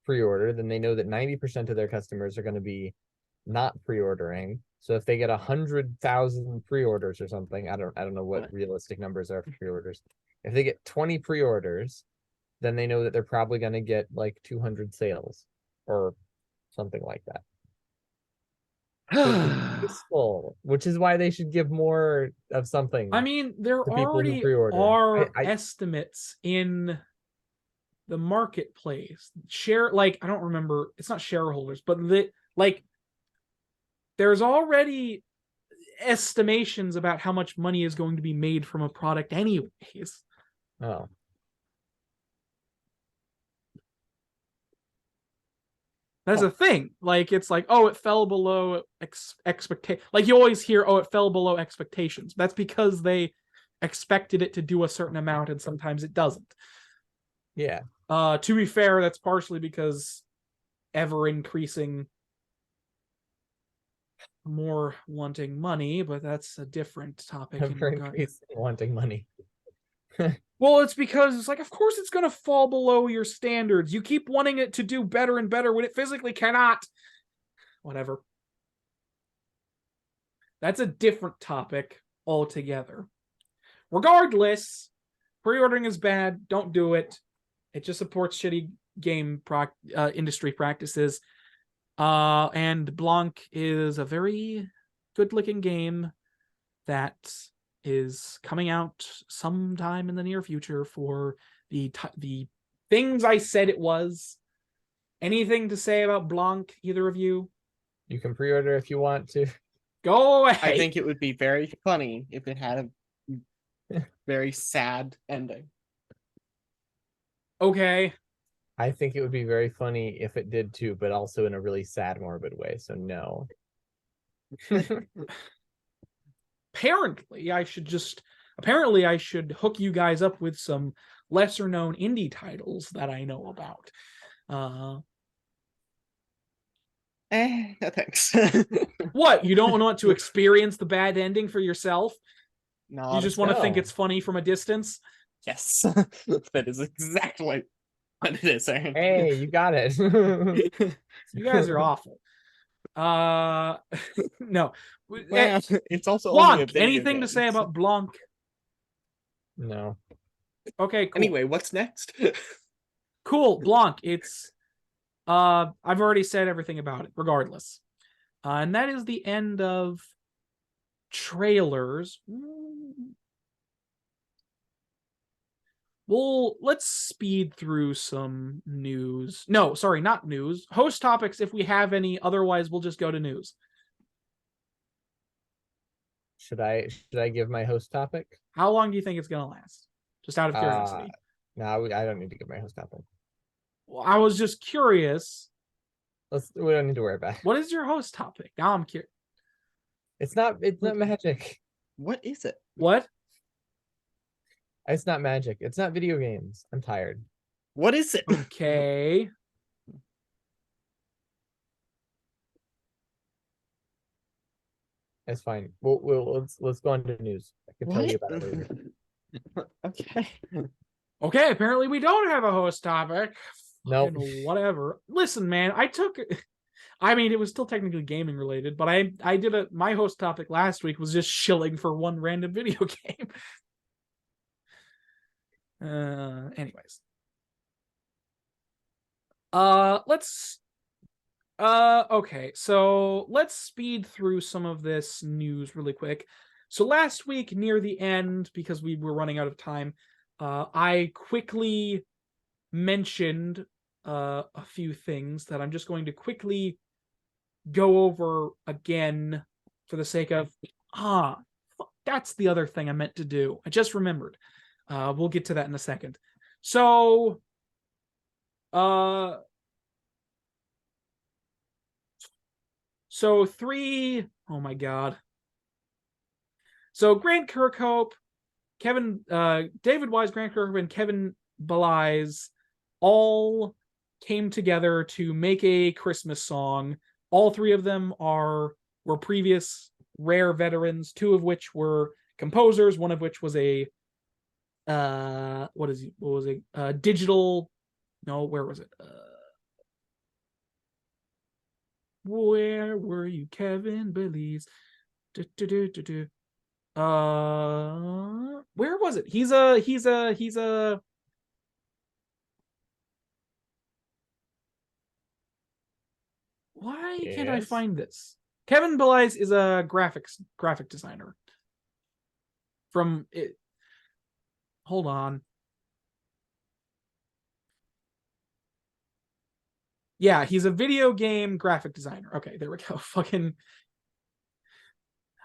pre-order, then they know that 90% of their customers are going to be not pre-ordering. So if they get 100,000 pre-orders or something, I don't know what realistic numbers are for pre-orders. If they get 20 pre-orders, then they know that they're probably going to get like 200 sales or something like that. Useful, which is why they should give more of something. I mean, there to people who already pre-order. are I estimates in the marketplace. I don't remember, it's not shareholders, but there's already estimations about how much money is going to be made from a product anyways. oh. That's a thing. Like, it's like, oh, it fell below expectation. Like, you always hear, oh, it fell below expectations. That's because they expected it to do a certain amount, and sometimes it doesn't. Yeah. To be fair, that's partially because ever increasing more wanting money, but that's a different topic. For wanting money. Well, it's because it's like, of course it's going to fall below your standards. You keep wanting it to do better and better when it physically cannot. Whatever. That's a different topic altogether. Regardless, pre-ordering is bad. Don't do it. It just supports shitty game industry practices. And Blanc is a very good-looking game that is coming out sometime in the near future for the things I said it was. Anything to say about Blanc, either of you? You can pre-order if you want to. Go away. I think it would be very funny if it had a very sad ending. Okay. I think it would be very funny if it did too, but also in a really sad, morbid way. So no. Apparently, I should hook you guys up with some lesser known indie titles that I know about. No thanks. What? You don't want to experience the bad ending for yourself? No, You just want to think no. it's funny from a distance? yes. That is exactly what it is, Aaron. Hey, you got it. You guys are awful. No. Well, it's also only a Blanc, video anything game, to say so- about Blanc? No. Okay, cool. Anyway, what's next? Cool, Blanc. It's I've already said everything about it, regardless. And that is the end of trailers. Well, let's speed through some news. No, sorry, not news. Host topics if we have any, otherwise we'll just go to news. Should I give my host topic? How long do you think it's gonna last? Just out of curiosity. No, I don't need to give my host topic. Well, I was just curious. We don't need to worry about it. What is your host topic? Now I'm curious. It's not magic. What is it? What? It's not magic. It's not video games. I'm tired. What is it? Okay. It's fine. Let's go on to news. I can tell you about it later. Okay. Okay, apparently we don't have a host topic. Nope. Whatever. Listen, man, I mean, it was still technically gaming related, but I did my host topic last week was just shilling for one random video game. Anyways. Okay, so let's speed through some of this news really quick. So last week, near the end, because we were running out of time, I quickly mentioned a few things that I'm just going to quickly go over again for the sake of that's the other thing I meant to do. I just remembered. We'll get to that in a second. So oh my god. So Grant Kirkhope, David Wise, Grant Kirkhope, and Kevin Belize all came together to make a Christmas song. All three of them were previous Rare veterans, two of which were composers, one of which was a digital, no, where was it? Where were you, Kevin Belize? Where was it? He's a why can't I Yes. find this? Kevin Belize is a graphic designer. From it. Hold on. Yeah, he's a video game graphic designer. Okay, there we go. Fucking.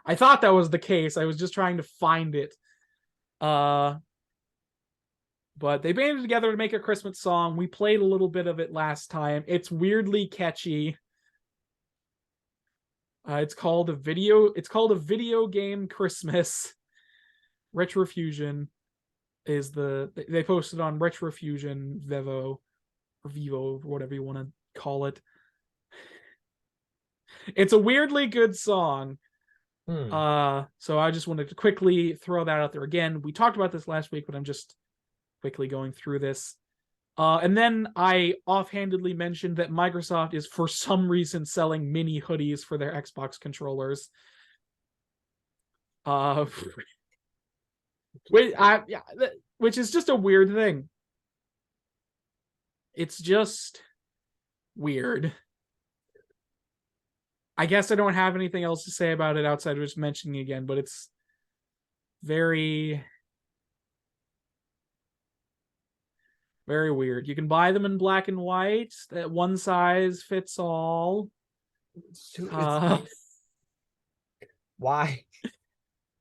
I thought that was the case. I was just trying to find it. But they banded together to make a Christmas song. We played a little bit of it last time. It's weirdly catchy. It's called a video game Christmas. Retrofusion is they posted on Retrofusion Vivo or Vivo, or whatever you want to call it. It's a weirdly good song. So I just wanted to quickly throw that out there again. We talked about this last week, but I'm just quickly going through this. And then I offhandedly mentioned that Microsoft is for some reason selling mini hoodies for their Xbox controllers. Which is just a weird thing. It's just weird. I guess I don't have anything else to say about it outside of just mentioning it again, but it's very, very weird. You can buy them in black and white. That one size fits all. Why?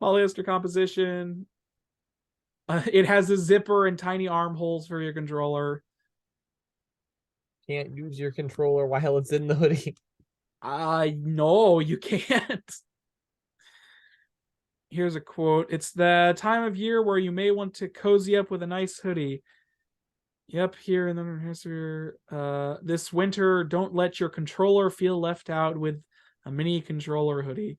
Polyester composition. It has a zipper and tiny armholes for your controller. Can't use your controller while it's in the hoodie. No, you can't. Here's a quote. It's the time of year where you may want to cozy up with a nice hoodie. Yep, here in the history. This winter, don't let your controller feel left out with a mini controller hoodie.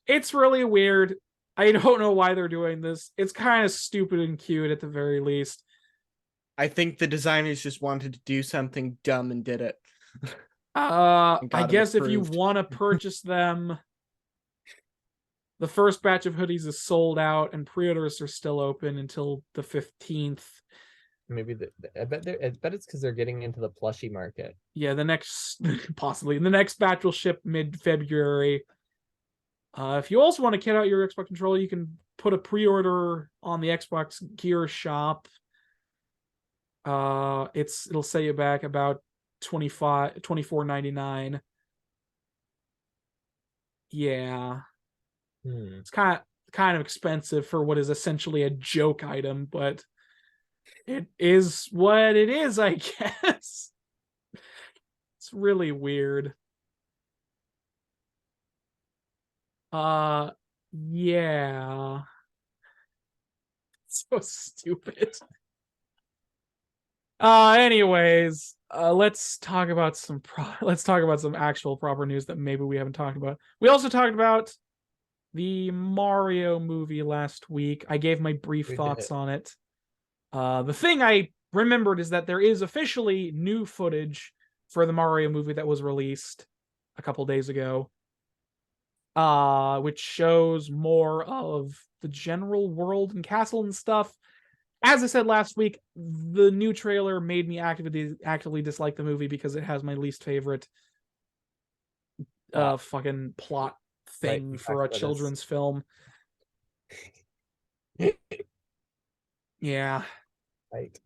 It's really weird. I don't know why they're doing this. It's kind of stupid and cute at the very least. I think the designers just wanted to do something dumb and did it. I guess if you want to purchase them, the first batch of hoodies is sold out and pre-orders are still open until the 15th. Maybe I bet it's because they're getting into the plushie market. Yeah, the next batch will ship mid-February. If you also want to kit out your Xbox controller, you can put a pre-order on the Xbox Gear shop. It'll set you back about $24.99. Yeah. It's kind of expensive for what is essentially a joke item, but it is what it is, I guess. It's really weird. Yeah. So stupid. Anyways, let's talk about some actual proper news that maybe we haven't talked about. We also talked about the Mario movie last week. I gave my brief thoughts on it. The thing I remembered is that there is officially new footage for the Mario movie that was released a couple days ago, which shows more of the general world and castle and stuff. As I said last week, the new trailer made me actively dislike the movie because it has my least favorite fucking plot thing for a children's film. Yeah. Right.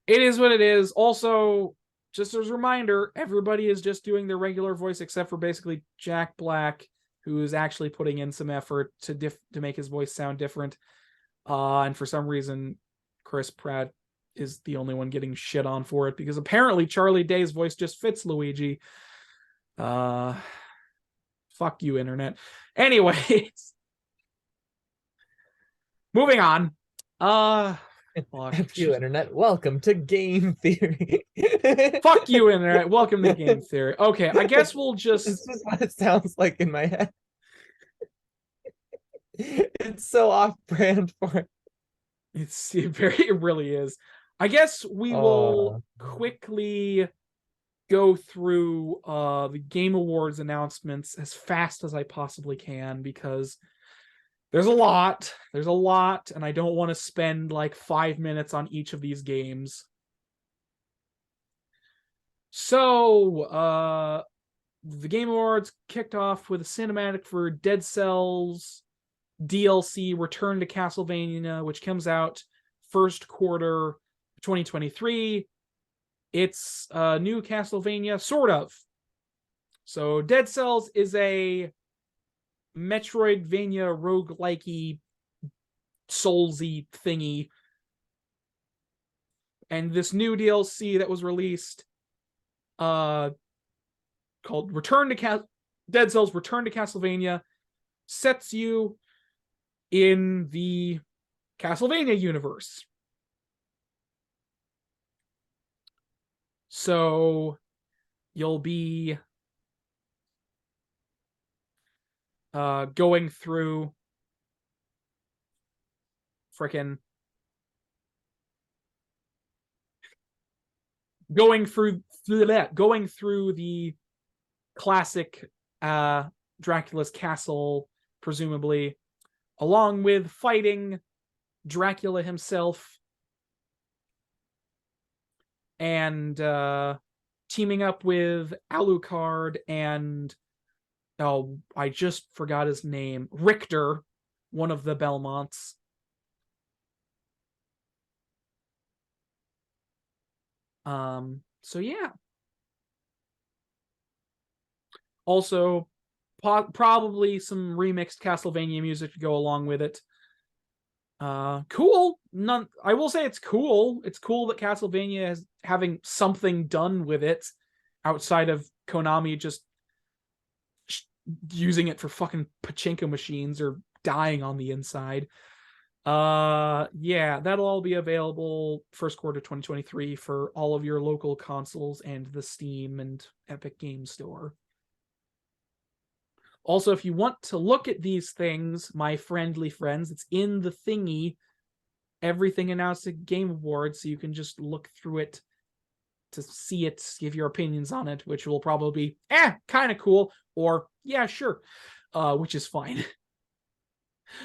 It is what it is. Also, just as a reminder, everybody is just doing their regular voice except for basically Jack Black, who is actually putting in some effort to make his voice sound different. And for some reason, Chris Pratt is the only one getting shit on for it because apparently Charlie Day's voice just fits Luigi. Fuck you, internet. Anyways, moving on. Fuck you, internet. Welcome to Game Theory. Fuck you, internet. Welcome to Game Theory. Okay, I guess we'll just. This is what it sounds like in my head. It's so off-brand for it. It really is. I guess we will quickly go through the Game Awards announcements as fast as I possibly can because there's a lot, and I don't want to spend like 5 minutes on each of these games. So, the Game Awards kicked off with a cinematic for Dead Cells DLC Return to Castlevania, which comes out first quarter 2023. It's a new Castlevania, sort of. So Dead Cells is a Metroidvania roguelike-y, Soulsy thingy. And this new DLC that was released called Dead Cells Return to Castlevania sets you in the Castlevania universe. So you'll be going through going through the classic Dracula's castle, presumably, along with fighting Dracula himself and teaming up with Alucard and I just forgot his name, Richter, one of the Belmonts. So yeah. Also, probably some remixed Castlevania music to go along with it. Cool. I will say it's cool. It's cool that Castlevania is having something done with it outside of Konami just using it for fucking pachinko machines or dying on the inside. Yeah, that'll all be available first quarter 2023 for all of your local consoles and the Steam and Epic Games Store. Also, if you want to look at these things, my friendly friends, it's in the thingy, everything announced at Game Awards, so you can just look through it to see it, give your opinions on it, which will probably be, kind of cool, or, yeah, sure, which is fine.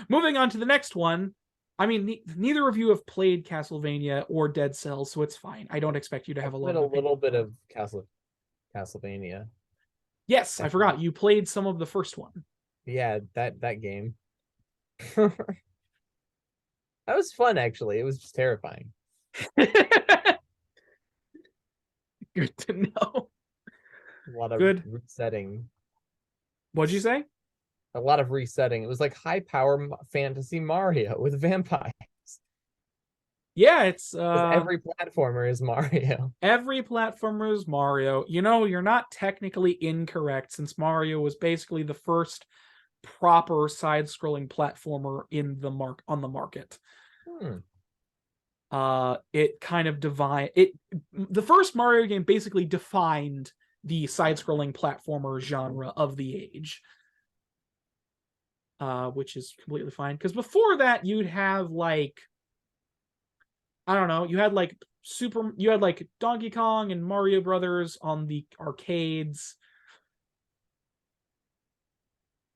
Moving on to the next one. I mean, neither of you have played Castlevania or Dead Cells, so it's fine. I don't expect you to have a little bit of Castlevania. Yes, I forgot. You played some of the first one. Yeah, that game. That was fun, actually. It was just terrifying. Good to know. A lot of resetting. What'd you say? A lot of resetting. It was like high power fantasy Mario with vampires. Yeah, it's every platformer is Mario. Every platformer is Mario. You know, you're not technically incorrect, since Mario was basically the first proper side-scrolling platformer on the market. It kind of the first Mario game basically defined the side-scrolling platformer genre of the age. Which is completely fine, because before that you'd have like, I don't know, you had like Donkey Kong and Mario Brothers on the arcades.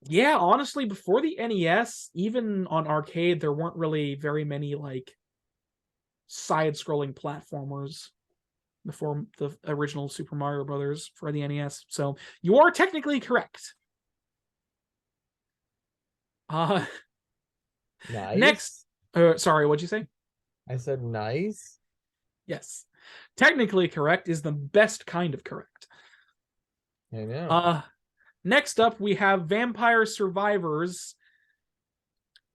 Yeah, honestly, before the NES, even on arcade, there weren't really very many like side-scrolling platformers before the original Super Mario Brothers for the NES. So you are technically correct. Nice. Next, sorry, what'd you say? I said nice. Yes. Technically correct is the best kind of correct. I know. Next up, we have Vampire Survivors,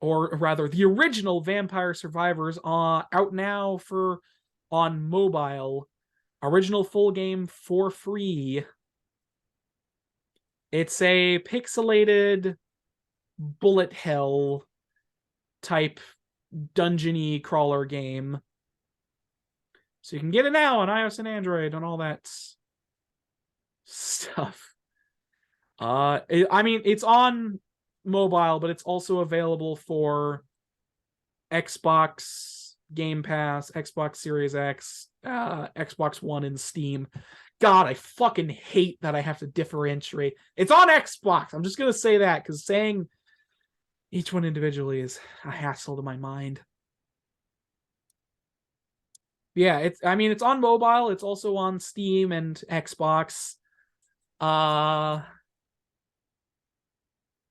or rather, the original Vampire Survivors, out now on mobile. Original full game for free. It's a pixelated bullet hell type dungeony crawler game. So you can get it now on iOS and Android and all that stuff. I mean, it's on mobile, but it's also available for Xbox Game Pass, Xbox Series X, Xbox One, and Steam. God, I fucking hate that I have to differentiate. It's on Xbox. I'm just gonna say that, because saying each one individually is a hassle to my mind. Yeah, it's on mobile. It's also on Steam and Xbox. I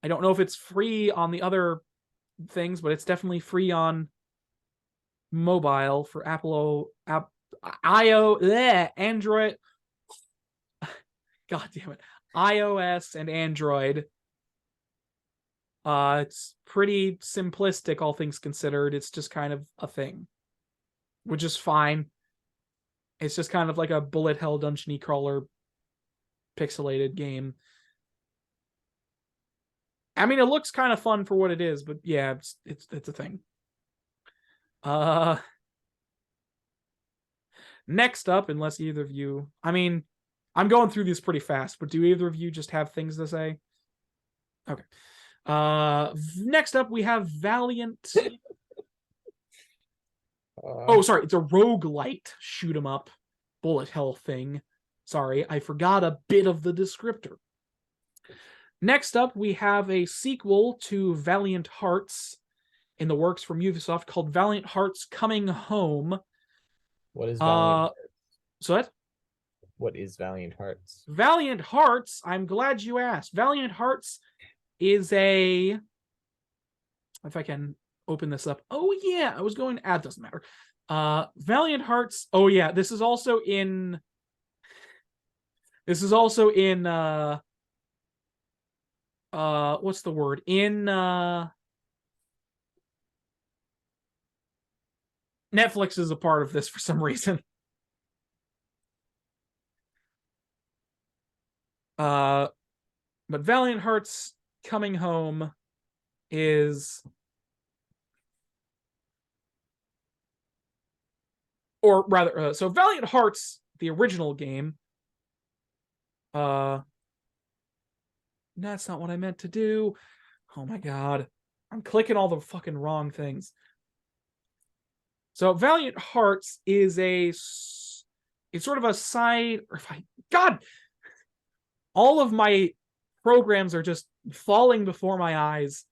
don't know if it's free on the other things, but it's definitely free on mobile for Android. God damn it. iOS and Android. It's pretty simplistic, all things considered. It's just kind of a thing, which is fine. It's just kind of like a bullet hell dungeony crawler pixelated game. I mean, it looks kind of fun for what it is, but yeah, it's a thing. Next up, unless either of you, I mean, I'm going through these pretty fast, but do either of you just have things to say? Okay. Next up we have Valiant. Oh, sorry, it's a roguelite shoot 'em up bullet hell thing. Sorry, I forgot a bit of the descriptor. Next up, we have a sequel to Valiant Hearts in the works from Ubisoft called Valiant Hearts Coming Home. What is Valiant? So what? What is Valiant Hearts? Valiant Hearts, I'm glad you asked. Valiant Hearts is a... If I can open this up. Oh, yeah, I was going... it doesn't matter. Valiant Hearts... Oh, yeah, this is also in... what's the word? In Netflix is a part of this for some reason. But Valiant Hearts Coming Home is... Or rather, so Valiant Hearts, the original game... That's not what I meant to do. Oh my god. I'm clicking all the fucking wrong things. So Valiant Hearts is it's sort of a side... God! All of my programs are just falling before my eyes.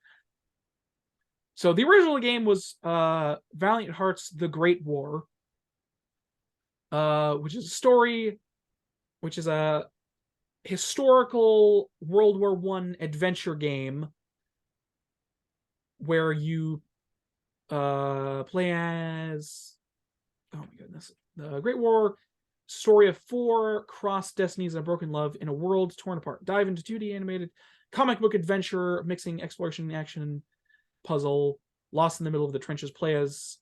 So the original game was Valiant Hearts The Great War, which is a story, which is a historical World War I adventure game where you play as... Oh my goodness. The Great War, story of 4 crossed destinies and a broken love in a world torn apart. Dive into 2D animated comic book adventure, mixing exploration, action, puzzle, lost in the middle of the trenches. Play as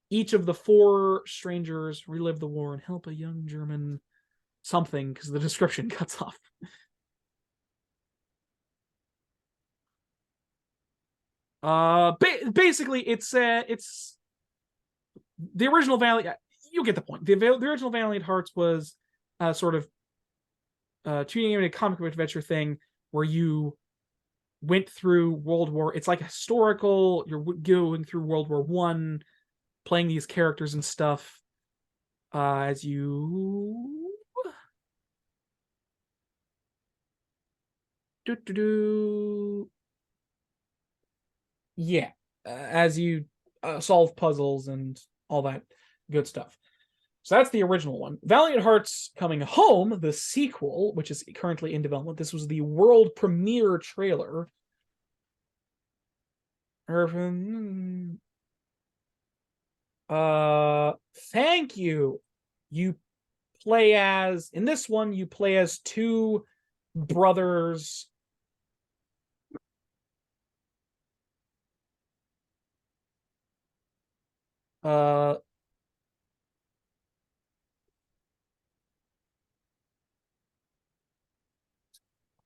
each of the 4 strangers, relive the war, and help a young German something, because the description cuts off. Basically, it's the original Valiant. You get the point. The original Valiant Hearts was sort of 2D animated comic book adventure thing where you went through World War. It's like historical. You're going through World War I, playing these characters and stuff as you... Yeah, as you solve puzzles and all that good stuff. So that's the original one. Valiant Hearts Coming Home, the sequel, which is currently in development. This was the world premiere trailer. Thank you. You play as... In this one, you play as 2 brothers...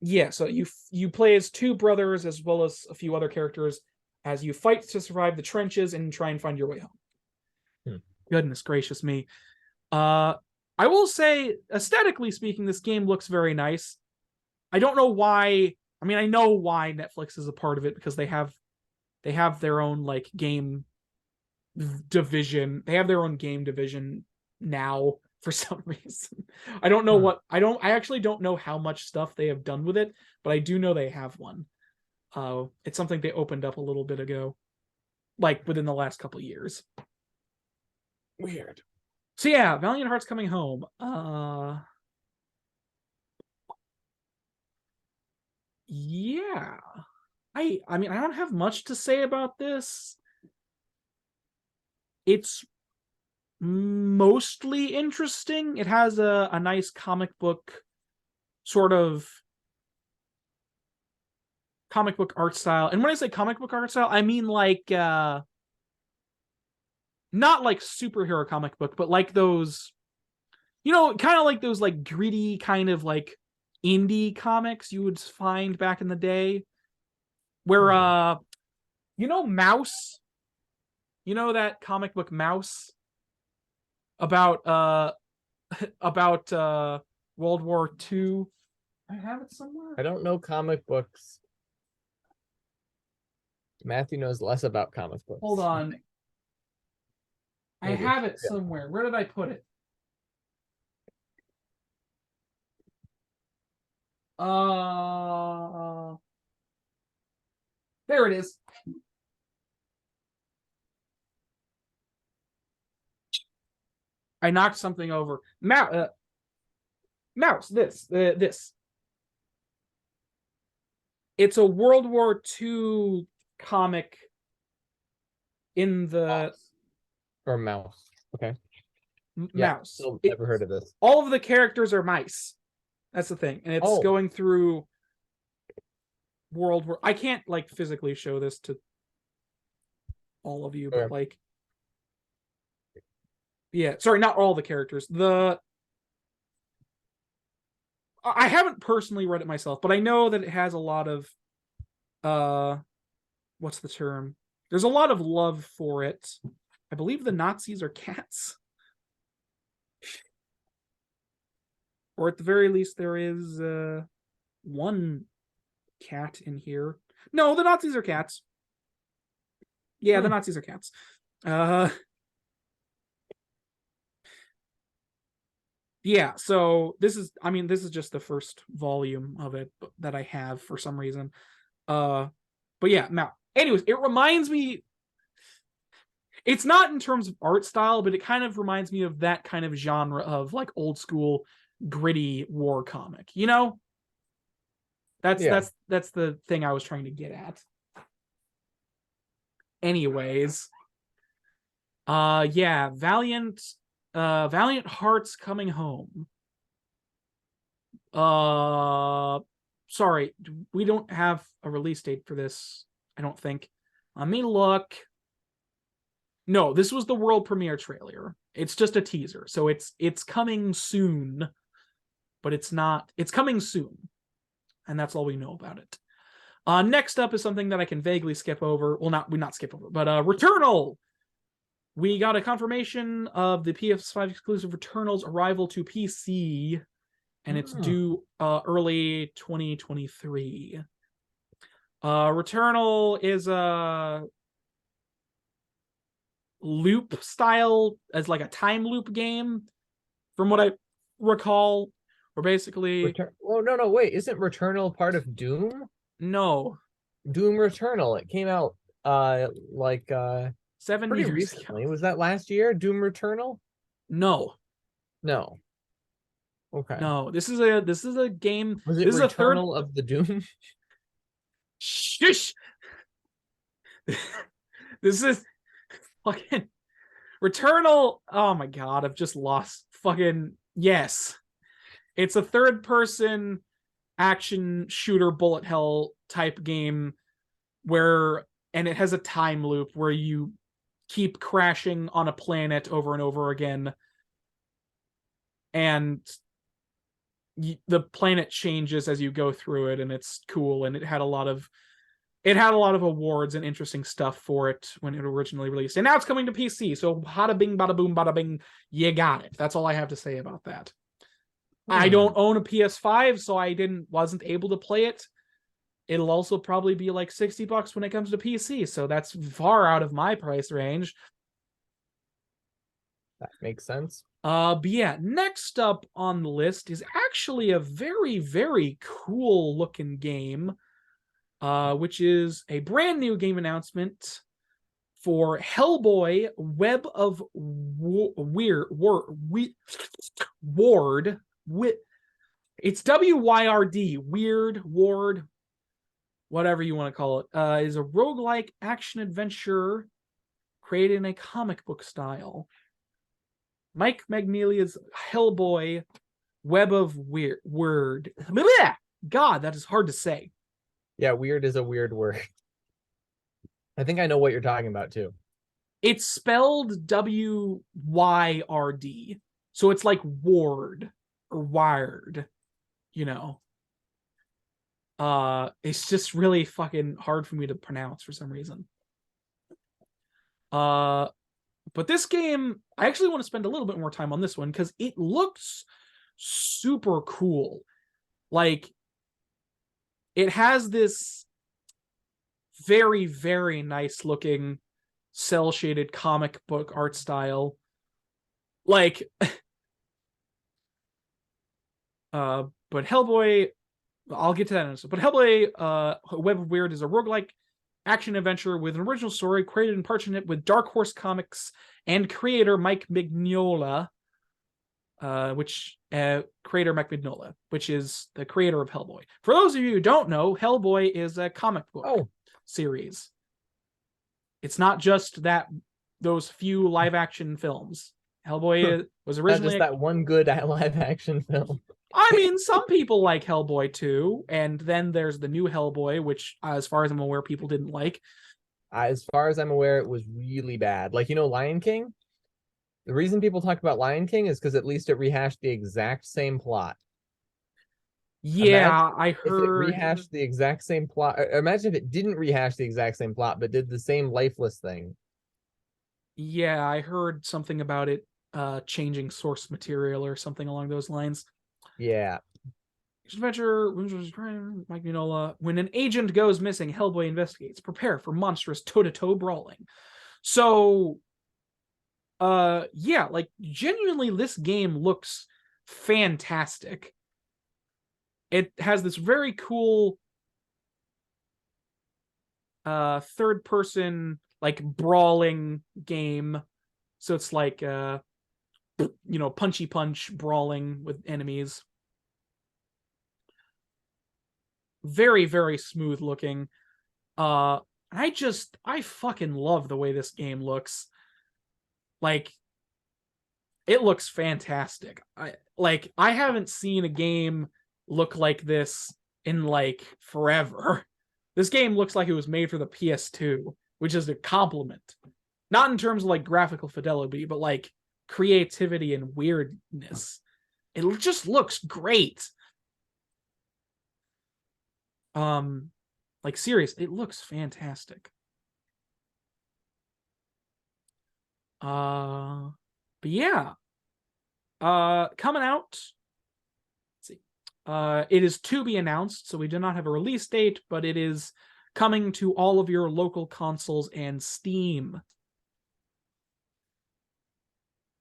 yeah, so you play as 2 brothers as well as a few other characters as you fight to survive the trenches and try and find your way home. Goodness gracious me. I will say, aesthetically speaking, this game looks very nice. I don't know why... I mean, I know why Netflix is a part of it, because they have their own, like, game division. They have their own game division now for some reason. I don't know what... I actually don't know how much stuff they have done with it, but I do know they have one. It's something they opened up a little bit ago, like within the last couple years. Weird. So yeah, Valiant Hearts Coming Home. yeah. I mean, I don't have much to say about this. It's mostly interesting. It has a nice comic book sort of comic book art style. And when I say comic book art style, I mean like not like superhero comic book, but like those, you know, kind of like those like gritty kind of like indie comics you would find back in the day. Where you know Mouse? You know that comic book Mouse about about World War II? I have it somewhere. I don't know comic books. Matthew knows less about comic books. Hold on. I Maybe. have it somewhere. Where did I put it? There it is. I knocked something over. Mouse, this. It's a World War II comic in the or mouse. Okay. Mouse. Still never heard of this. All of the characters are mice. That's the thing, and it's going through World War. I can't like physically show this to all of you, but like, yeah. Sorry, not all the characters. I haven't personally read it myself, but I know that it has a lot of what's the term? There's a lot of love for it. I believe the Nazis are cats. Or at the very least, there is one cat in here. No, the Nazis are cats. Yeah, the Nazis are cats. Yeah, so this is just the first volume of it that I have for some reason. But yeah, now, anyways, it reminds me, it's not in terms of art style, but it kind of reminds me of that kind of genre of like old school gritty war comic, you know? That's the thing I was trying to get at. Anyways, yeah, Valiant Hearts Coming Home. Sorry, we don't have a release date for this, I don't think. Let me look. No, this was the world premiere trailer. It's just a teaser, so it's coming soon, but it's coming soon, and that's all we know about it. Next up is something that I can vaguely skip over. Well, not skip over, but Returnal. We got a confirmation of the PS5 exclusive Returnal's arrival to PC, and it's due early 2023. Returnal is a loop style, as like a time loop game, from what I recall. Where basically, no, wait, isn't Returnal part of Doom? No, Doom Returnal. It came out 7 pretty years recently. ago. Was that last year? Doom Returnal? No. Okay. No, this is a game. Was it this Returnal of the Doom? Shush. This is fucking Returnal. Oh my god, I've just lost fucking yes. It's a third-person action shooter bullet hell type game and it has a time loop where you keep crashing on a planet over and over again, and the planet changes as you go through it, and it's cool. And it had a lot of awards and interesting stuff for it when it originally released, and now it's coming to PC. So bada bing, bada boom, bada bing, you got it. That's all I have to say about that. I don't own a PS5, so I wasn't able to play it. It'll also probably be like $60 when it comes to PC, so that's far out of my price range. That makes sense. But yeah, next up on the list is actually a very, very cool looking game, which is a brand new game announcement for Hellboy: Web of Ward. It's WYRD, Weird Ward. whatever you want to call it, is a roguelike action adventure created in a comic book style. Mike Magnolia's Hellboy, Web of Word. God, that is hard to say. Yeah, weird is a weird word. I think I know what you're talking about too. It's spelled W-Y-R-D. So it's like ward or wired, you know. It's just really fucking hard for me to pronounce for some reason. But this game, I actually want to spend a little bit more time on this one because it looks super cool. Like, it has this very, very nice looking cell shaded comic book art style. Like, but Hellboy, I'll get to that in a second. But Hellboy, Web of Weird is a roguelike action adventure with an original story created in partnership with Dark Horse Comics and creator Mike Mignola, which is the creator of Hellboy. For those of you who don't know, Hellboy is a comic book series. It's not just those few live action films. Hellboy was originally not just that one good live action film. I mean, some people like Hellboy too, and then there's the new Hellboy, which, as far as I'm aware, people didn't like. As far as I'm aware, it was really bad. Like, Lion King? The reason people talk about Lion King is because at least it rehashed the exact same plot. Yeah, I If it heard. rehashed the exact same plot. Imagine if it didn't rehash the exact same plot, but did the same lifeless thing. Yeah, I heard something about it changing source material or something along those lines. Yeah. Adventure, Mike Mignola. When an agent goes missing, Hellboy investigates. Prepare for monstrous toe-to-toe brawling. So, yeah, like, genuinely, this game looks fantastic. It has this very cool third-person, like, brawling game. So it's like, punchy punch brawling with enemies. Very, very smooth looking. I fucking love the way this game looks. Like, it looks fantastic. I haven't seen a game look like this in like forever. This game looks like it was made for the PS2, which is a compliment. Not in terms of like graphical fidelity, but like creativity and weirdness. It just looks great. Like, serious, it looks fantastic. But yeah. Coming out. Let's see. It is to be announced, so we do not have a release date, but it is coming to all of your local consoles and Steam.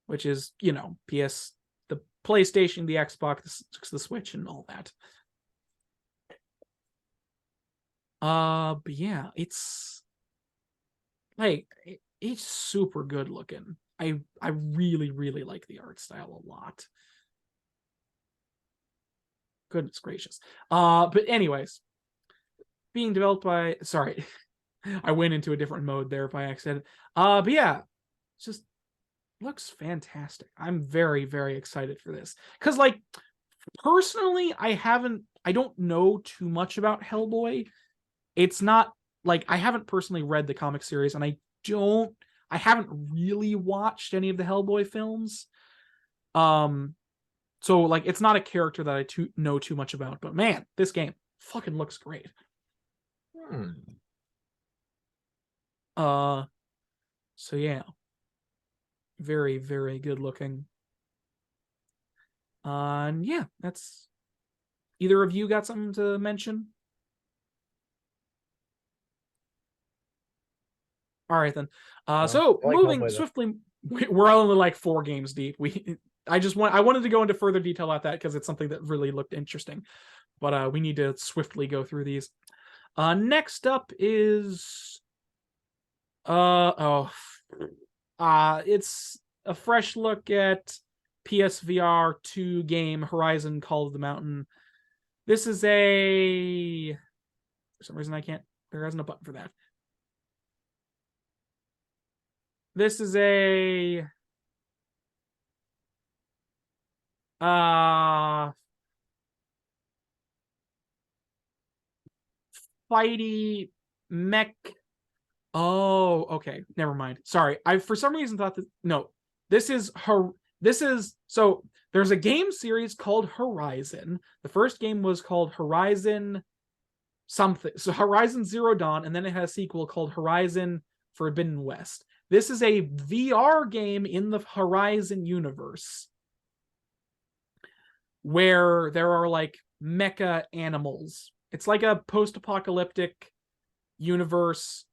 Which is, PS, the PlayStation, the Xbox, the Switch, and all that. But yeah, it's like it's super good looking. I really, really like the art style a lot. Goodness gracious. But anyways, being developed by sorry, I went into a different mode there by accident. But yeah, it's just looks fantastic. I'm very, very excited for this. Cause like personally, I don't know too much about Hellboy. It's not like I haven't personally read the comic series, and I haven't really watched any of the Hellboy films. So like it's not a character that I know too much about, but man, this game fucking looks great. So yeah. Very, very good looking. And yeah, that's either of you got something to mention? All right then. So I like moving Hellboy, though. swiftly, we're only like 4 games deep. I wanted to go into further detail about that because it's something that really looked interesting. But we need to swiftly go through these. Next up is it's a fresh look at PSVR 2 game Horizon Call of the Mountain. This is a For some reason, there isn't a button for that. This is a fighty mech. Oh, okay. Never mind. Sorry. I for some reason thought that no. This is so there's a game series called Horizon. The first game was called Horizon something. So Horizon Zero Dawn, and then it had a sequel called Horizon Forbidden West. This is a VR game in the Horizon universe where there are like mecha animals. It's like a post-apocalyptic universe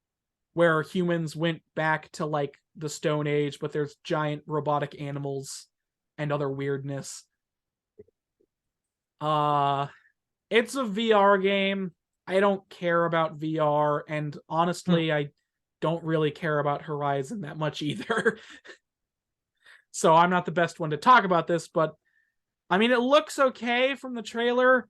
where humans went back to like the Stone Age, but there's giant robotic animals and other weirdness. It's a VR game. I don't care about VR, and honestly, I don't really care about Horizon that much either. So I'm not the best one to talk about this, but I mean, it looks okay from the trailer.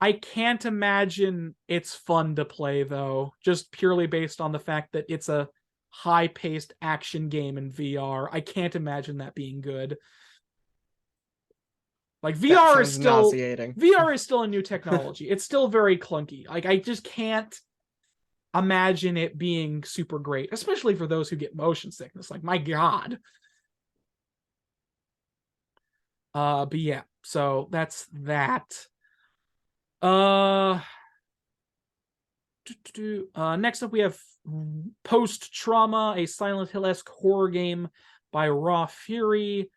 I can't imagine it's fun to play, though, just purely based on the fact that it's a high-paced action game in VR. I can't imagine that being good. Like VR is still nauseating. VR is still a new technology. It's still very clunky. Like I just can't imagine it being super great, especially for those who get motion sickness. Like my God. But yeah, so that's that. Next up we have Post Trauma, a Silent Hill-esque horror game by Raw Fury.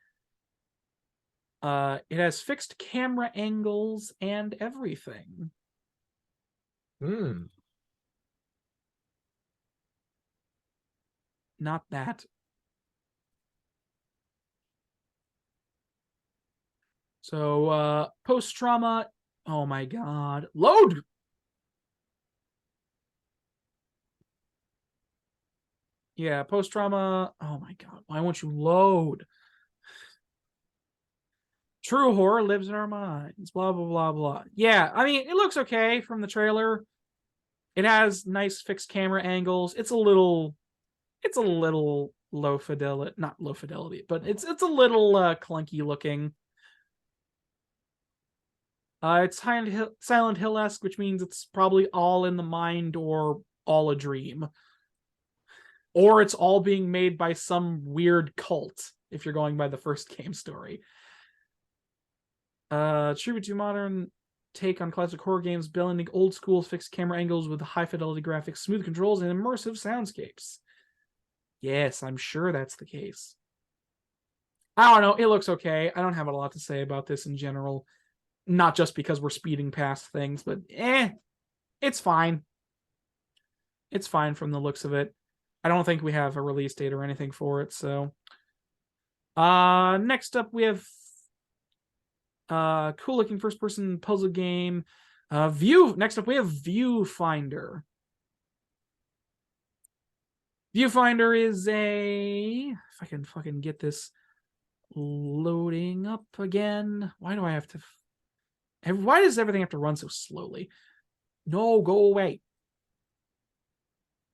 It has fixed camera angles and everything. Not that. So, post-trauma. Oh my God. Load! Yeah, post-trauma. Oh my God. Why won't you load? True horror lives in our minds. Blah, blah, blah, blah. Yeah, I mean, it looks okay from the trailer. It has nice fixed camera angles. It's a little low fidelity, not low fidelity, but it's a little clunky looking. It's Silent Hill-esque, which means it's probably all in the mind or all a dream. Or it's all being made by some weird cult, if you're going by the first game story. Tribute to modern take on classic horror games, blending old school fixed camera angles with high fidelity graphics, smooth controls, and immersive soundscapes. Yes, I'm sure that's the case. I don't know. It looks okay. I don't have a lot to say about this in general. Not just because we're speeding past things, but it's fine. It's fine from the looks of it. I don't think we have a release date or anything for it, so. Next up we have cool looking first person puzzle game. Next up we have Viewfinder. Viewfinder is if I can fucking get this loading up again. Why do I have to why does everything have to run so slowly? No, go away.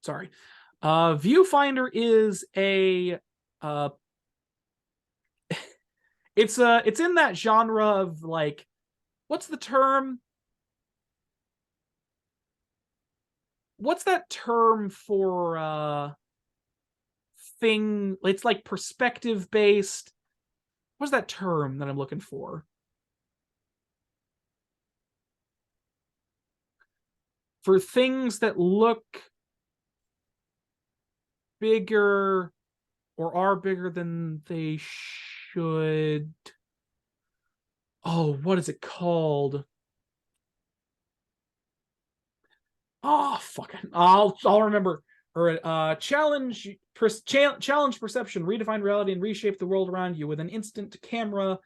Sorry. Viewfinder is a it's in that genre of like, what's the term? What's that term for thing? It's like perspective based. What's that term that I'm looking for? For things that look bigger or are bigger than they should. Oh, what is it called? Oh, fucking! I'll remember. Or challenge perception, redefine reality, and reshape the world around you with an instant camera.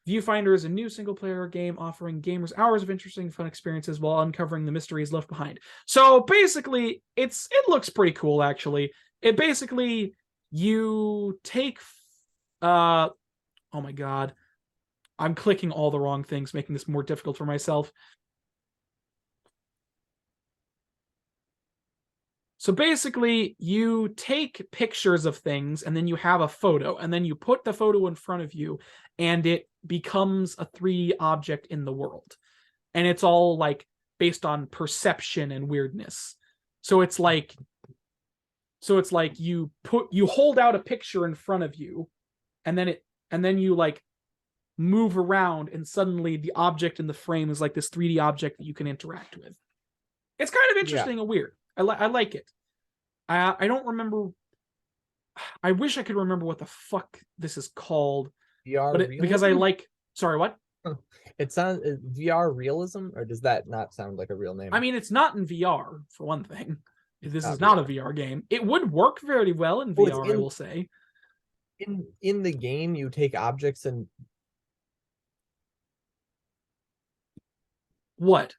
Viewfinder is a new single-player game offering gamers hours of interesting, fun experiences while uncovering the mysteries left behind. So basically, it looks pretty cool. Actually, it basically you take. Oh my God, I'm clicking all the wrong things, making this more difficult for myself. So basically, you take pictures of things and then you have a photo, and then you put the photo in front of you, and it becomes a 3D object in the world. And it's all like based on perception and weirdness. So it's like you hold out a picture in front of you, and then you like move around, and suddenly the object in the frame is like this 3D object that you can interact with. It's kind of interesting and weird. I like it. I don't remember. I wish I could remember what the fuck this is called. VR but because I like. Sorry, what? It sounds VR realism, or does that not sound like a real name? I mean, it's not in VR for one thing. This is Not not a VR game. It would work very well in VR, I will say. In the game, you take objects and What?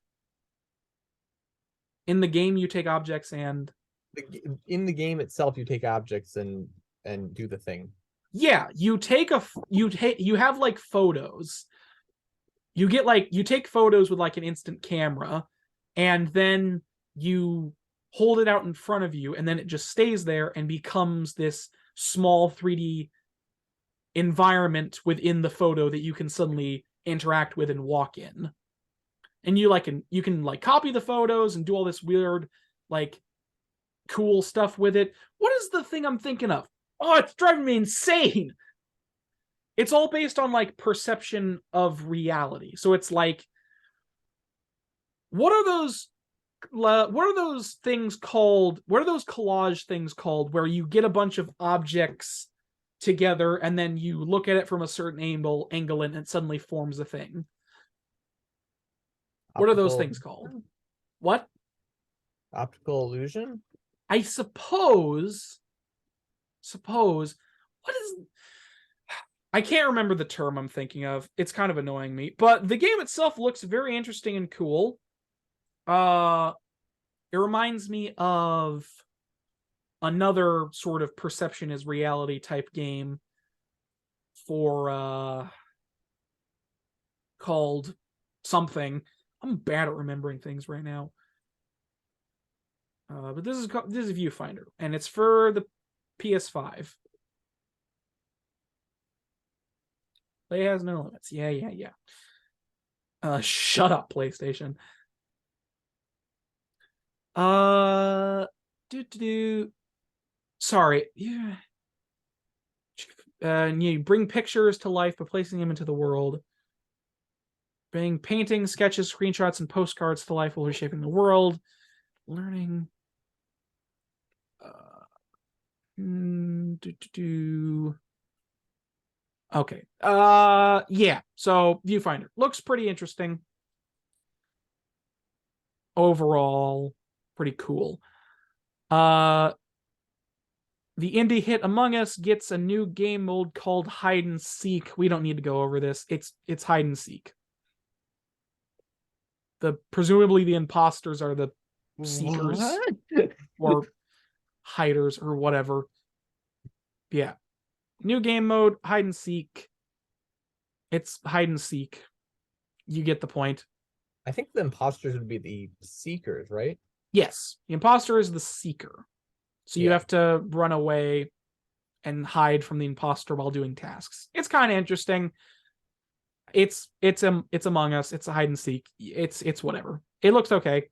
In the game, you take objects and in the game itself, you take objects and do the thing. yeah, you have like photos. You take photos with like an instant camera, and then you hold it out in front of you, and then it just stays there and becomes this small 3D environment within the photo that you can suddenly interact with and walk in. And you can copy the photos and do all this weird like cool stuff with it. What is the thing I'm thinking of? Oh, it's driving me insane. It's all based on like perception of reality. So it's like, what are those things called? What are those collage things called where you get a bunch of objects together and then you look at it from a certain angle and it suddenly forms a thing? What are those things called? What? Optical illusion? I suppose. What is... I can't remember the term I'm thinking of. It's kind of annoying me. But the game itself looks very interesting and cool. It reminds me of another sort of perception is reality type game for called something. I'm bad at remembering things right now. But this is Viewfinder, and it's for the PS5. Play has no limits. Yeah. Shut up, PlayStation. Sorry. Yeah. You bring pictures to life by placing them into the world. Bring paintings, sketches, screenshots, and postcards to life while reshaping the world. Learning. Okay. Yeah. So Viewfinder looks pretty interesting. Overall, pretty cool. The indie hit Among Us gets a new game mode called Hide and Seek. We don't need to go over this. It's hide and seek. Presumably the imposters are the seekers or hiders or whatever. Yeah. New game mode, hide and seek. It's hide and seek. You get the point. I think the imposters would be the seekers, right? Yes. The imposter is the seeker. So you have to run away and hide from the imposter while doing tasks. It's kind of interesting. It's Among Us. It's a hide and seek. It's whatever. It looks okay.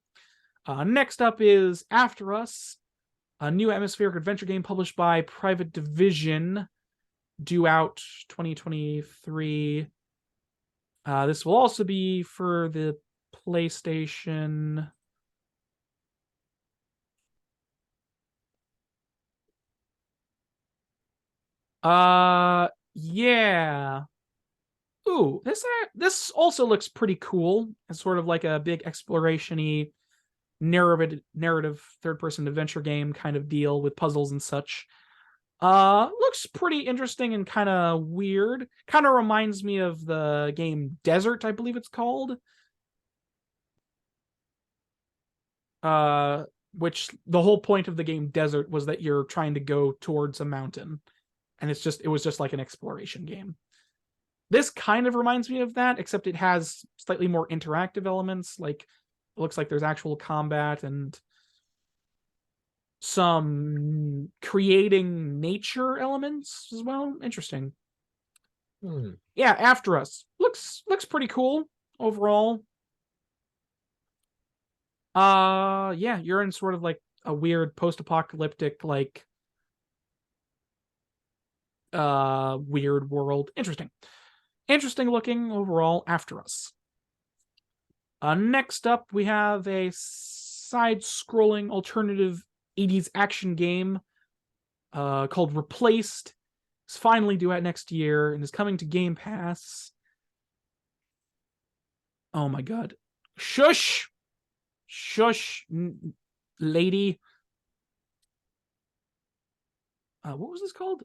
Next up is After Us, a new atmospheric adventure game published by Private Division, due out 2023. This will also be for the PlayStation. Yeah. Ooh, this also looks pretty cool. It's sort of like a big exploration-y narrative third-person adventure game kind of deal with puzzles and such. Looks pretty interesting and kind of weird. Kind of reminds me of the game Desert, I believe it's called. Which the whole point of the game Desert was that you're trying to go towards a mountain. And it was just like an exploration game. This kind of reminds me of that, except it has slightly more interactive elements. Like, it looks like there's actual combat and some creating nature elements as well. Interesting. Yeah, After Us looks pretty cool overall. Yeah, you're in sort of like a weird post-apocalyptic like weird world. Interesting looking overall. After Us. Next up we have a side-scrolling alternative 80s action game called Replaced. It's finally due out next year and is coming to Game Pass. Oh my god. Shush, lady. What was this called?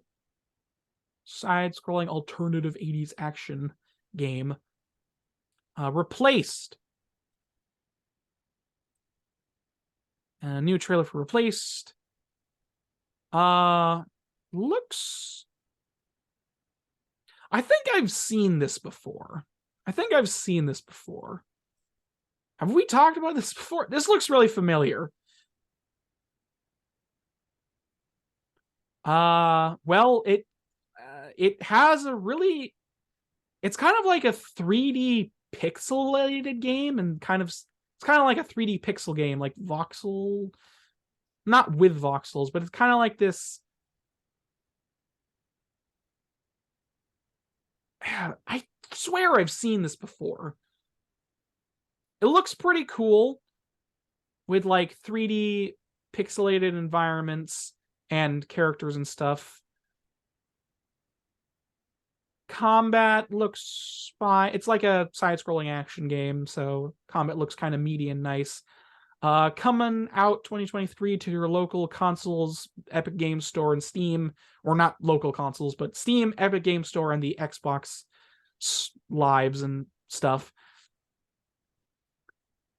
Side-scrolling alternative 80s action game. Replaced. A new trailer for Replaced. Looks... I think I've seen this before. Have we talked about this before? This looks really familiar. Well, it has a really... It's kind of like a 3D pixelated game, and it's kind of like a 3D pixel game, like voxel... Not with voxels, but it's kind of like this... I swear I've seen this before. It looks pretty cool with like 3D pixelated environments and characters and stuff. Combat looks fine. It's like a side-scrolling action game, so combat looks kind of meaty and nice. Coming out 2023 to your local consoles, Epic Games Store, and Steam, or not local consoles, but Steam, Epic Games Store, and the Xbox Lives and stuff.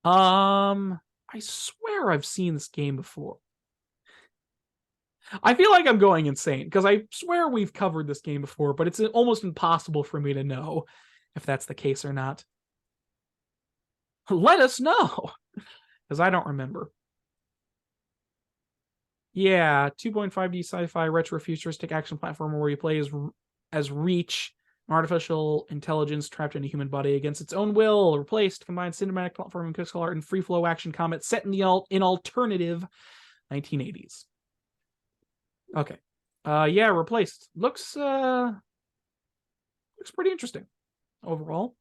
I swear I've seen this game before. I feel like I'm going insane because I swear we've covered this game before, but it's almost impossible for me to know if that's the case or not. Let us know, because I don't remember. Yeah, 2.5D sci-fi retro futuristic action platformer where you play as Reach, an artificial intelligence trapped in a human body against its own will. Replaced, combined cinematic platforming, pixel art, and free-flow action combat set in the alternative 1980s. Okay. Yeah, Replaced. Looks pretty interesting overall.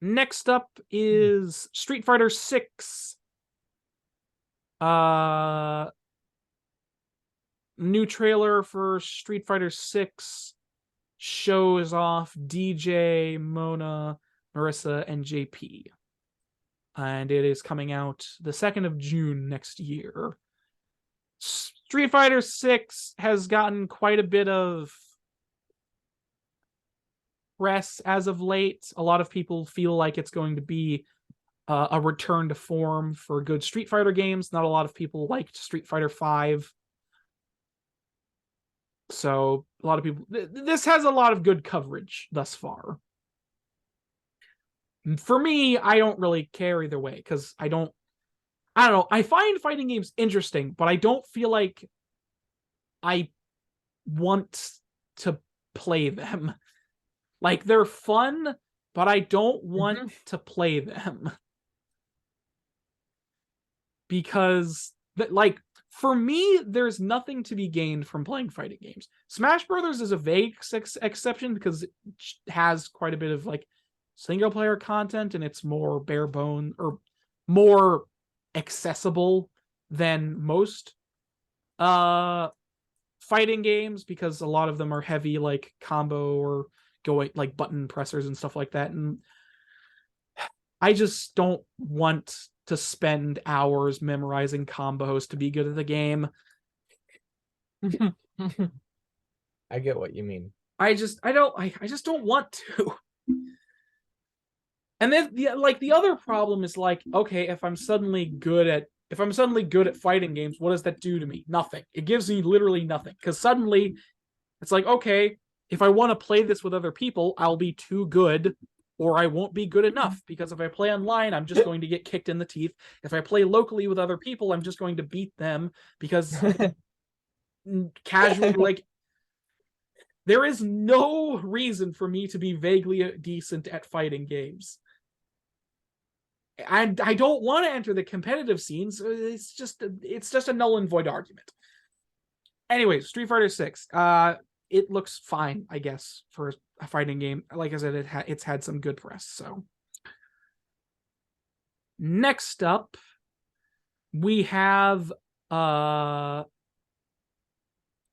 Next up is Street Fighter 6. New trailer for Street Fighter 6 shows off DJ, Mona, Marissa, and JP. And it is coming out the 2nd of June next year. Street Fighter 6 has gotten quite a bit of press as of late. A lot of people feel like it's going to be a return to form for good Street Fighter games. Not a lot of people liked Street Fighter 5. So a lot of people... This has a lot of good coverage thus far. For me, I don't really care either way, because I don't know. I find fighting games interesting, but I don't feel like I want to play them. Like, they're fun, but I don't want to play them. Because, like, for me, there's nothing to be gained from playing fighting games. Smash Brothers is a vague exception because it has quite a bit of, like, single-player content, and it's more bare bone, or more accessible than most fighting games, because a lot of them are heavy, like, combo or going, like, button pressers and stuff like that, and I just don't want to spend hours memorizing combos to be good at the game. I get what you mean. I just don't want to. And then the other problem is, like, okay, if I'm suddenly good at fighting games, what does that do to me? Nothing. It gives me literally nothing. Because suddenly it's like, okay, if I want to play this with other people, I'll be too good or I won't be good enough, because if I play online, I'm just going to get kicked in the teeth. If I play locally with other people, I'm just going to beat them, because casual, like, there is no reason for me to be vaguely decent at fighting games. And I don't want to enter the competitive scenes. It's just a null and void argument. Anyways, Street Fighter 6. It looks fine, I guess, for a fighting game. Like I said, it's had some good press. So next up, we have an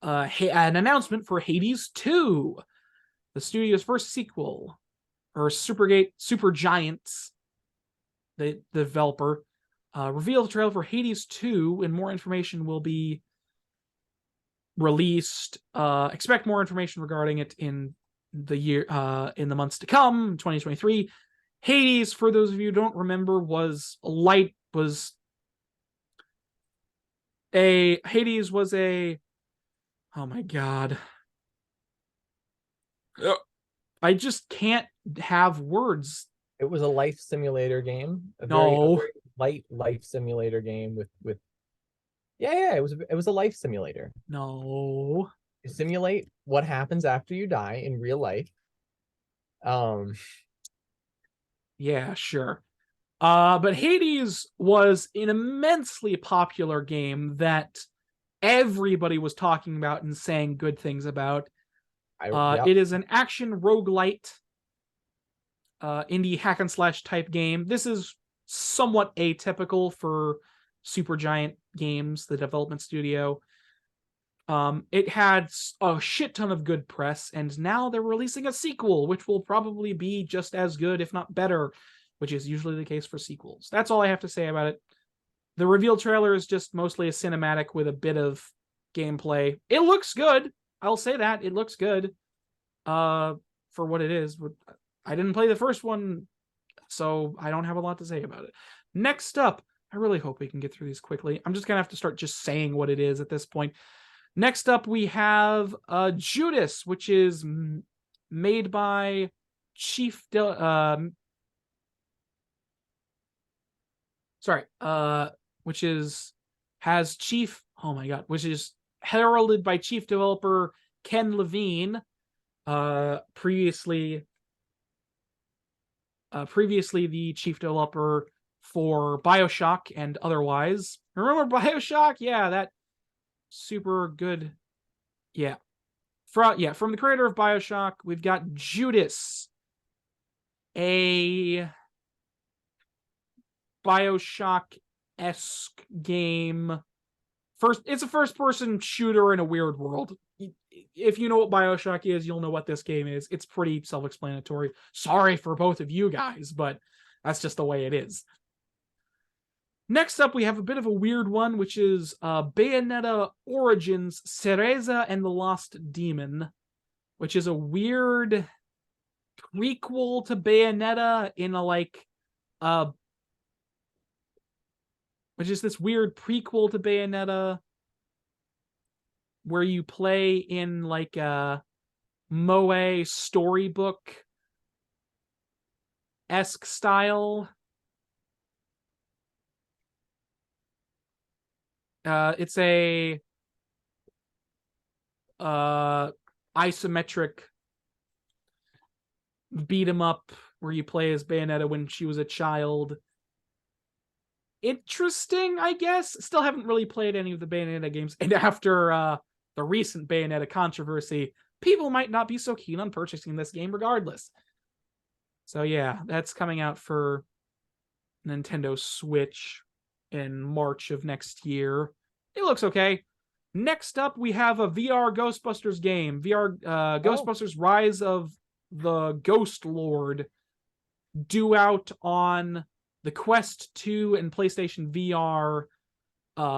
announcement for Hades 2, the studio's first sequel, or Super Giants, the developer, revealed the trailer for Hades 2, and more information will be released. Expect more information regarding it in the months to come, 2023. Hades, for those of you who don't remember, was a oh my god. I just can't have words. It was a life simulator game. A No. very light life simulator game with yeah, it was a life simulator. No. You simulate what happens after you die in real life. Yeah, sure. But Hades was an immensely popular game that everybody was talking about and saying good things about. Yep. It is an action roguelite, indie hack and slash type game. This is somewhat atypical for Supergiant Games, the development studio. It had a shit ton of good press, and now they're releasing a sequel, which will probably be just as good, if not better, which is usually the case for sequels. That's all I have to say about it. The reveal trailer is just mostly a cinematic with a bit of gameplay. It looks good. I'll say that. It looks good. For what it is. I didn't play the first one, so I don't have a lot to say about it. Next up, I really hope we can get through these quickly. I'm just gonna have to start just saying what it is at this point. Next up, we have Judas, which is made by which is heralded by chief developer Ken Levine, previously the chief developer for BioShock and otherwise. Remember BioShock? Yeah, that super good. Yeah. From the creator of BioShock, we've got Judas, a BioShock-esque game. It's a first-person shooter in a weird world. If you know what BioShock is, you'll know what this game is. It's pretty self-explanatory. Sorry for both of you guys, but that's just the way it is. Next up, we have a bit of a weird one, which is Bayonetta Origins Cereza and the Lost Demon, which is a weird prequel to Bayonetta in a which is this weird prequel to Bayonetta where you play in like a Moe storybook-esque style. It's a isometric beat 'em up where you play as Bayonetta when she was a child. Interesting, I guess. Still haven't really played any of the Bayonetta games, and after the recent Bayonetta controversy, people might not be so keen on purchasing this game regardless. So yeah, that's coming out for Nintendo Switch in March of next year. It looks okay. Next up, we have a VR Ghostbusters game. Ghostbusters Rise of the Ghost Lord, due out on the Quest 2 and PlayStation VR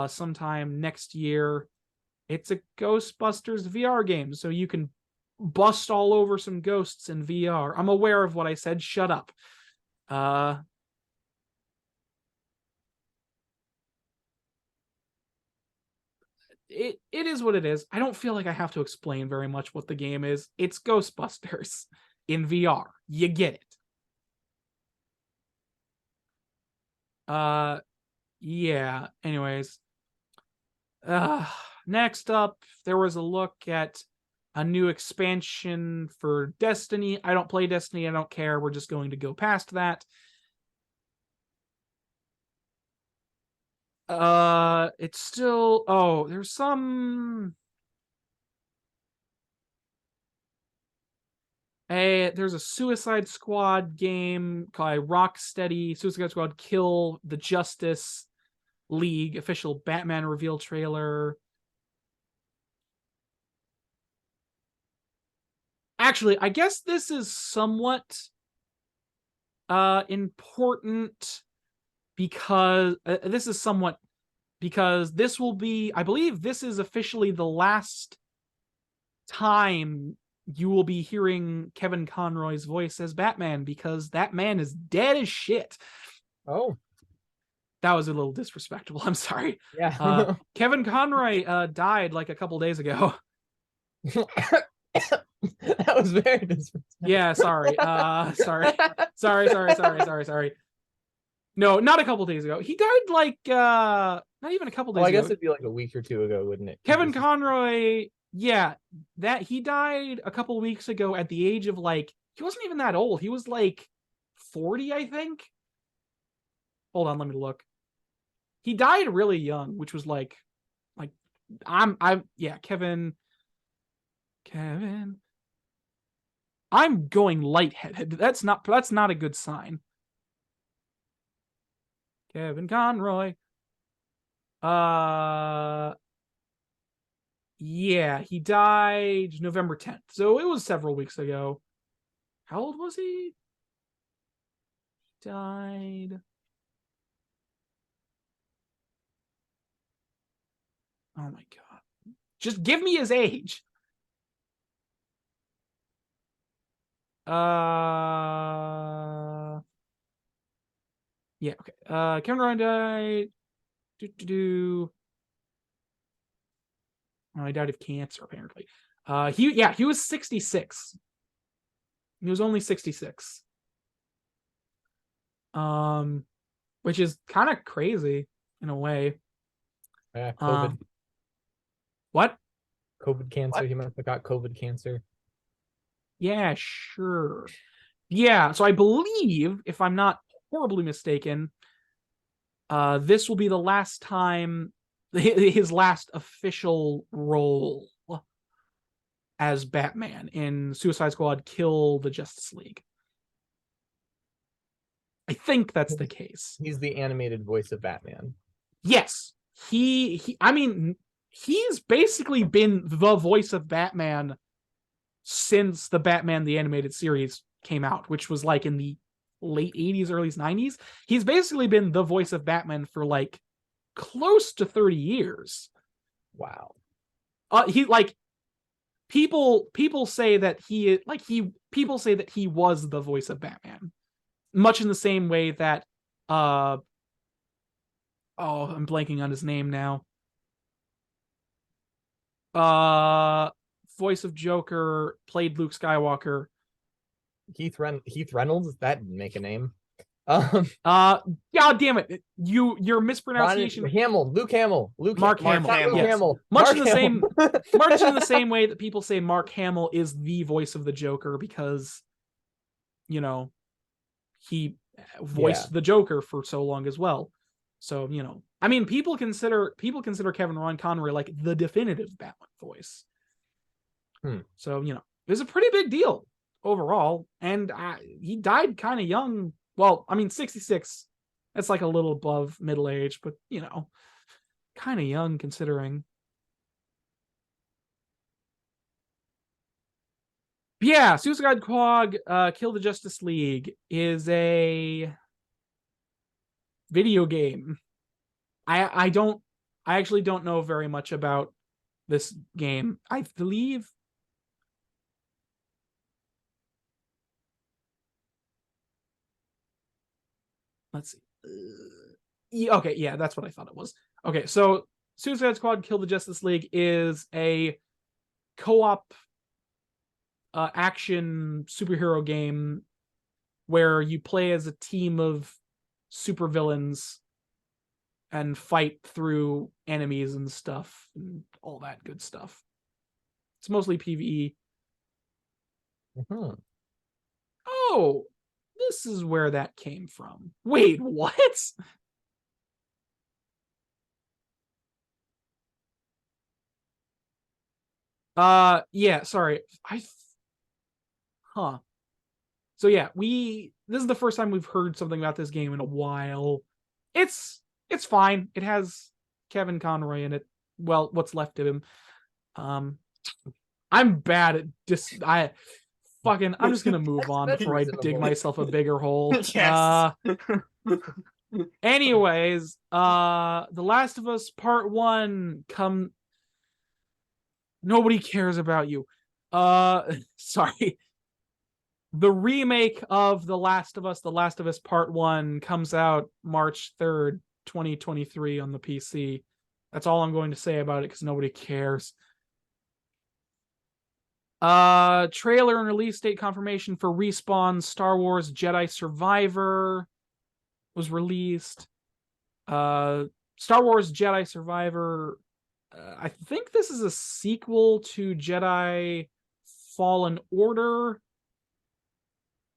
sometime next year. It's a Ghostbusters VR game, so you can bust all over some ghosts in VR. I'm aware of what I said. Shut up. It is what it is. I don't feel like I have to explain very much what the game is. It's Ghostbusters in VR. You get it. Yeah. Anyways. Next up, there was a look at a new expansion for Destiny. I don't play Destiny. I don't care. We're just going to go past that. It's still... Oh, there's some... there's a Suicide Squad game called Rocksteady. Suicide Squad Kill the Justice League official Batman reveal trailer. Actually, I guess this is somewhat important because this will be, I believe this is officially the last time you will be hearing Kevin Conroy's voice as Batman, because that man is dead as shit. Oh, that was a little disrespectful. I'm sorry. Yeah. Kevin Conroy died like a couple days ago. That was very disrespectful. Yeah, sorry. Sorry. No, not a couple days ago. He died like not even a couple days I ago. guess it'd be like a week or two ago, wouldn't it? Kevin Conroy, yeah, that he died a couple weeks ago at the age of like, he wasn't even that old. He was like 40, I think. Hold on, let me look. He died really young, which was like yeah, Kevin. I'm going lightheaded. That's not a good sign. Kevin Conroy. Yeah, he died November 10th. So it was several weeks ago. How old was he? He died. Oh my god. Just give me his age. Yeah, okay. Kevin Ryan died. Oh, he died of cancer, apparently. He was 66. He was only 66. Which is kind of crazy in a way. Yeah, COVID. What? COVID cancer. What? He must have got COVID cancer. Yeah, sure. Yeah, so I believe, if I'm not horribly mistaken, this will be the last time, his last official role as Batman in Suicide Squad Kill the Justice League. I think that's the case. He's the animated voice of Batman. Yes. I mean, he's basically been the voice of Batman since the Batman the Animated Series came out, which was like in the late 80s, early 90s. He's basically been the voice of Batman for like close to 30 years. Wow. He like people say that people say that he was the voice of Batman, much in the same way that I'm blanking on his name now. Voice of Joker, played Luke Skywalker. Heath Reynolds. That didn't make a name. God damn it! Your mispronunciation. Luke Hamill. Mark Hamill. Yes. Hamill. Much in the same way that people say Mark Hamill is the voice of the Joker because, you know, he voiced the Joker for so long as well. So, you know, I mean, people consider Kevin Ron Conroy like the definitive Batman voice. So, you know, it was a pretty big deal overall, and he died kind of young. Well, I mean, 66. That's like a little above middle age, but you know, kind of young considering. But yeah, Suicide Squad Kill the Justice League is a video game. I actually don't know very much about this game. I believe let's see. Okay, yeah, that's what I thought it was. Okay, so Suicide Squad Kill the Justice League is a co-op action superhero game where you play as a team of supervillains and fight through enemies and stuff and all that good stuff. It's mostly PvE. Oh, this is where that came from. Wait, what? Yeah, sorry. Huh. So yeah, this is the first time we've heard something about this game in a while. It's fine. It has Kevin Conroy in it. Well, what's left of him. I'm bad at I'm just gonna move on before I dig myself a bigger hole. Yes. Anyways, The Last of Us Part 1 nobody cares about you. Sorry. The remake of The Last of Us Part 1 comes out March 3rd, 2023 on the PC. That's all I'm going to say about it because nobody cares. Trailer and release date confirmation for Respawn's Star Wars Jedi Survivor was released. Star Wars Jedi Survivor, I think this is a sequel to Jedi Fallen Order,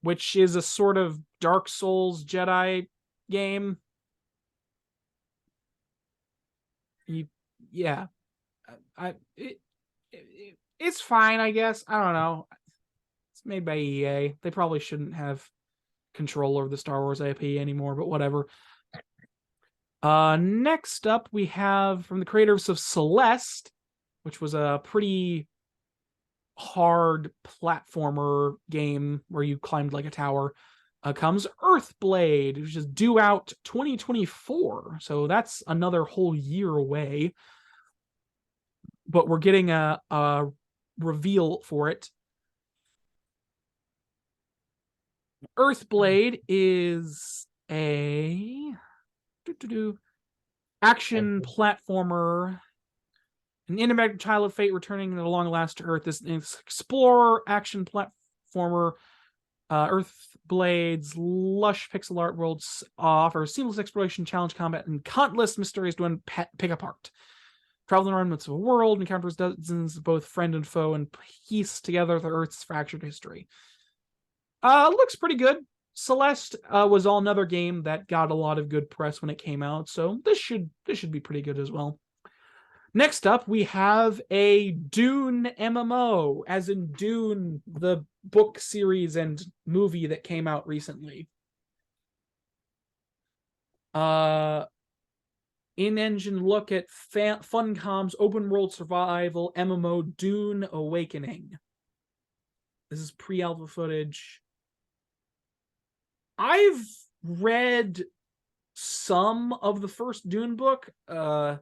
which is a sort of Dark Souls Jedi game. Yeah. It's fine, I guess. I don't know. It's made by EA. They probably shouldn't have control over the Star Wars IP anymore, but whatever. Next up, we have from the creators of Celeste, which was a pretty hard platformer game where you climbed like a tower, comes Earthblade, which is due out 2024. So that's another whole year away. But we're getting a reveal for it. Earthblade is a action platformer, an intimate child of fate returning at long last to Earth. This explorer action platformer. Earthblade's lush pixel art worlds offer seamless exploration, challenge combat, and countless mysteries to pick apart. Travel the remnants of a world, encounters dozens of both friend and foe, and piece together the Earth's fractured history. Looks pretty good. Celeste was another game that got a lot of good press when it came out, so this should be pretty good as well. Next up, we have a Dune MMO, as in Dune, the book series and movie that came out recently. In-engine look at Funcom's open world survival MMO Dune Awakening. This is pre-alpha footage. I've read some of the first Dune book, and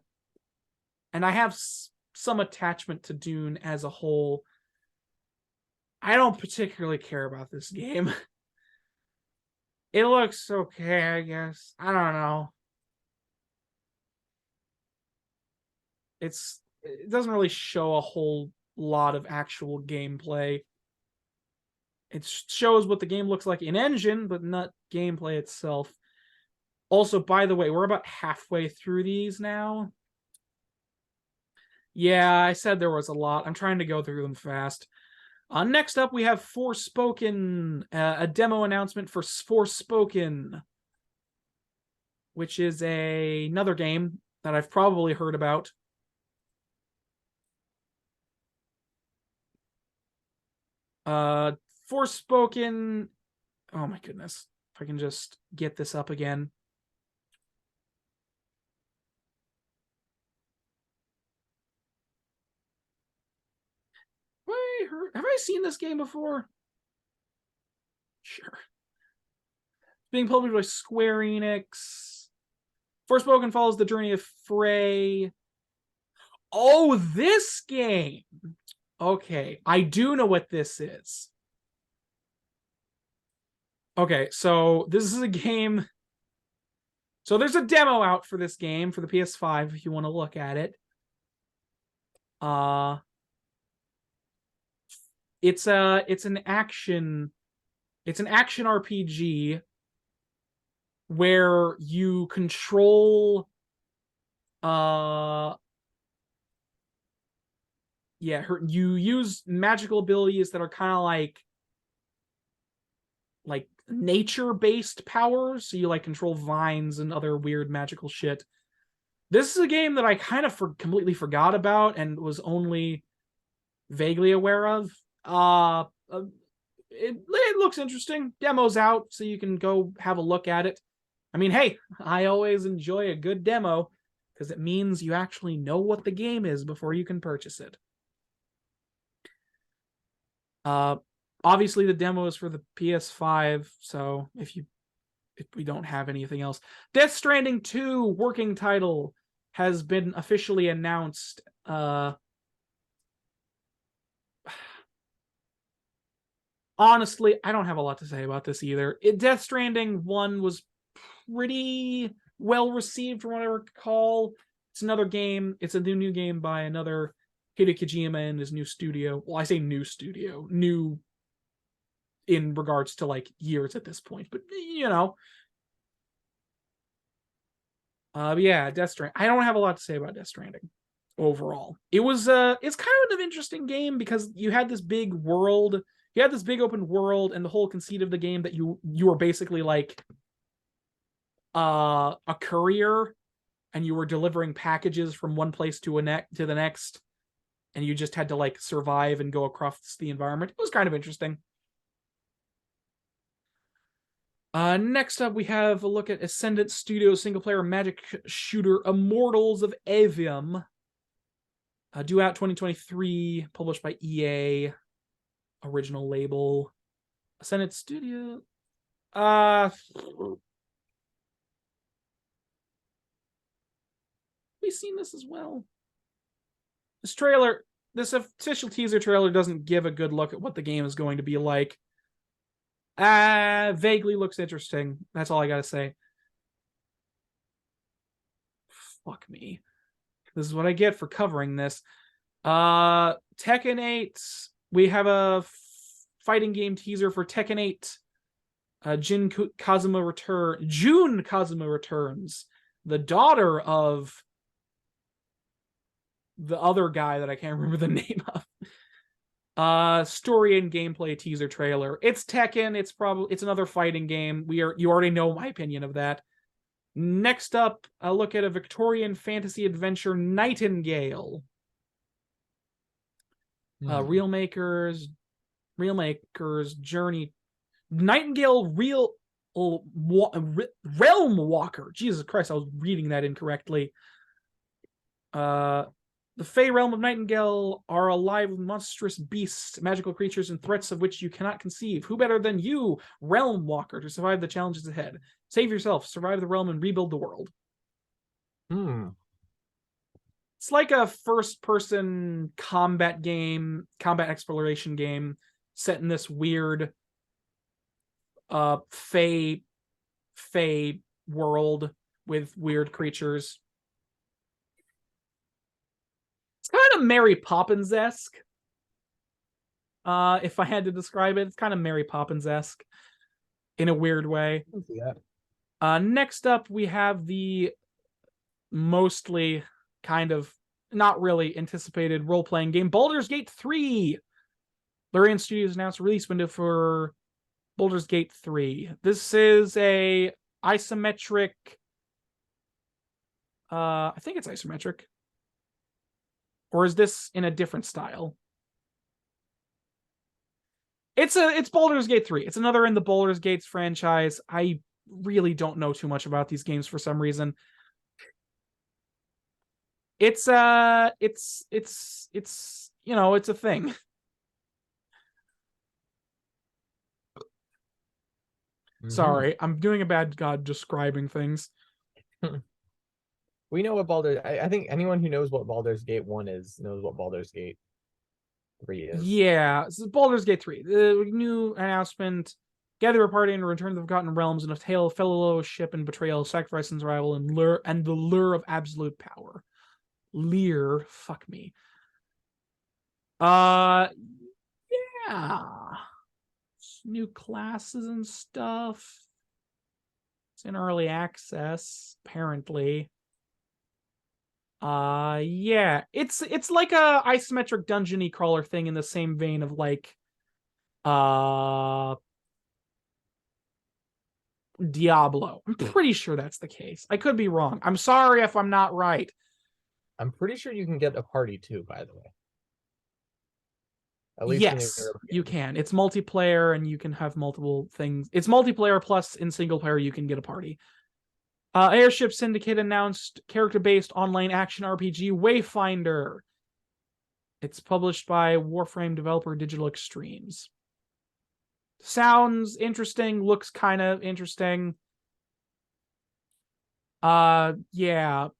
I have some attachment to Dune as a whole. I don't particularly care about this game. It looks okay, I guess. I don't know. It doesn't really show a whole lot of actual gameplay. It shows what the game looks like in engine, but not gameplay itself. Also, by the way, we're about halfway through these now. Yeah, I said there was a lot. I'm trying to go through them fast. Next up, we have Forspoken, a demo announcement for Forspoken, which is another game that I've probably heard about. Forspoken. Oh my goodness. If I can just get this up again. Have I seen this game before? Sure. Being published by Square Enix. Forspoken follows the journey of Frey. Oh, this game. Okay, I do know what this is. Okay, so this is a game. So there's a demo out for this game for the PS5 if you want to look at it. It's an action RPG where you control you use magical abilities that are kind of like nature-based powers. So you like control vines and other weird magical shit. This is a game that I kind of completely forgot about and was only vaguely aware of. It looks interesting. Demo's out, so you can go have a look at it. I mean, hey, I always enjoy a good demo because it means you actually know what the game is before you can purchase it. Obviously the demo is for the PS5, so if we don't have anything else. Death Stranding 2 working title has been officially announced. Honestly, I don't have a lot to say about this either. Death Stranding 1 was pretty well received from what I recall. It's another game. It's a new game by another Hideo Kojima and his new studio. Well, I say new studio. New in regards to like years at this point, but you know. But yeah, Death Stranding. I don't have a lot to say about Death Stranding overall. It's kind of an interesting game because you had this big world, you had this big open world, and the whole conceit of the game that you were basically like a courier, and you were delivering packages from one place to the next, and you just had to like survive and go across the environment. It was kind of interesting. Next up, we have a look at Ascendant Studios single-player magic shooter Immortals of Avium. Due out 2023, published by EA. Original label. Ascendant Studio. We've seen this as well. This official teaser trailer doesn't give a good look at what the game is going to be like. Vaguely looks interesting. That's all I gotta say. Fuck me. This is what I get for covering this. Tekken 8. We have a fighting game teaser for Tekken 8. Jun Kazuma returns. The daughter of the other guy that I can't remember the name of. Story and gameplay teaser trailer. It's Tekken. It's another fighting game. You already know my opinion of that. Next up, a look at a Victorian fantasy adventure, Nightingale. Real Makers Journey. Nightingale Realm Walker. Jesus Christ, I was reading that incorrectly. The Fey realm of Nightingale are alive with monstrous beasts, magical creatures, and threats of which you cannot conceive. Who better than you, Realm Walker, to survive the challenges ahead? Save yourself, survive the realm, and rebuild the world. It's like a first-person combat exploration game set in this weird Fey world with weird creatures. It's kind of Mary Poppins-esque. If I had to describe it, it's kind of Mary Poppins-esque in a weird way. Yeah. Next up, we have the mostly kind of not really anticipated role-playing game, Baldur's Gate 3. Larian Studios announced a release window for Baldur's Gate 3. This is a isometric. I think it's isometric. Or is this in a different style? It's Baldur's Gate 3. It's another in the Baldur's Gates franchise. I really don't know too much about these games for some reason. It's a thing. Sorry, I'm doing a bad job describing things. We know what I think anyone who knows what Baldur's Gate 1 is knows what Baldur's Gate 3 is. Yeah, this is Baldur's Gate 3. The new announcement: gather a party and return to the Forgotten Realms in a tale of fellowship and betrayal, sacrifice and survival, and the lure of absolute power. Lear, fuck me. Yeah. New classes and stuff. It's in early access, apparently. Yeah, it's like a isometric dungeony crawler thing in the same vein of like Diablo. I'm pretty sure that's the case. I could be wrong. I'm sorry if I'm not right. I'm pretty sure you can get a party too, by the way. At least in the Yes, Europa you games. can. It's multiplayer and you can have multiple things. It's multiplayer plus in single player you can get a party. Airship Syndicate announced character-based online action RPG Wayfinder. It's published by Warframe developer Digital Extremes. Sounds interesting, looks kind of interesting. Yeah.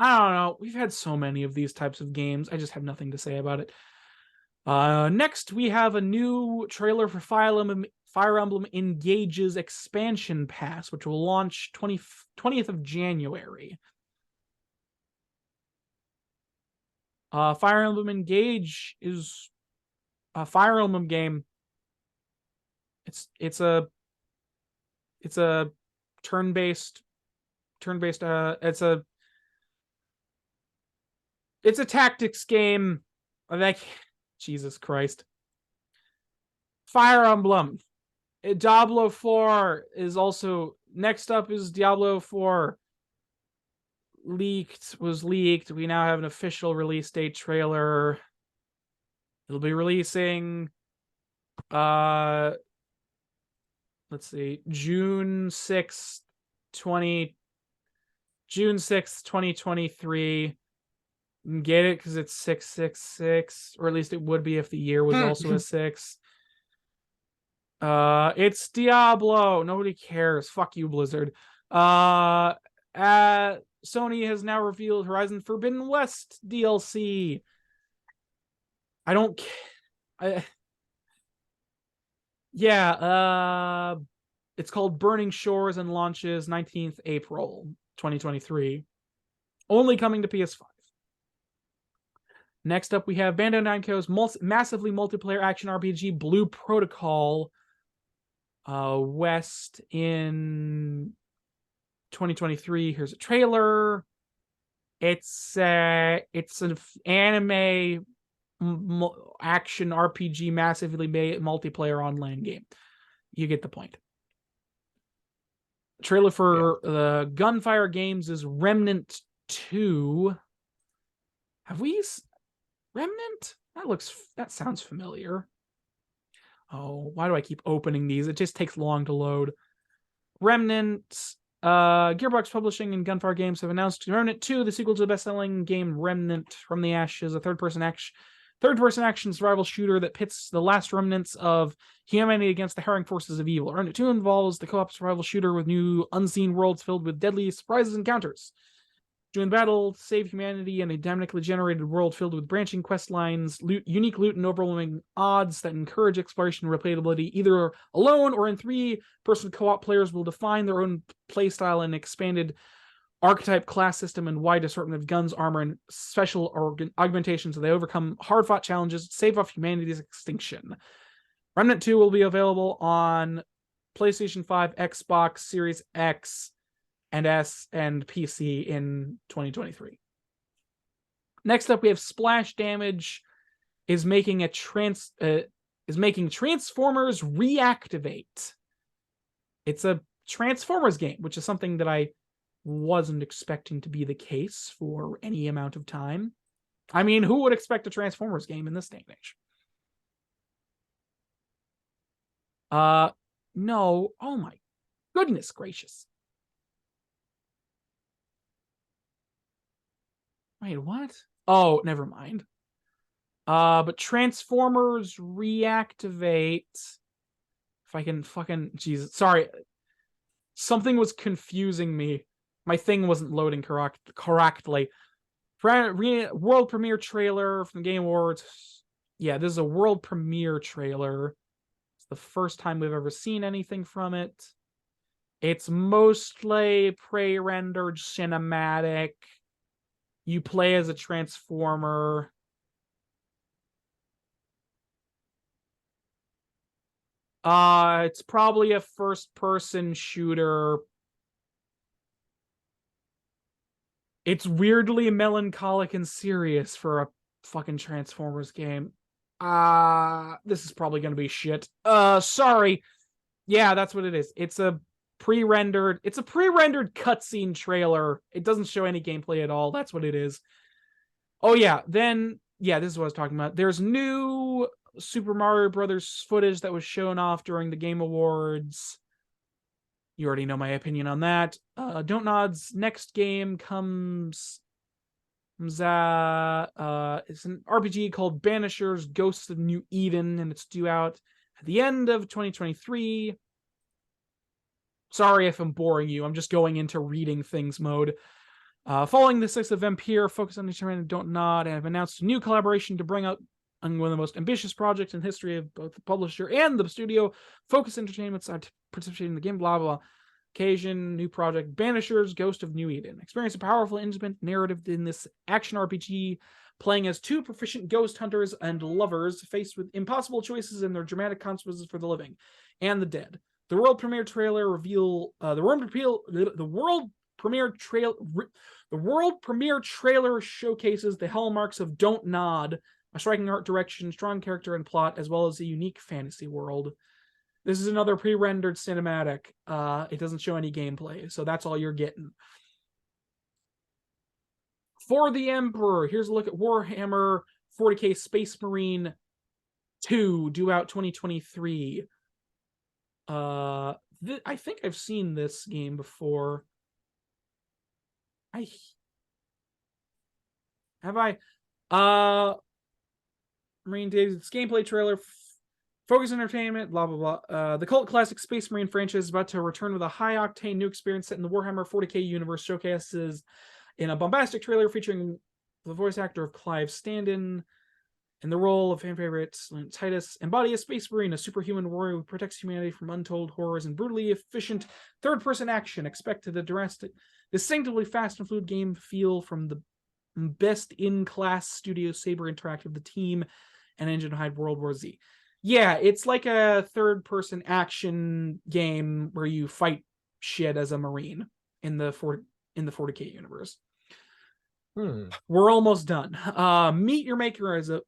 I don't know. We've had so many of these types of games. I just have nothing to say about it. Next, we have a new trailer for Fire Emblem Engage's expansion pass, which will launch 20th of January. Fire Emblem Engage is a Fire Emblem game. It's a turn-based it's a tactics game. Like, Jesus Christ. Fire Emblem. Diablo 4 is also next up is Diablo 4 was leaked. We now have an official release date trailer. It'll be releasing let's see, June 6th, 2023. Get it because it's 666, or at least it would be if the year was also a 6. It's Diablo. Nobody cares. Fuck you, Blizzard. Sony has now revealed Horizon Forbidden West DLC. I don't yeah, it's called Burning Shores and launches 19th April 2023. Only coming to PS5. Next up, we have Bandai Namco's massively multiplayer action RPG Blue Protocol West in 2023. Here's a trailer. It's an anime action RPG massively made multiplayer online game. You get the point. Trailer for the Gunfire Games is Remnant 2. Have we Remnant? That sounds familiar. Oh, why do I keep opening these? It just takes long to load. Remnant, Gearbox Publishing and Gunfire Games have announced Remnant 2, the sequel to the best-selling game Remnant from the Ashes, a third-person action survival shooter that pits the last remnants of humanity against the harrowing forces of evil. Remnant 2 involves the co-op survival shooter with new unseen worlds filled with deadly surprises and encounters. Join battle, save humanity in a dynamically generated world filled with branching quest lines, unique loot, and overwhelming odds that encourage exploration and replayability. Either alone or in 3-person co-op, players will define their own playstyle and expanded archetype class system and wide assortment of guns, armor, and special augmentations as they overcome hard-fought challenges to save off humanity's extinction. Remnant 2 will be available on PlayStation 5, Xbox Series X, and S and PC in 2023. Next up, we have Splash Damage is making Transformers Reactivate. It's a Transformers game, which is something that I wasn't expecting to be the case for any amount of time. I mean, who would expect a Transformers game in this day and age? No. Oh my goodness gracious. Wait, what? Oh, never mind. But Transformers Reactivate. If I can fucking Jesus, sorry. Something was confusing me. My thing wasn't loading correctly. World premiere trailer from the Game Awards. Yeah, this is a world premiere trailer. It's the first time we've ever seen anything from it. It's mostly pre-rendered cinematic. You play as a Transformer. It's probably a first-person shooter. It's weirdly melancholic and serious for a fucking Transformers game. This is probably gonna be shit. Sorry. Yeah, that's what it is. It's a pre-rendered cutscene trailer. It doesn't show any gameplay at all. That's what it is. Oh yeah, then yeah, this is what I was talking about. There's new Super Mario Brothers footage that was shown off during the Game Awards. You already know my opinion on that. Don't Nod's next game comes it's an RPG called Banishers Ghosts of New Eden, and it's due out at the end of 2023. Sorry if I'm boring you. I'm just going into reading things mode. Following the success of Vampire, Focus on Entertainment and Don't Nod have announced a new collaboration to bring out one of the most ambitious projects in history of both the publisher and the studio. Focus Entertainment side participating in the game, blah, blah. Occasion, new project, Banishers, Ghost of New Eden. Experience a powerful, intimate narrative in this action RPG, playing as two proficient ghost hunters and lovers faced with impossible choices and their dramatic consequences for the living and the dead. The world premiere trailer showcases the hallmarks of Don't Nod, a striking art direction, strong character and plot, as well as a unique fantasy world. This is another pre-rendered cinematic. It doesn't show any gameplay, so that's all you're getting. For the Emperor, here's a look at Warhammer 40k Space Marine 2, due out 2023. I think I've seen this game before. Marine Days gameplay trailer. Focus Entertainment, blah, blah, blah. The cult classic Space Marine franchise is about to return with a high-octane new experience set in the Warhammer 40k universe, showcases in a bombastic trailer featuring the voice actor of Clive Standen in the role of fan favorite Titus. Embody a Space Marine, a superhuman warrior who protects humanity from untold horrors and brutally efficient third-person action. Expected a distinctively fast and fluid game feel from the best-in-class Studio Saber Interactive, the team, and Engine Hide World War Z. Yeah, it's like a third-person action game where you fight shit as a Marine in the 40k universe. We're almost done. Meet Your Maker is a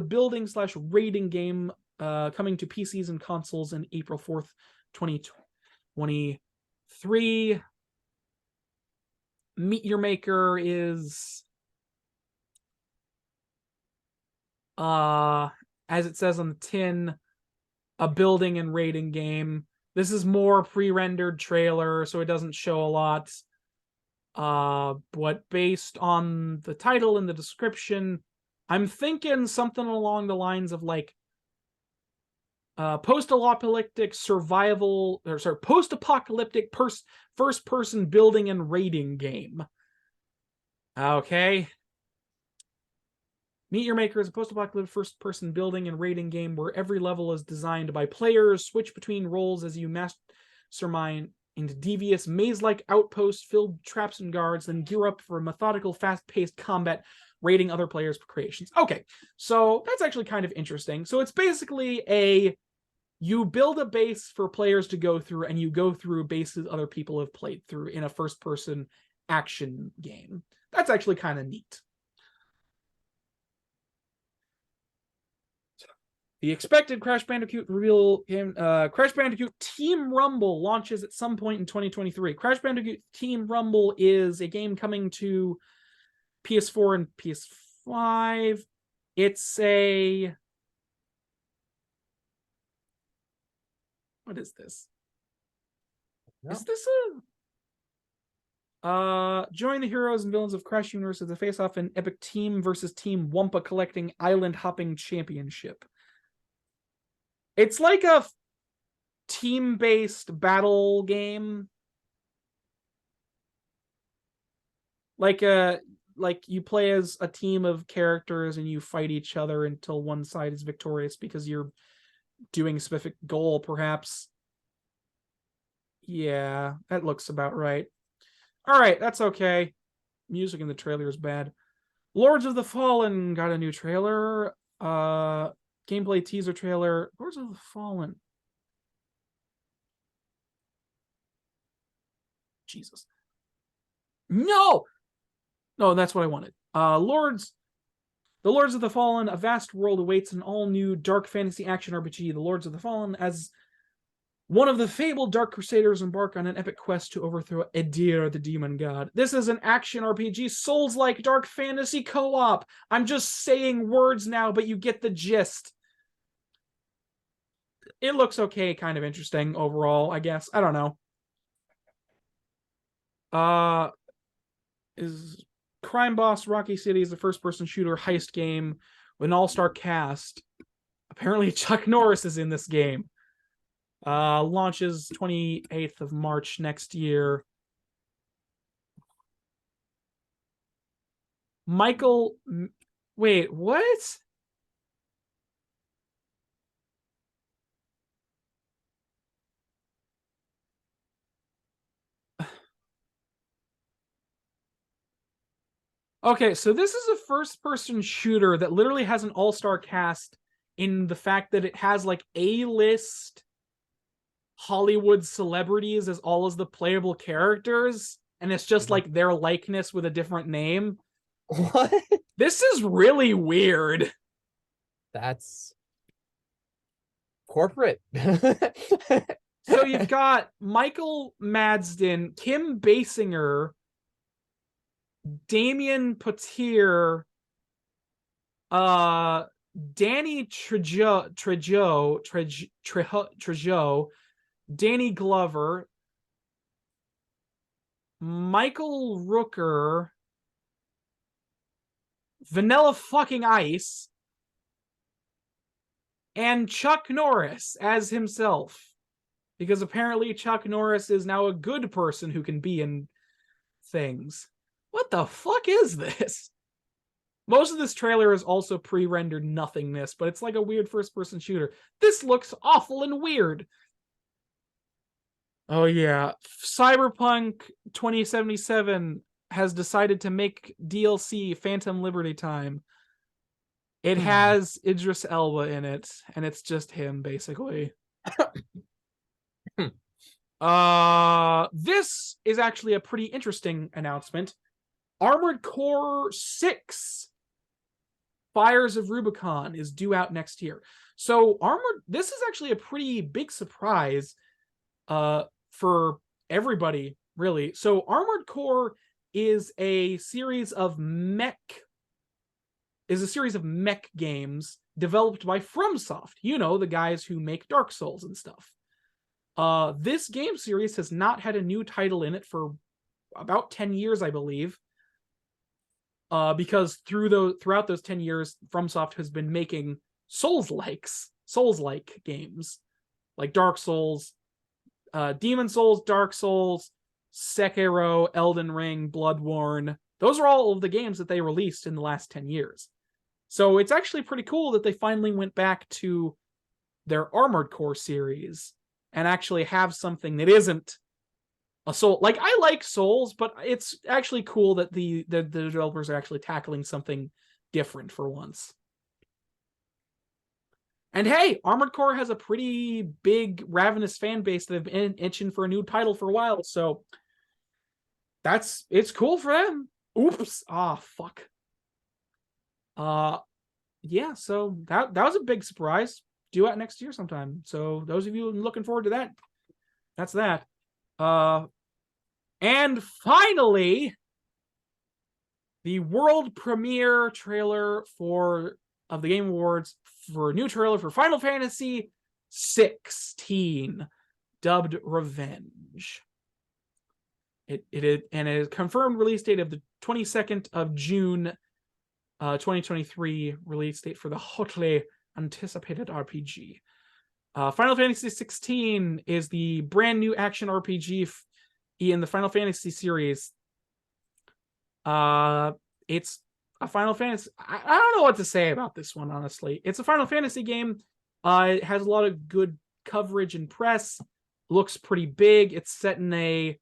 building/raiding game coming to PCs and consoles in April 4th, 2023. Meet Your Maker is as it says on the tin, a building and raiding game. This is more pre-rendered trailer, so it doesn't show a lot. But based on the title and the description, I'm thinking something along the lines of like post-apocalyptic first-person building and raiding game. Okay. Meet Your Maker is a post-apocalyptic first-person building and raiding game where every level is designed by players, switch between roles as you mastermind into devious maze-like outposts filled with traps and guards, then gear up for methodical, fast-paced combat, raiding other players' creations. Okay, so that's actually kind of interesting. So it's basically you build a base for players to go through, and you go through bases other people have played through in a first-person action game. That's actually kind of neat. The expected Crash Bandicoot reveal game, Crash Bandicoot Team Rumble launches at some point in 2023. Crash Bandicoot Team Rumble is a game coming to PS4 and PS5. It's a... What is this? No. Is this a... join the heroes and villains of Crash Universe as they face off in epic team versus team Wumpa collecting island hopping championship. It's like a team-based battle game. Like you play as a team of characters and you fight each other until one side is victorious because you're doing a specific goal, perhaps. Yeah, that looks about right. All right, that's okay. Music in the trailer is bad. Lords of the Fallen got a new trailer. gameplay teaser trailer. Lords of the Fallen. Jesus. No, that's what I wanted. The Lords of the Fallen, a vast world awaits an all-new dark fantasy action RPG. The Lords of the Fallen, as one of the fabled Dark Crusaders, embark on an epic quest to overthrow Edir, the demon god. This is an action RPG, Souls-like dark fantasy co-op. I'm just saying words now, but you get the gist. It looks okay, kind of interesting overall, I guess. I don't know. Is Crime Boss Rocky City is a first-person shooter heist game with an all-star cast. Apparently, Chuck Norris is in this game. Launches 28th of March next year. Wait, what? Okay, so this is a first-person shooter that literally has an all-star cast in the fact that it has like A-list Hollywood celebrities as all as the playable characters, and it's just like their likeness with a different name. What? This is really weird. That's corporate. So you've got Michael Madsden, Kim Basinger, Damien Potier, Danny Trejo, Danny Glover, Michael Rooker, Vanilla fucking Ice, and Chuck Norris as himself. Because apparently Chuck Norris is now a good person who can be in things. What the fuck is this? Most of this trailer is also pre-rendered nothingness, but it's like a weird first-person shooter. This looks awful and weird. Oh yeah, Cyberpunk 2077 has decided to make DLC Phantom Liberty Time. It has Idris Elba in it, and it's just him, basically. This is actually a pretty interesting announcement. Armored Core 6 Fires of Rubicon is due out next year. So this is actually a pretty big surprise for everybody, really. So Armored Core is a series of mech games developed by FromSoft. You know, the guys who make Dark Souls and stuff. This game series has not had a new title in it for about 10 years, I believe. Because throughout those 10 years, FromSoft has been making Souls-like games. Like Dark Souls, Demon Souls, Dark Souls, Sekiro, Elden Ring, Bloodborne. Those are all of the games that they released in the last 10 years. So it's actually pretty cool that they finally went back to their Armored Core series and actually have something that isn't a Soul. Like, I like Souls, but it's actually cool that the developers are actually tackling something different for once. And hey, Armored Core has a pretty big, ravenous fan base that have been itching for a new title for a while, so it's cool for them. Oops. Fuck. Yeah, so that was a big surprise. Due out next year sometime. So those of you looking forward to that, that's that. And finally, the world premiere trailer of the Game Awards for a new trailer for Final Fantasy 16, dubbed Revenge. It is confirmed release date of the 22nd of June, 2023. Release date for the hotly anticipated RPG. Final Fantasy 16 is the brand new action RPG in the Final Fantasy series. It's a Final Fantasy. I don't know what to say about this one, honestly. It's a Final Fantasy game. It has a lot of good coverage and press. Looks pretty big. It's set in a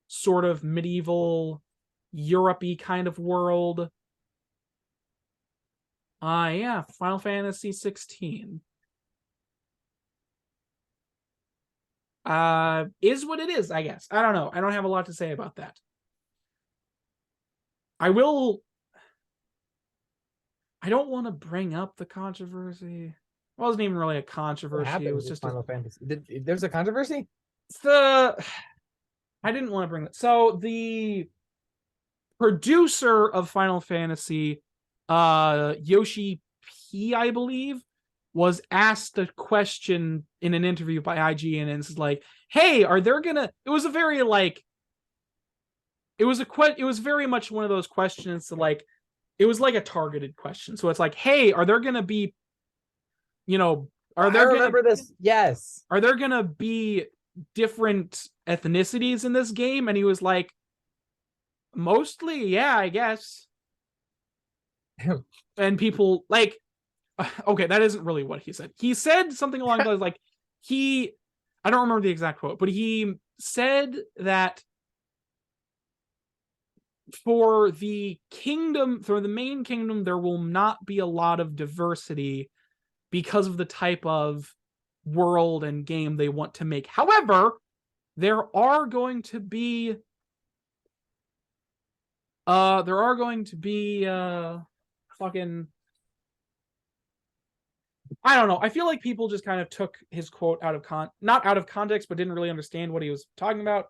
sort of medieval, Europe-y kind of world. Yeah, Final Fantasy 16. Is what it is, I guess. I don't know. I don't have a lot to say about that. I don't want to bring up the controversy. It wasn't even really a What controversy. It happened was with just Final Fantasy? There's a controversy? I didn't want to bring that. So the producer of Final Fantasy, Yoshi P, I believe, was asked a question in an interview by IGN, and it's like, "Hey, are there gonna?" It was a very like, it was very much one of those questions that like, it was like a targeted question. So it's like, "Hey, are there gonna be, you know, I remember this. Yes. are there gonna be different ethnicities in this game?" And he was like, "Mostly, yeah, I guess." And people like, okay, that isn't really what he said. He said something along those like I don't remember the exact quote, but he said that for the main kingdom, there will not be a lot of diversity because of the type of world and game they want to make. However, there are going to be fucking, I don't know. I feel like people just kind of took his quote not out of context, but didn't really understand what he was talking about.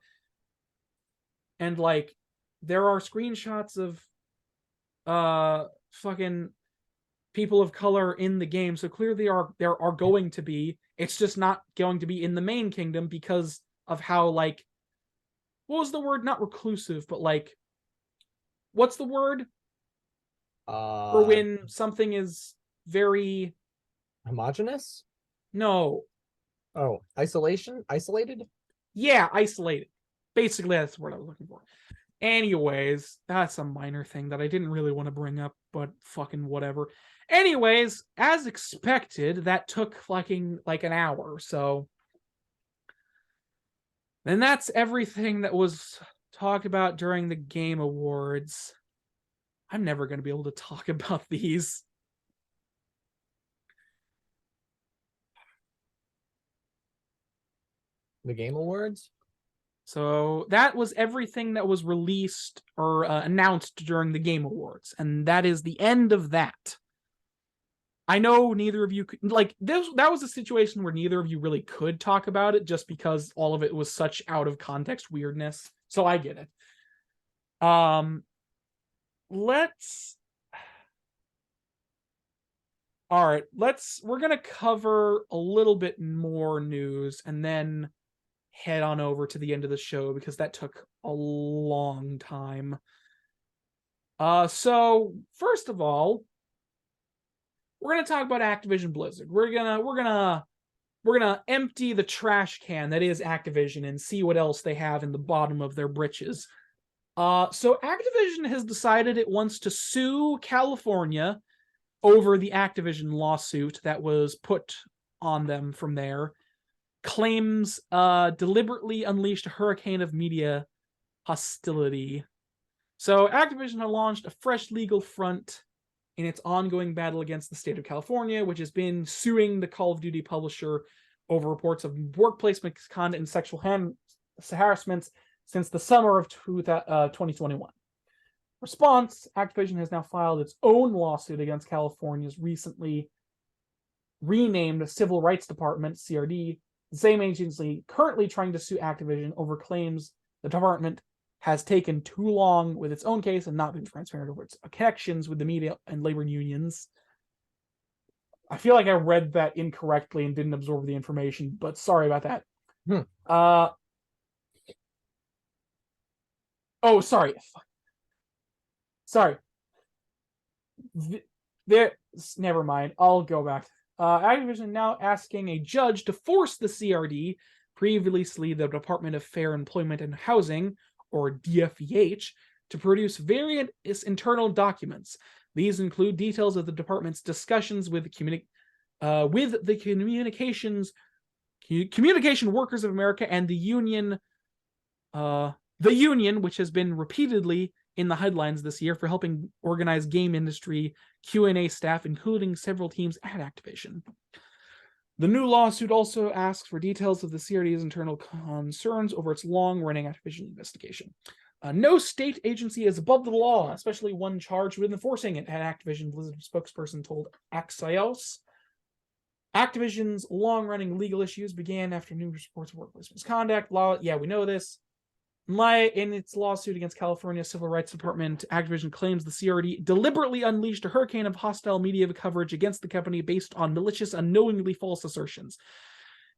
And like, there are screenshots of fucking people of color in the game, so clearly there are going to be. It's just not going to be in the main kingdom because of how like, what was the word? Not reclusive, but like, what's the word for when something is very Homogeneous? no. Oh, isolated? Yeah, isolated. Basically, that's the word I was looking for. Anyways, that's a minor thing that I didn't really want to bring up, but fucking whatever. Anyways, as expected, that took fucking like an hour, so. And that's everything that was talked about during the Game Awards. I'm never going to be able to talk about these. The Game Awards? So that was everything that was released or announced during the Game Awards, and that is the end of that. I know neither of you could, like this. That was a situation where neither of you really could talk about it, just because all of it was such out of context weirdness. So I get it. Let's. All right, we're gonna cover a little bit more news and then head on over to the end of the show because that took a long time. So first of all, we're gonna talk about Activision Blizzard. We're gonna empty the trash can that is Activision and see what else they have in the bottom of their britches. So Activision has decided it wants to sue California over the Activision lawsuit that was put on them from there. Claims deliberately unleashed a hurricane of media hostility. So Activision had launched a fresh legal front in its ongoing battle against the state of California, which has been suing the Call of Duty publisher over reports of workplace misconduct and sexual harassment since the summer of 2021. Response, Activision has now filed its own lawsuit against California's recently renamed Civil Rights Department, CRD, the same agency currently trying to sue Activision over claims the department has taken too long with its own case and not been transparent over its connections with the media and labor unions. I feel like I read that incorrectly and didn't absorb the information, but sorry about that. Oh, sorry. Sorry. Never mind. I'll go back. Activision now asking a judge to force the CRD, previously the Department of Fair Employment and Housing, or DFEH, to produce various internal documents. These include details of the department's discussions with the Communication Workers of America and the union, which has been repeatedly in the headlines this year for helping organize game industry Q&A staff, including several teams at Activision. The new lawsuit also asks for details of the CRD's internal concerns over its long-running Activision investigation. No state agency is above the law, especially one charged with enforcing it, an Activision Blizzard spokesperson told Axios. Activision's long-running legal issues began after numerous reports of workplace misconduct. Yeah, we know this. In its lawsuit against California Civil Rights Department, Activision claims the CRD deliberately unleashed a hurricane of hostile media coverage against the company based on malicious, unknowingly false assertions.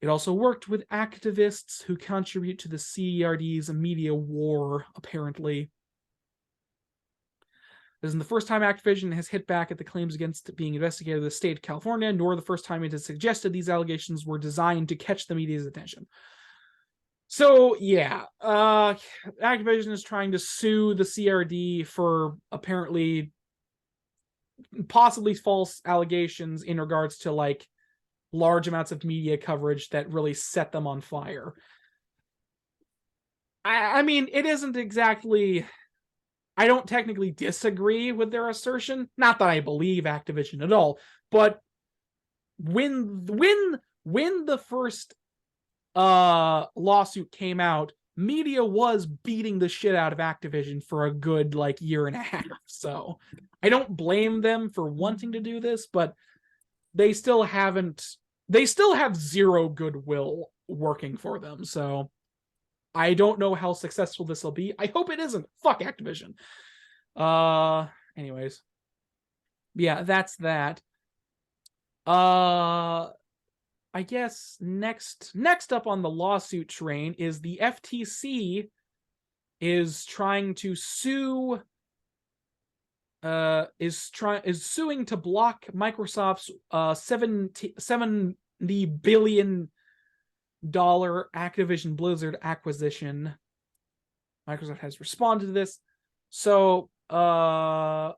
It also worked with activists who contribute to the CRD's media war, apparently. This isn't the first time Activision has hit back at the claims against it being investigated in the state of California, nor the first time it has suggested these allegations were designed to catch the media's attention. So, yeah, Activision is trying to sue the CRD for apparently possibly false allegations in regards to, like, large amounts of media coverage that really set them on fire. I mean, it isn't exactly... I don't technically disagree with their assertion. Not that I believe Activision at all, but when the first lawsuit came out, media was beating the shit out of Activision for a good like year and a half. So I don't blame them for wanting to do this, but they still have zero goodwill working for them. So I don't know how successful this will be. I hope it isn't. Fuck Activision. Anyways. Yeah, that's that. I guess next up on the lawsuit train is the FTC is trying to sue is suing to block Microsoft's $70 billion Activision Blizzard acquisition. Microsoft has responded to this. So the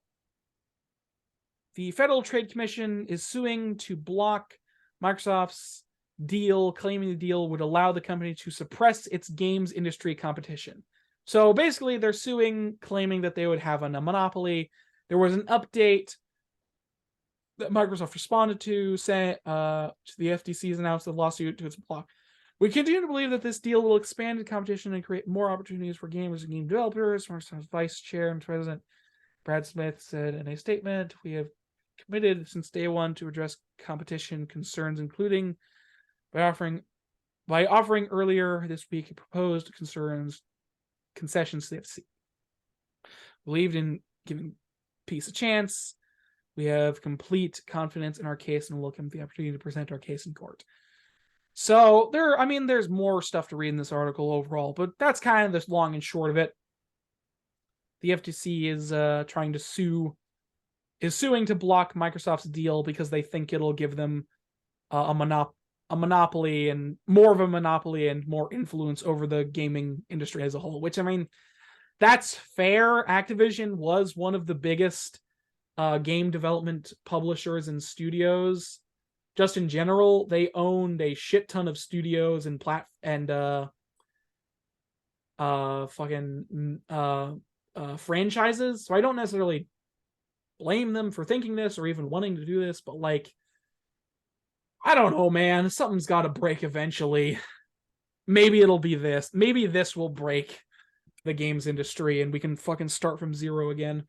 Federal Trade Commission is suing to block Microsoft's deal, claiming the deal would allow the company to suppress its games industry competition. So basically, they're suing, claiming that they would have a monopoly. There was an update that Microsoft responded to, saying the FTC has announced the lawsuit to its block. We continue to believe that this deal will expand the competition and create more opportunities for gamers and game developers. Microsoft's Vice Chair and President Brad Smith said in a statement, "We have committed since day one to address competition concerns, including by offering earlier this week proposed concessions to the FTC. Believed in giving peace a chance. We have complete confidence in our case and welcome the opportunity to present our case in court." So there's more stuff to read in this article overall, but that's kind of the long and short of it. The FTC is suing to block Microsoft's deal because they think it'll give them a monopoly and more of a monopoly and more influence over the gaming industry as a whole, which, I mean, that's fair. Activision was one of the biggest game development publishers and studios. Just in general, they owned a shit ton of studios and franchises. So I don't necessarily blame them for thinking this or even wanting to do this, but like, I don't know, man. Something's got to break eventually. Maybe it'll be this. Maybe this will break the games industry and we can fucking start from zero again.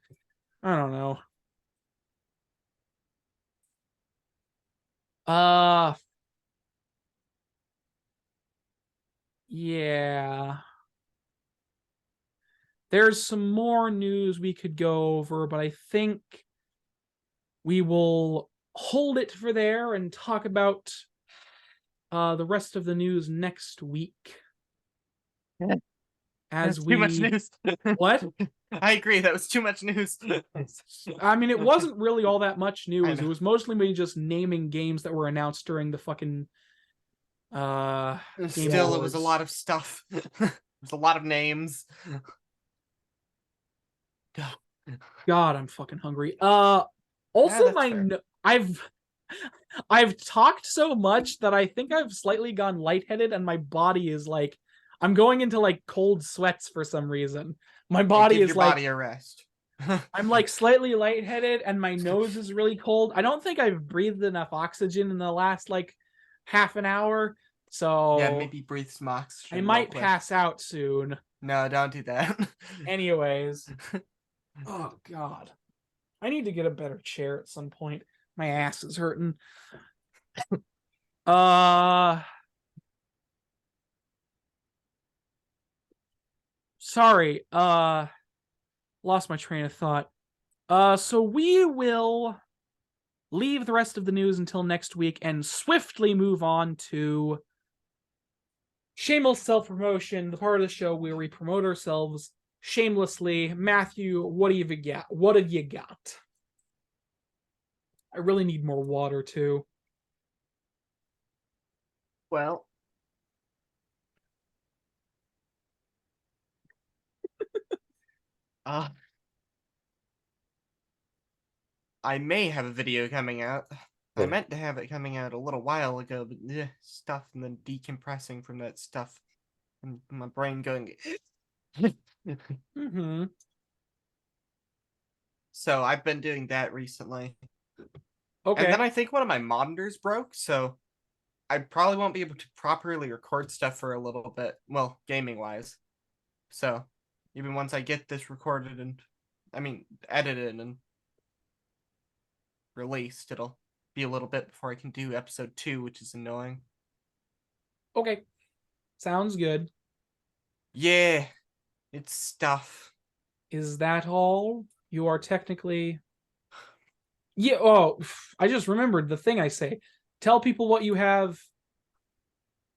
I don't know. Yeah. There's some more news we could go over, but I think we will hold it for there and talk about the rest of the news next week. That's too much news. What? I agree. That was too much news. I mean, it wasn't really all that much news. It was mostly me just naming games that were announced during the fucking Still, it was a lot of stuff. It was a lot of names. God, I'm fucking hungry. Also, I've talked so much that I think I've slightly gone lightheaded, and my body is like, I'm going into like cold sweats for some reason. My Yeah, body give is your like body a rest. I'm like slightly lightheaded and my nose is really cold. I don't think I've breathed enough oxygen in the last like half an hour. So Yeah, maybe breathe some I oxygen might real quick. pass out soon. No, don't do that. Anyways. Oh god. I need to get a better chair at some point. My ass is hurting. Sorry. Lost my train of thought. So we will leave the rest of the news until next week and swiftly move on to shameless self-promotion, the part of the show where we promote ourselves shamelessly. Matthew, what have you got? What have you got? I really need more water too. Well, I may have a video coming out. I meant to have it coming out a little while ago, but stuff and then decompressing from that stuff and my brain going. Mm-hmm. So I've been doing that recently. Okay. And then I think one of my monitors broke, so I probably won't be able to properly record stuff for a little bit. Well, gaming wise. So even once I get this recorded and edited and released, it'll be a little bit before I can do episode 2, which is annoying. Okay. Sounds good. Yeah, it's stuff. Is that all? You are technically... Yeah, oh, I just remembered the thing I say. Tell people what you have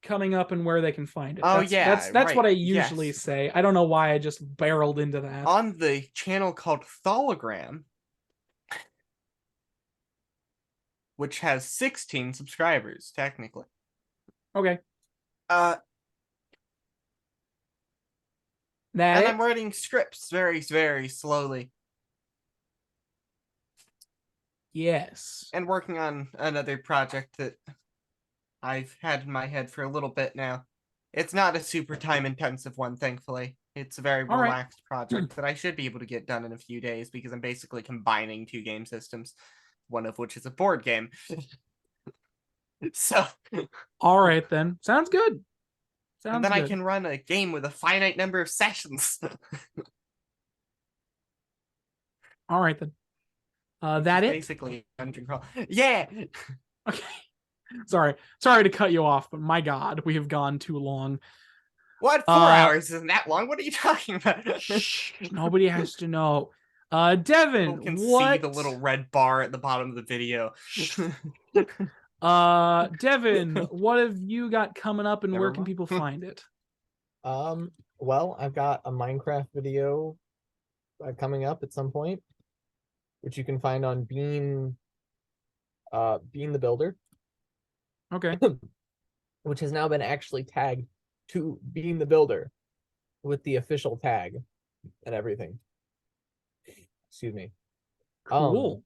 coming up and where they can find it. Oh, That's right. what I usually Yes. say. I don't know why I just barreled into that. On the channel called Thologram, which has 16 subscribers, technically. Okay. And That I'm writing scripts very, very slowly. Yes. And working on another project that I've had in my head for a little bit now. It's not a super time intensive one, thankfully. It's a very All right. relaxed project that I should be able to get done in a few days because I'm basically combining 2 game systems, one of which is a board game. So, All right then. Sounds good. Sounds and then good. I can run a game with a finite number of sessions. All right then. Which that is it? basically dungeon crawl. Yeah. Okay. Sorry to cut you off, but my God, we have gone too long. What? 4 hours isn't that long? What are you talking about? Shh, nobody has to know. Devin, People can what? see the little red bar at the bottom of the video. Devin, what have you got coming up and Never where can mind. people find it? Well, I've got a Minecraft video coming up at some point, which you can find on Bean the Builder, Okay. which has now been actually tagged to Bean the Builder with the official tag and everything. Excuse me. Cool.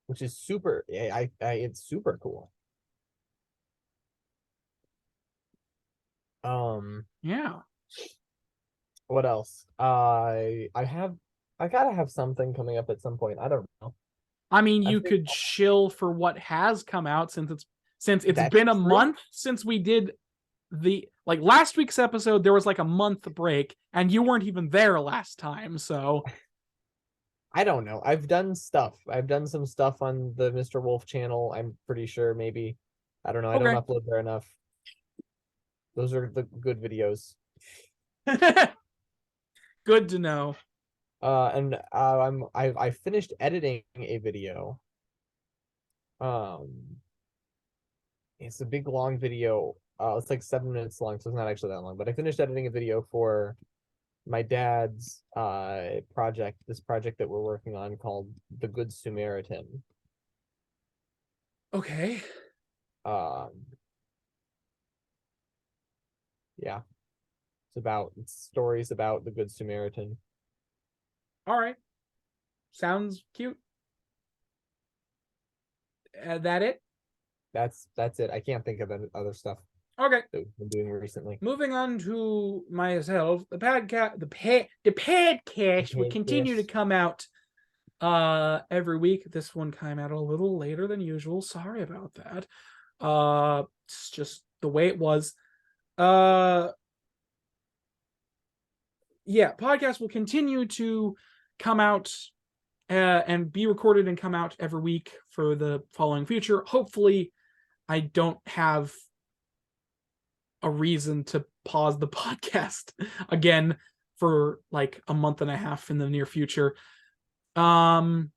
Which is super. It's super cool. Yeah. What else? I gotta have something coming up at some point. I don't know. I mean, I you think could shill for what has come out since it's that's been a true. month since we did the like last week's episode. There was like a month break, and you weren't even there last time. So I don't know. I've done stuff. I've done some stuff on the Mr. Wolf channel. I'm pretty sure. Maybe I don't know. I don't Okay. upload there enough. Those are the good videos. Good to know. And I finished editing a video. It's a big long video. It's like 7 minutes long, so it's not actually that long. But I finished editing a video for my dad's project. This project that we're working on called The Good Samaritan. Okay. Yeah. It's stories about the Good Samaritan. All right. Sounds cute. That it? That's it. I can't think of any other stuff. Okay. that we've been doing recently. Moving on to myself, the podcast will continue to Podcast. come out every week. This one came out a little later than usual. Sorry about that. It's just the way it was. Yeah, podcast will continue to come out and be recorded and come out every week for the following future. Hopefully, I don't have a reason to pause the podcast again for like a month and a half in the near future. Other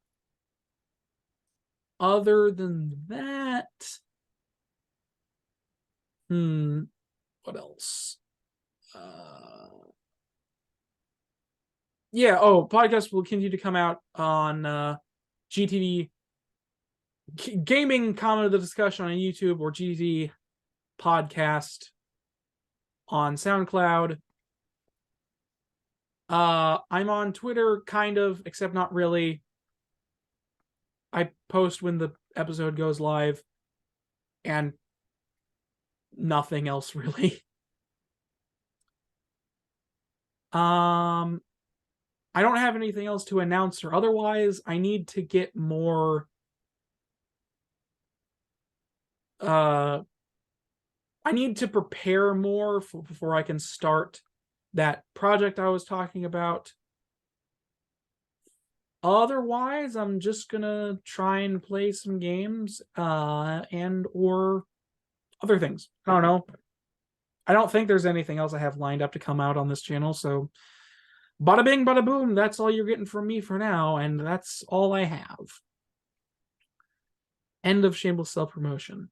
than that, what else? Yeah, podcast will continue to come out on GTD Gaming Comment the Discussion on YouTube or GTD Podcast on SoundCloud. I'm on Twitter, kind of, except not really. I post when the episode goes live, and nothing else really. I don't have anything else to announce or otherwise. I need to get more. I need to prepare more before I can start that project I was talking about. Otherwise, I'm just gonna try and play some games and or other things. I don't know. I don't think there's anything else I have lined up to come out on this channel, so bada bing, bada boom, that's all you're getting from me for now, and that's all I have. End of shameless self-promotion.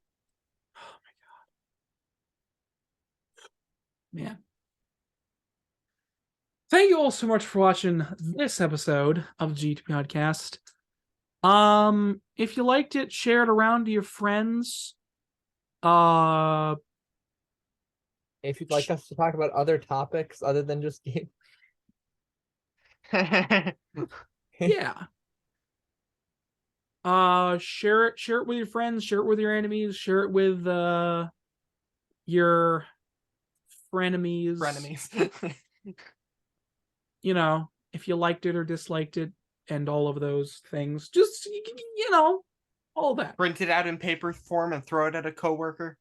Oh my god. Man. Thank you all so much for watching this episode of GT Podcast. If you liked it, share it around to your friends. If you'd like us to talk about other topics other than just games. Yeah. Share it with your friends, share it with your enemies, share it with your frenemies. You know, if you liked it or disliked it, and all of those things. Just, you know, all that. Print it out in paper form and throw it at a coworker.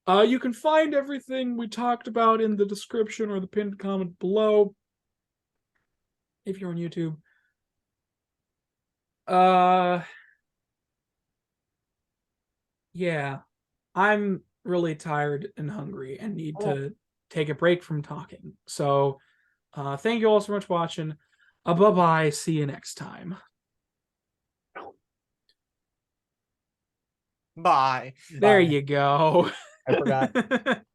You can find everything we talked about in the description or the pinned comment below. If you're on YouTube. Yeah. I'm really tired and hungry and need to take a break from talking. So, thank you all so much for watching. Bye-bye. See you next time. Bye. There Bye. you go. I forgot.